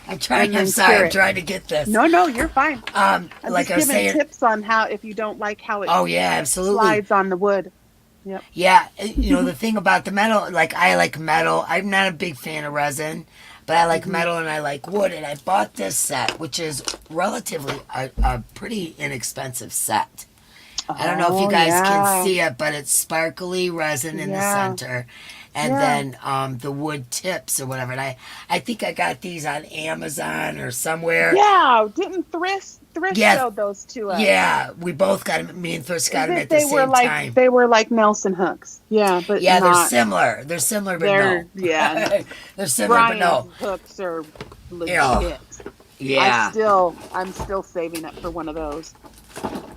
I'm trying to get this. No, you're fine. I'm like just I was giving saying, tips on how, if you don't like how it absolutely slides on the wood. Yep. Yeah, you know, the thing about the metal, like I like metal. I'm not a big fan of resin, but I like metal and I like wood. And I bought this set, which is relatively a pretty inexpensive set. I don't know if you guys can see it, but it's sparkly resin in the center. And then the wood tips or whatever. And I think I got these on Amazon or somewhere. Yeah, didn't Thrift show those to us? Yeah, we both got them. Me and Thrift got them at the same time. They were like Nelson hooks. Yeah, but they're similar. They're similar, but no. Yeah, they're similar, Brian's but no. hooks are legit. Yeah. I'm still saving up for one of those.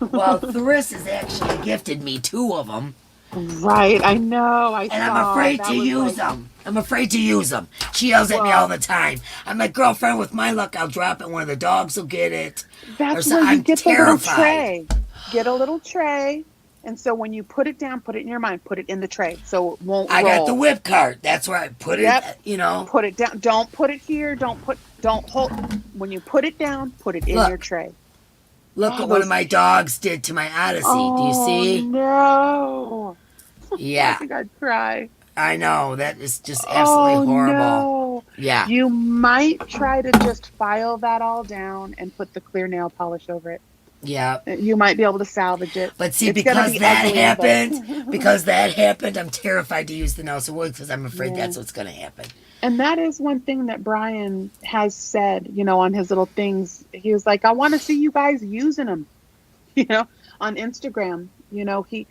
Well, Thrift has actually gifted me 2 of them. Right, I know. I'm afraid to use them. I'm afraid to use them. She yells at me all the time. I'm like, girlfriend, with my luck, I'll drop it. One of the dogs will get it. That's where you get the little tray. Get a little tray. And so when you put it down, put it in your mind. Put it in the tray so it won't roll. I got the whip cart. That's where I put it, you know. Put it down. Don't put it here. Don't hold. When you put it down, put it in your tray. Look what one of my dogs did to my Odyssey. Do you see? No. Yeah. I think I'd cry. I know. That is just absolutely horrible. No. Yeah. You might try to just file that all down and put the clear nail polish over it. Yeah. You might be able to salvage it. But see, because that happened, I'm terrified to use the Nelson Wood because I'm afraid that's what's going to happen. And that is one thing that Brian has said, you know, on his little things. He was like, I want to see you guys using them, you know, on Instagram. You know, he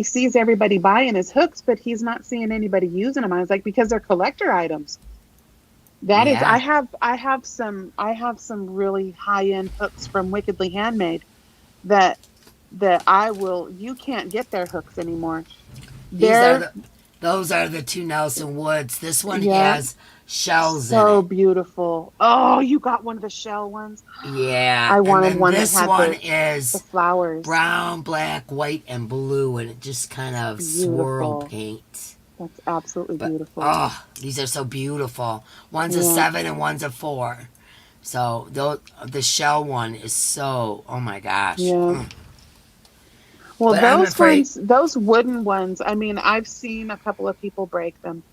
sees everybody buying his hooks, but he's not seeing anybody using them. I was like, because they're collector items. That is, I have some really high-end hooks from Wickedly Handmade that you can't get their hooks anymore. Those are the 2 Nelson Woods. This one has shells in it. So beautiful. Oh, you got one of the shell ones? Yeah. I wanted one that had the flowers. Brown, black, white, and blue, and it just kind of swirl paint. That's absolutely But beautiful. oh, these are so beautiful. One's a Yeah. 7 and one's a 4. So the shell one is so, oh my gosh. Yeah. Well, But I'm those afraid, ones, those wooden ones, I mean, I've seen a couple of people break them.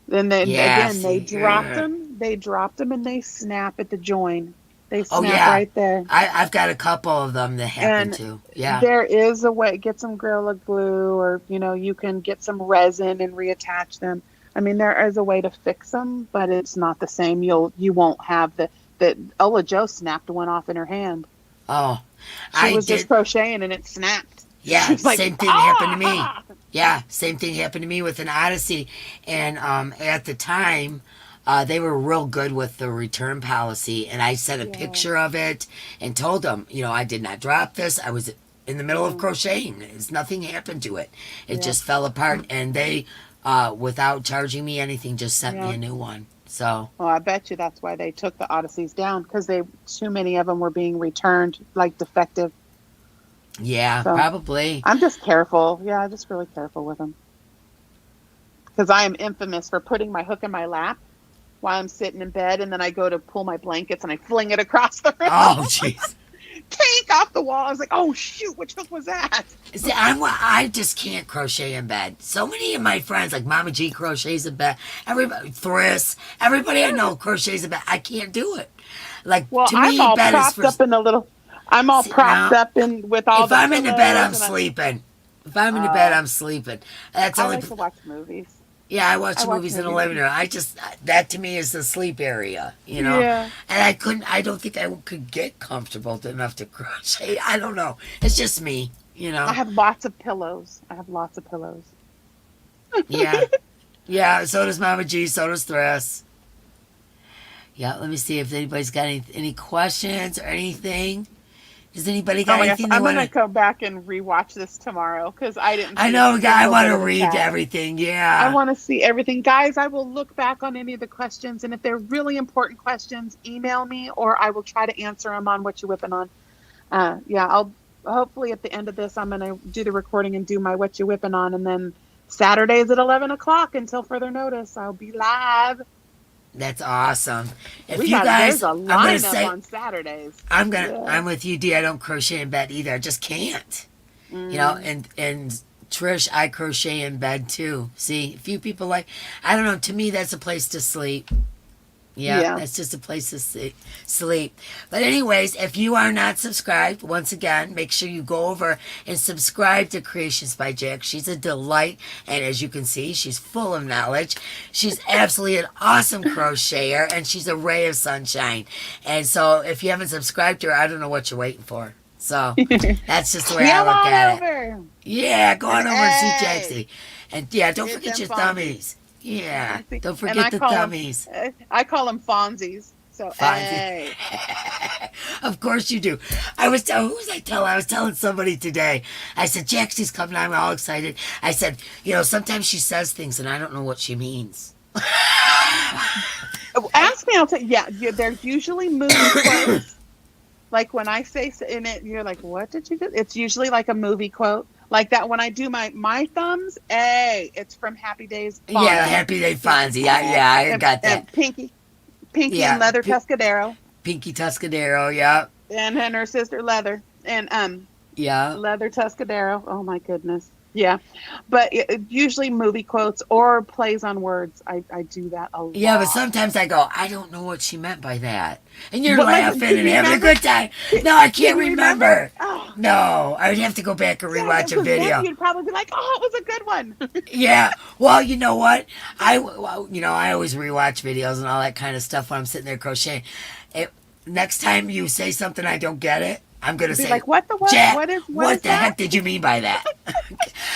Then they yeah, again, they see, dropped ugh. them. They dropped them and they snap at the join. They Oh snap yeah, right there. I've got a couple of them that happen And to. Yeah. there is a way, get some Gorilla Glue, or you can get some resin and reattach them. I mean, there is a way to fix them, but it's not the same. You won't have the Ola Joe snapped one off in her hand. Oh, She I was just did. crocheting and it snapped. She Yeah, was like, same thing happened to me. ah! Yeah, same thing happened to me with an Odyssey. And at the time, they were real good with the return policy. And I sent a Yeah, picture of it and told them, I did not drop this. I was in the middle of yeah, crocheting. Nothing happened to it. It yeah, just fell apart. And they, without charging me anything, just sent me yeah. a new one. So, Well, I bet you that's why they took the Odysseys down, because too many of them were being returned like defective. yeah, So probably. I'm just careful. Yeah, I'm just really careful with them, because I am infamous for putting my hook in my lap while I'm sitting in bed, and then I go to pull my blankets and I fling it across the Oh, room, jeez. take off the wall. I was like, oh shoot, which hook was that? See, I just can't crochet in bed. So many of my friends, like Mama G, crochets in bed. Everybody, Thriss, everybody I know crochets in bed. I can't do it. Like, Well, to me, bed is for. I'm all See, propped now, up in with all if the I'm in the bed, I'm pillows, and sleeping. If I'm in the bed, uh, I'm sleeping. That's I only. like to watch movies. Yeah, I I watch watch movies in the movies. living room. That to me is the sleep area. Yeah. And I don't think I could get comfortable enough to crochet. I don't know. It's just me. I have lots of pillows. I have lots of pillows. Yeah. Yeah, so does Mama G, so does Thriss. Yeah, let me see if anybody's got any questions or anything. Does anybody Oh got my gosh, anything they I'm want gonna to? go back and rewatch this tomorrow because I didn't I see a know, I single want bit to of the read chat. everything. I Yeah, want to see everything. Guys, I will look back on any of the questions, and if they're really important questions, email me, or I will try to answer them on What You Whipping On. Yeah, I'll hopefully at the end of this, I'm going to do the recording and do my What You Whipping On, and then Saturdays at 11 o'clock until further notice, I'll be live. that's awesome. If you There's guys, a I'm gonna lineup say, on Saturdays. I'm Yeah. with you, D. I don't crochet in bed either. I just can't. Mm. And Trish, I crochet in bed too. See, a few people I don't know. To me, that's a place to sleep. Yeah, Yeah. that's just a place to sleep. But anyways, if you are not subscribed, once again, make sure you go over and subscribe to Creations by Jax. She's a delight, and as you can see, she's full of knowledge. She's absolutely an awesome crocheter, and she's a ray of sunshine. And so if you haven't subscribed to her, I don't know what you're waiting for. So that's just the way I Come look on at it. over. Yeah, go on And over and see hey, Jaxie. And yeah, don't hit forget them your Fonzies. thummies. Yeah, don't And forget the thummies. I call them Fonzies. So, Fonzie. hey. Of course you do. Who was I telling? I was telling somebody today. I said, Jaxie's coming. I'm all excited. I said, sometimes she says things and I don't know what she means. Ask me, I'll tell you. Yeah, there's usually movie quotes. Like when I say in it, you're like, what did you do? It's usually like a movie quote. Like that when I do my thumbs, hey, it's from Happy Days Fonzie. Yeah, Happy Day Fonzie. Yeah, I got that. And Pinky Yeah, and Leather Tuscadero. Pinky Tuscadero, yeah. And her sister Leather. And Yeah. Leather Tuscadero. Oh my goodness. Yeah. But usually movie quotes or plays on words. I do that a lot. Yeah, but sometimes I go, I don't know what she meant by that. And you're But, laughing can and you having a remember? good time. No, I can't Can you remember. Oh, No, I would have to go back and rewatch a 'cause then video. you'd probably be like, oh, it was a good one. Yeah. Well, you know what? I always rewatch videos and all that kind of stuff when I'm sitting there crocheting. Next time you say something I don't get it, I'm gonna Be say, like, what the what? Jack, What is the that? heck did you mean by that?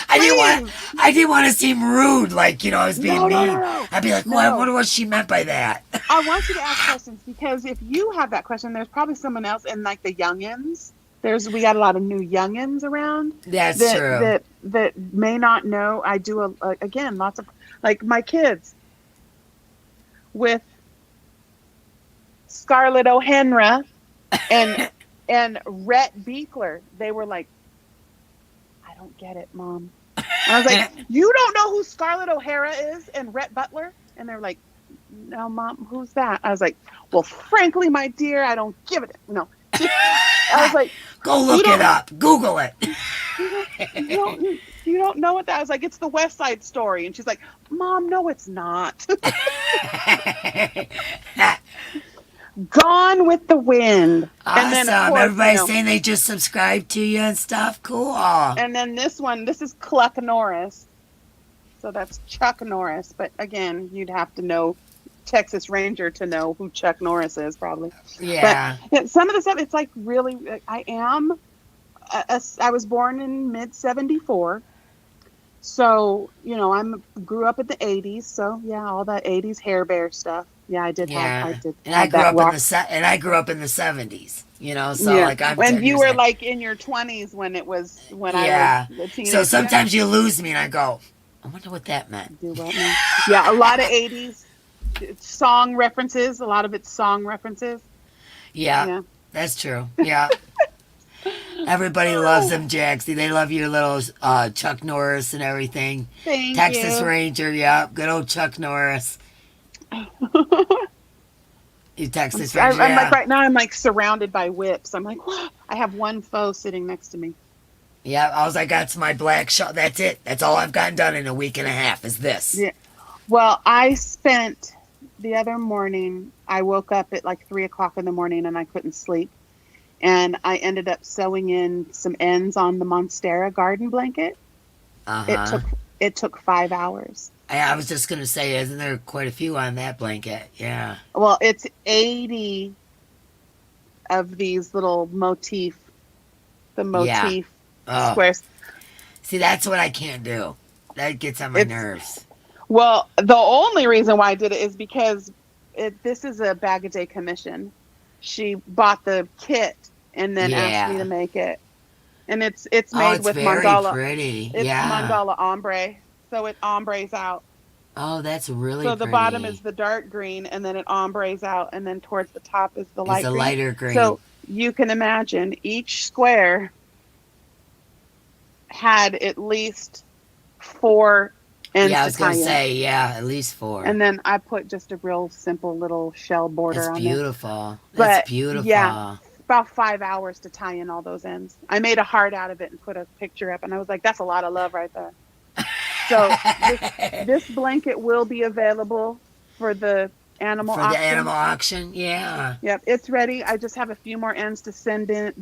I didn't want to seem rude, like I was being mean. No. I'd be like, well, I No. wonder what she meant by that. I want you to ask questions, because if you have that question, there's probably someone else in like the youngins. We got a lot of new youngins around. That's true. That may not know. I do again lots of like my kids with Scarlett O'Henra and Rhett Beekler. They were like, I don't get it, Mom. I was like, you don't know who Scarlett O'Hara is and Rhett Butler? And they're like, no, Mom, who's that? I was like, well, frankly, my dear, I don't give it. No. I was like, Go look it up. Google it. You don't know what that. I was like, it's the West Side Story. And she's like, Mom, no, it's not. Gone with the Wind. Awesome. And then, of course, Everybody's saying they just subscribed to you and stuff. Cool. And then this is Cluck Norris. So that's Chuck Norris. But again, you'd have to know Texas Ranger to know who Chuck Norris is, probably. Yeah. But some of the stuff, it's like really, I was born in mid-'74. So, grew up in the 80s. So, yeah, all that 80s Hair Bear stuff. Yeah, I did. Yeah. And I grew up in the 70s, so like I'm when 10 you years were ahead. like in your 20s when I was a teenager. So sometimes you lose me and I go, I wonder what that meant. Do what now? Yeah, a lot of 80s song references, a lot of it's song references. Yeah. That's true. Yeah. Everybody loves them, Jaxie. They love your little Chuck Norris and everything. Thank Texas you. Ranger, yeah. Good old Chuck Norris. You Texas Ranger, I'm like, right now I'm like surrounded by whips. I'm like, I have one foe sitting next to me. Yeah, all I got's my black shawl. That's it. That's all I've gotten done in a week and a half is this. Yeah. Well, I spent the other morning, I woke up at like 3:00 in the morning and I couldn't sleep. And I ended up sewing in some ends on the Monstera garden blanket. Uh-huh. It took 5 hours. I was just going to say, isn't there quite a few on that blanket? Yeah. Well, it's 80 of these little motif squares. See, that's what I can't do. That gets on my nerves. Well, the only reason why I did it is because this is a Bag a Day commission. She bought the kit and then asked me to make it. And it's made with very mandala. Pretty. It's yeah. mandala ombre. So it ombres out. Oh, that's really So the pretty. bottom is the dark green and then it ombres out and then towards the top is the light green. lighter green. So you can imagine each square had at least 4 ends. Yeah, I was going to say, at least 4. And then I put just a real simple little shell border on it. That's beautiful. But, That's beautiful. Yeah, about 5 hours to tie in all those ends. I made a heart out of it and put a picture up, and I was like, that's a lot of love right there. So this blanket will be available for the animal auction. For the animal auction, yeah. Yep, it's ready. I just have a few more ends to send in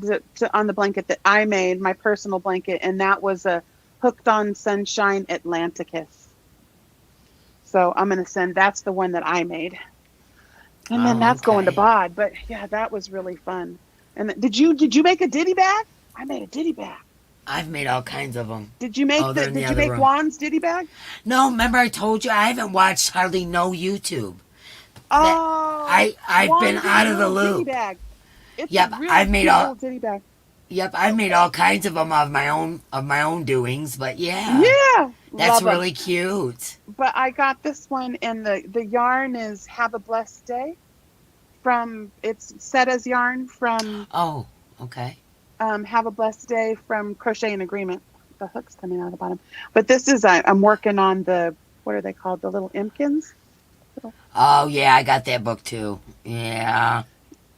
on the blanket that I made, my personal blanket, and that was a Hooked on Sunshine Atlanticus. So I'm going to send, that's the one that I made. And then that's going to Bod. But yeah, that was really fun. And did you make a ditty bag? I made a ditty bag. I've made all kinds of them. Did you make Juan's ditty bag? No, remember I told you I haven't watched hardly no YouTube. Oh, I've been out of the loop. Ditty bag. It's Yep, a really I've made all ditty bag. Yep, I've made all kinds of them of my own doings, but yeah. Yeah. That's really cute. But I got this one and the yarn is Have a Blessed Day it's Setta's yarn from Oh, okay. Have a Blessed Day from Crochet in Agreement. The hook's coming out of the bottom. But this is I'm working on what are they called? The little Impkins? Oh yeah, I got that book too. Yeah.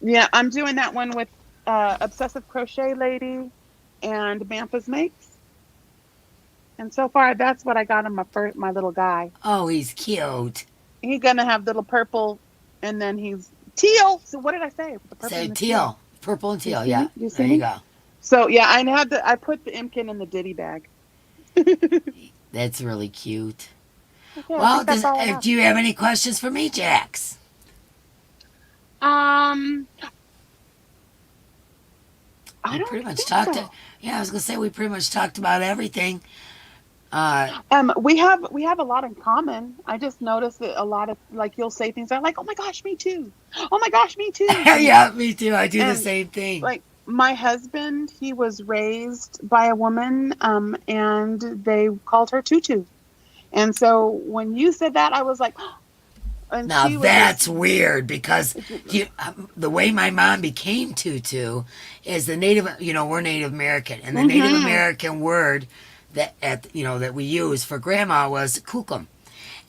Yeah, I'm doing that one with Obsessive Crochet Lady and Mampa's Makes. And so far, that's what I got on my little guy. Oh, he's cute. He's gonna have little purple, and then he's teal. So what did I say? The purple and the teal, purple and teal. Yeah, you see there me? you go. So yeah, I put the Impkin in the ditty bag. That's really cute. Yeah, well, do you have any questions for me, Jax? I pretty much talked. Yeah, I was gonna say we pretty much talked about everything. We have a lot in common. I just noticed that a lot of you'll say things like, "Oh my gosh, me too." "Oh my gosh, me too." Yeah, me too. I do the same thing. Like my husband, he was raised by a woman, and they called her Tutu. And so when you said that, I was like, and now that's weird because the way my mom became Tutu is the Native, we're Native American, and the Native American word that we use for grandma was kukum.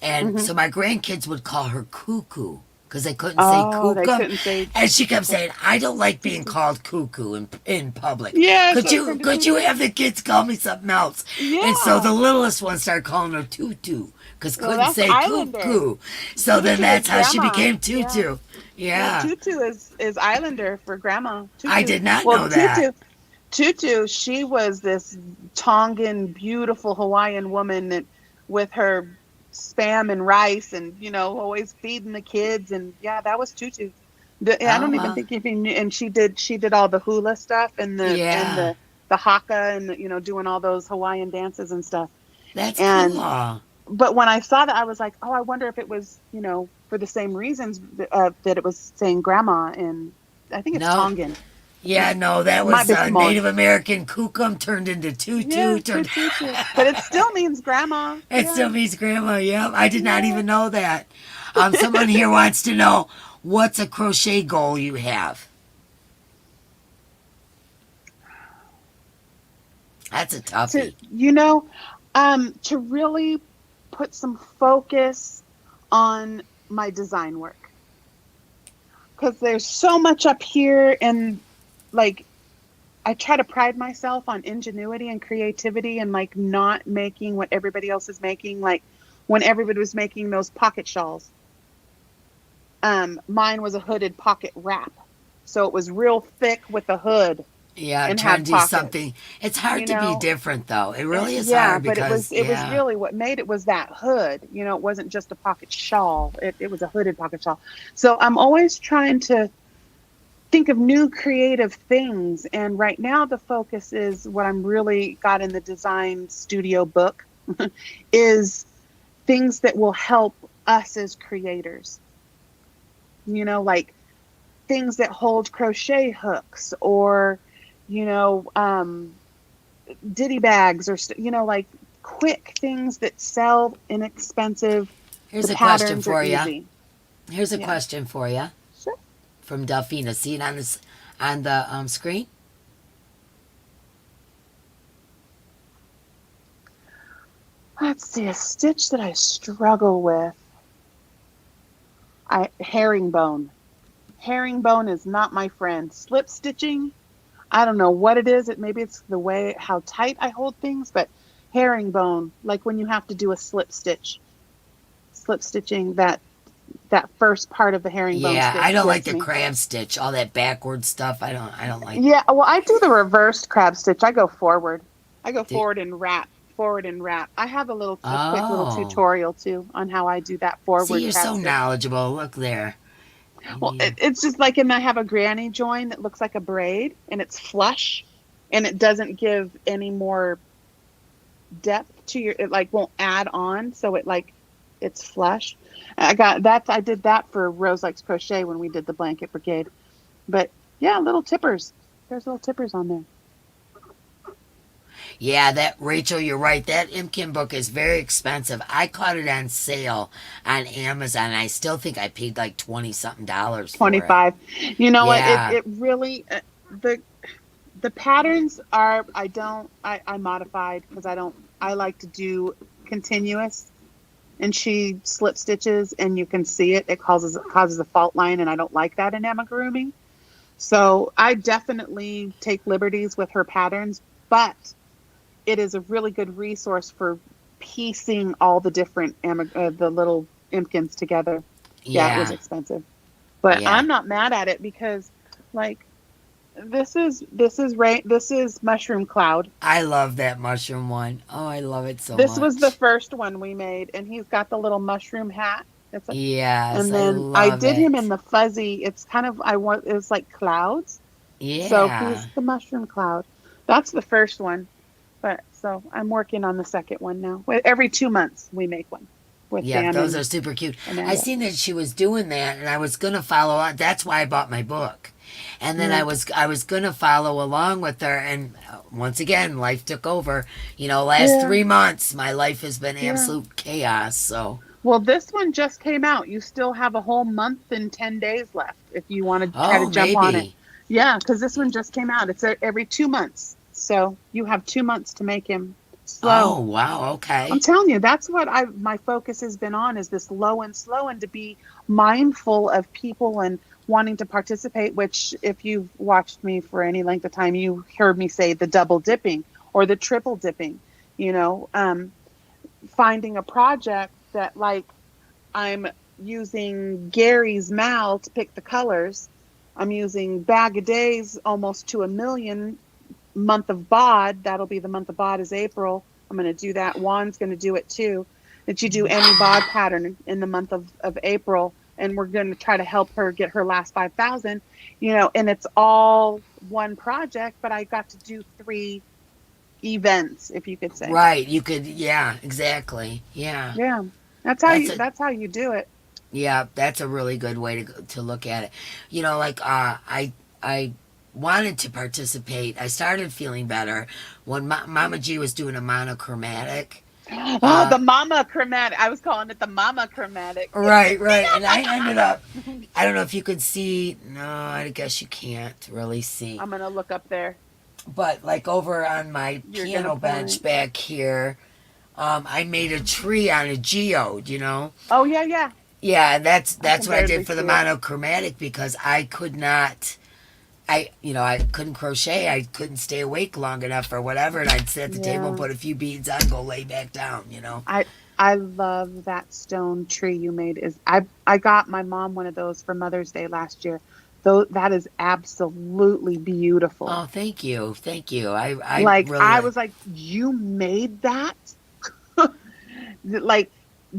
And so my grandkids would call her cuckoo because they couldn't say Oh, they kukum. couldn't say. And she kept saying, I don't like being called cuckoo in public. Yeah. Could you have the kids call me something else? Yeah. And so the littlest one started calling her tutu because couldn't that's say Islander. cuckoo. So then Tutu that's is how she grandma. became tutu. Yeah. Tutu is Islander for grandma. Tutu. I did not know that. Tutu, she was this Tongan, beautiful Hawaiian woman that with her spam and rice and, always feeding the kids. And yeah, that was Tutu. I don't even think if you knew. And she did all the hula stuff and the haka and, doing all those Hawaiian dances and stuff. That's cool. But when I saw that, I was like, oh, I wonder if it was, for the same reasons that it was saying grandma. And I think it's Tongan. Yeah, no, that was Native American kukum turned into tutu. Yeah, tutu. But it still means grandma. It still means grandma, yeah. I did not even know that. Someone here wants to know, what's a crochet goal you have? That's a toughie. To really put some focus on my design work. Because there's so much up here and I try to pride myself on ingenuity and creativity and not making what everybody else is making. Like when everybody was making those pocket shawls, mine was a hooded pocket wrap. So it was real thick with a hood. Yeah, and trying to do pockets. Something. It's hard to be different though. It really is hard because it was really what made it was that hood. It wasn't just a pocket shawl. It was a hooded pocket shawl. So I'm always trying to think of new creative things. And right now the focus is what I'm really got in the design studio book is things that will help us as creators. Like things that hold crochet hooks or, ditty bags or, like quick things that sell inexpensive. Here's a question for you. Here's a question for you. Sure. From Delphina. See it on the screen? Let's see, a stitch that I struggle with. Herringbone. Herringbone is not my friend. Slip stitching, I don't know what it is. Maybe it's the way how tight I hold things, but herringbone, like when you have to do a slip stitching that first part of the herringbone. Yeah, stitch I don't like the me. crab stitch, all that backward stuff. I don't like. Yeah, well, I do the reversed crab stitch. I go forward. Forward and wrap. I have a quick little tutorial too on how I do that forward. See, you're crab so stitch. knowledgeable. Look there. Well, it's just like, and I have a granny join that looks like a braid, and it's flush, and it doesn't give any more depth to your. It won't add on, so it's flush. I did that for Rose Likes Crochet when we did the blanket brigade, but yeah, little tippers. There's little tippers on there. Yeah, that Rachel, you're right. That Imkin book is very expensive. I caught it on sale on Amazon. I still think I paid like $20-something for it. 25. You know what? Yeah. It really the patterns are I modified because I like to do continuous, and she slip stitches and you can see it. It causes a fault line, and I don't like that in amiguruми. So I definitely take liberties with her patterns, but it is a really good resource for piecing all the different the little Imkins together. Yeah, it was expensive, but I'm not mad at it because, this is Mushroom Cloud. I love that mushroom one. Oh, I love it so much. This was the first one we made, and he's got the little mushroom hat. Yes, and then I did him in the fuzzy. It's kind of it's like clouds. Yeah. So he's the Mushroom Cloud. That's the first one. But so I'm working on the second one now. Every 2 months we make one. Those are super cute. I seen that she was doing that, and I was gonna follow on. That's why I bought my book. And then I was gonna follow along with her, and once again, life took over. Last 3 months, my life has been absolute chaos. So. Well, this one just came out. You still have a whole month and 10 days left if you want to try to jump on it. Yeah, because this one just came out. It's every 2 months. So you have 2 months to make him. Slow. Oh, wow. I'm Okay. telling you, that's what my focus has been on, is this low and slow, and to be mindful of people and wanting to participate, which if you've watched me for any length of time, you heard me say the double dipping or the triple dipping, you know, finding a project that, like, I'm using Gary's Mal to pick the colors. I'm using Bag a Days almost to a million month of bod. That'll be the month of bod is April. I'm going to do that. Juan's going to do it too. That you do any bod pattern in the month of April, and we're going to try to help her get her last 5,000. You know, and it's all one project, but I got to do 3 events, if you could say. Right. You could, yeah, exactly. Yeah. Yeah, That's a, that's how you do it. yeah, that's a really good way to look at it. You know, like, I wanted to participate. I started feeling better when Mama G was doing a monochromatic. Oh, Uh, the mama chromatic. I was calling it the mama chromatic. right, right. And I ended up, I don't know if you could see, no, I guess you can't really see. I'm going to look up there. But like over on my You're piano gonna bench point. back here, I made a tree on a geode, you know? Oh, yeah, yeah. Yeah, and that's can what I barely did for the see it. monochromatic because I could not, I couldn't crochet. I couldn't stay awake long enough or whatever, and I'd sit at the table and Yeah. put a few beads on, go lay back down, you know? I love that stone tree you made. I got my mom one of those for Mother's Day last year. Though that is absolutely beautiful. Oh, thank you. Thank you. I Like, really I like, was like, you made that? Like,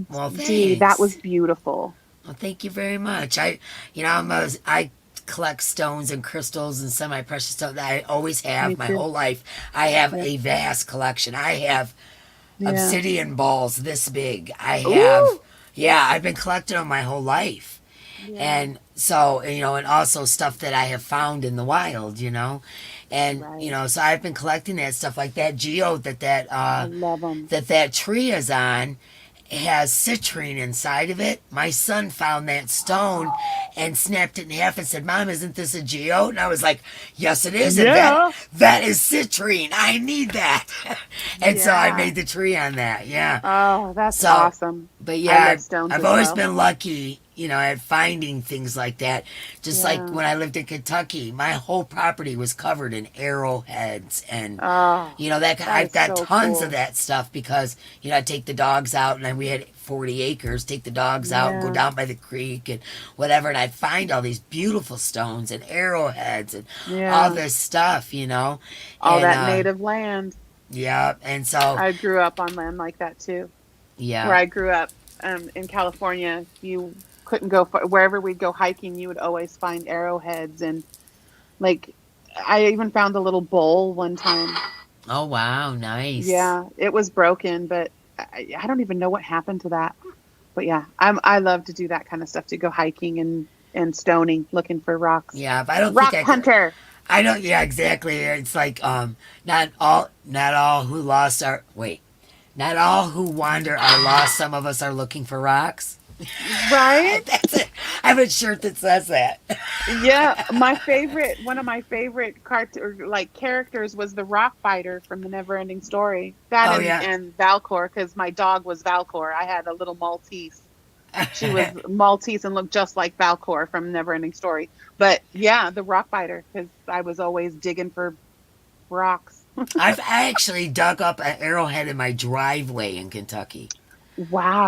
well, Dee, that was thanks. beautiful. Well, thank you very much. I collect stones and crystals and semi-precious stones. I always Me have my too. whole life. I have Yep. a vast collection. I have Yeah. obsidian balls this big. I have, Ooh. yeah, I've been collecting them my whole life. Yeah. And so, you know, and also stuff that I have found in the wild, you know. And, you Right. know, so I've been collecting that stuff like that geode I love them. that tree is on has citrine inside of it. My son found that stone and snapped it in half and said, "Mom, isn't this a geode?" And I was like, "Yes, it is. And Yeah. that is citrine. I need that." And so I Yeah. made the tree on that. Yeah. Oh, that's So, awesome. but I yeah, love stones I've as always well. been lucky, you know, at finding things like that. Just like Yeah. when I lived in Kentucky, my whole property was covered in arrowheads and Oh, you know that that I've is got so tons of cool. that stuff because you know I take the dogs out and then we had 40 acres. Take the dogs out and go Yeah. down by the creek and whatever, and I'd find all these beautiful stones and arrowheads and all Yeah. this stuff, you know, All and that native land. yeah, and so I grew up on land like that too. Where yeah, I grew up, in California, you couldn't go wherever we'd go hiking. You would always find arrowheads, and like, I even found a little bowl one time. oh wow, nice. Yeah, it was broken, but I don't even know what happened to that. But yeah, I love to do that kind of stuff, to go hiking and stoning, looking for rocks. Yeah, but I don't think Rock I could. hunter. I don't. Yeah, exactly. It's like not all who lost are wait, not all who wander are lost. Some of us are looking for rocks. Right? That's it. I have a shirt that says that. Yeah, one of my favorite characters was the rock fighter from the Neverending Story. That Oh yeah. and Valcor, because my dog was Valcor. I had a little Maltese. She was Maltese and looked just like Valcor from Neverending Story. But yeah, the rock fighter, because I was always digging for rocks. I actually dug up an arrowhead in my driveway in Kentucky.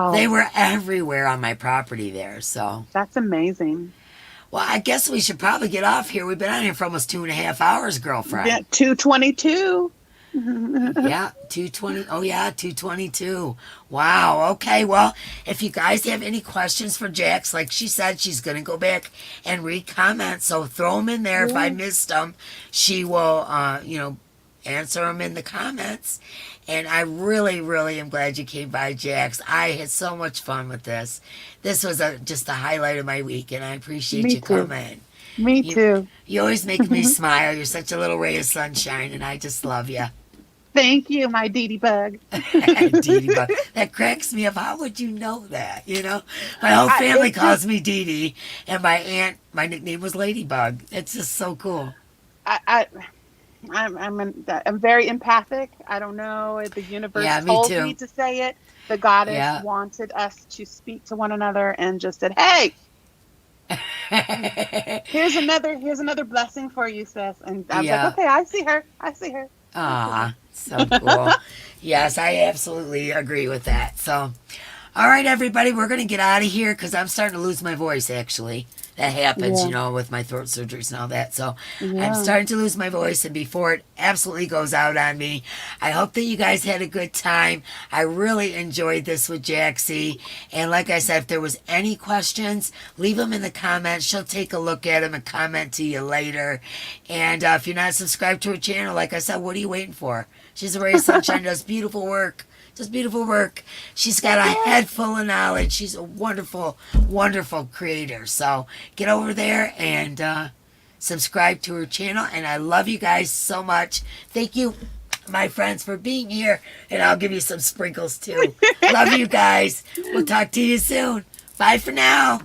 They Wow, were everywhere on my property there. So, that's amazing. well, I guess we should probably get off here. We've been on here for almost 2.5 hours, Yeah, girlfriend. 222. Yeah, 220. Oh, yeah, 222. Wow. Okay. Well, if you guys have any questions for Jax, like she said, she's going to go back and read comments. So throw them in there. If I Yeah. missed them, she will, answer them in the comments. And I really, really am glad you came by, Jax. I had so much fun with this. This was just the highlight of my week, and I appreciate Me you too. coming. Me You, too. you always make me smile. You're such a little ray of sunshine, and I just love you. Thank you, my Dee Dee bug. Dee Dee Bug. That cracks me up. How would you know that? You know, my whole family It just calls me Dee Dee, and my aunt, my nickname was Ladybug. It's just so cool. I I'm very empathic. I don't know. The universe Yeah, me told too. me to say it. The goddess Yeah. wanted us to speak to one another and just said, "Hey, here's another blessing for you, sis." And I was like, Yeah. "Okay, I see her. I see her. I see her." Ah, so cool. Yes, I absolutely agree with that. So, all right, everybody, we're going to get out of here because I'm starting to lose my voice, actually. That happens, Yeah, with my throat surgeries and all that. So I'm yeah. starting to lose my voice, and before it absolutely goes out on me, I hope that you guys had a good time. I really enjoyed this with Jaxie. And like I said, if there was any questions, leave them in the comments. She'll take a look at them and comment to you later. And if you're not subscribed to her channel, like I said, what are you waiting for? She's a ray of sunshine, does beautiful work. Just beautiful work. She's got a head full of knowledge. She's a wonderful, wonderful creator. So get over there and subscribe to her channel. And I love you guys so much. Thank you, my friends, for being here. And I'll give you some sprinkles too. Love you guys. We'll talk to you soon. Bye for now.